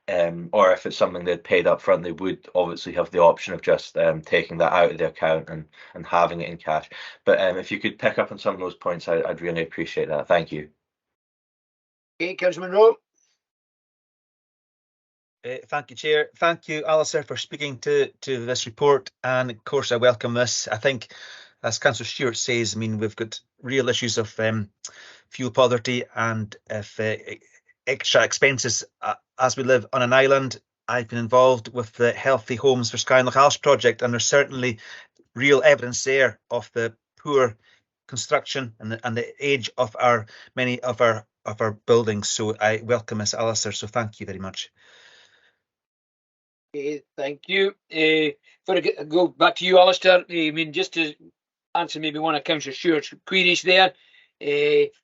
Or if it's something they'd paid up front, they would obviously have the option of just taking that out of the account and having it in cash. But if you could pick up on some of those points, I'd really appreciate that. Thank you. Okay, Councillor Monroe. Thank you, Chair. Thank you, Alistair, for speaking to this report. And of course, I welcome this. I think, as Councillor Stewart says, I mean, we've got real issues of fuel poverty and if extra expenses as we live on an island. I've been involved with the Healthy Homes for Skye and Lochhalse project, and there's certainly real evidence there of the poor construction and the age of many of our buildings. So I welcome this, Alistair. So thank you very much. Okay, thank you. Before I go back to you, Alistair, I mean, just to answer maybe one of Councillor Stewart's queries there,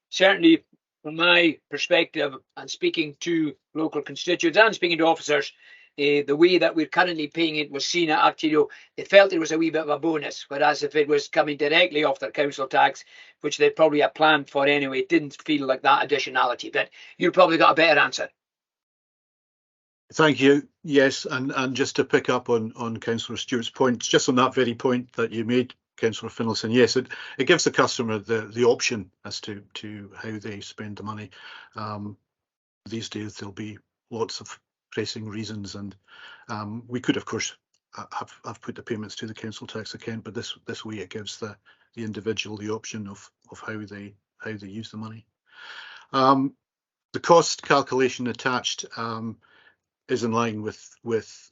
certainly from my perspective and speaking to local constituents and speaking to officers, the way that we're currently paying it was seen actually, you know, they felt it was a wee bit of a bonus, whereas if it was coming directly off their council tax, which they probably had planned for anyway, it didn't feel like that additionality. But you probably got a better answer. Thank you. Yes, and just to pick up on Councillor Stewart's point, just on that very point that you made, Councillor Finlayson, yes, it gives the customer the option as to how they spend the money. These days there'll be lots of pressing reasons, and we could, of course, have put the payments to the council tax account, but this way it gives the individual the option of how they use the money. The cost calculation attached is in line with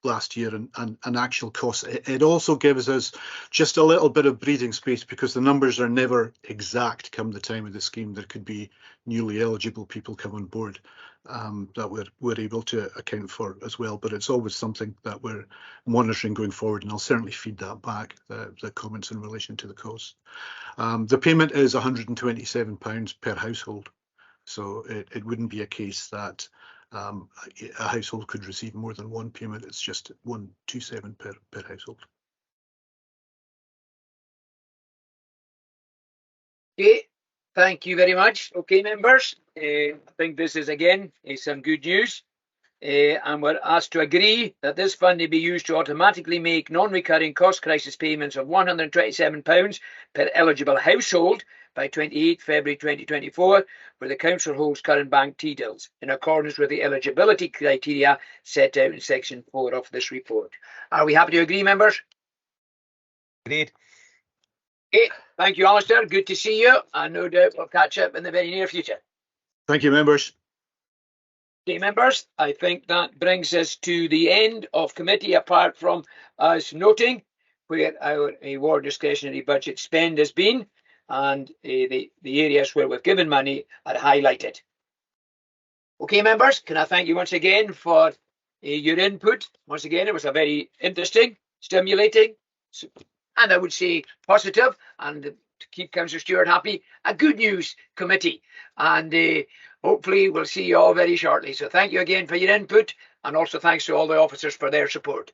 last year and actual costs. It also gives us just a little bit of breathing space because the numbers are never exact come the time of the scheme. There could be newly eligible people come on board that we're able to account for as well, but it's always something that we're monitoring going forward, and I'll certainly feed that back, the comments in relation to the cost. The payment is £127 per household, so it wouldn't be a case that a household could receive more than one payment. It's just £127 per household. Okay, thank you very much. Okay, members, I think this is again some good news. And we're asked to agree that this funding be used to automatically make non-recurring cost crisis payments of £127 per eligible household by 28 February 2024, where the council holds current bank T-bills, in accordance with the eligibility criteria set out in section 4 of this report. Are we happy to agree, members? Agreed. Okay, thank you, Alistair. Good to see you, and no doubt we'll catch up in the very near future. Thank you, members. Okay, members, I think that brings us to the end of committee, apart from us noting where our ward discretionary budget spend has been, and the areas where we've given money are highlighted. Okay, members, can I thank you once again for your input. Once again, it was a very interesting, stimulating, and I would say positive, and to keep Councillor Stewart happy, a good news committee. And hopefully we'll see you all very shortly. So thank you again for your input, and also thanks to all the officers for their support.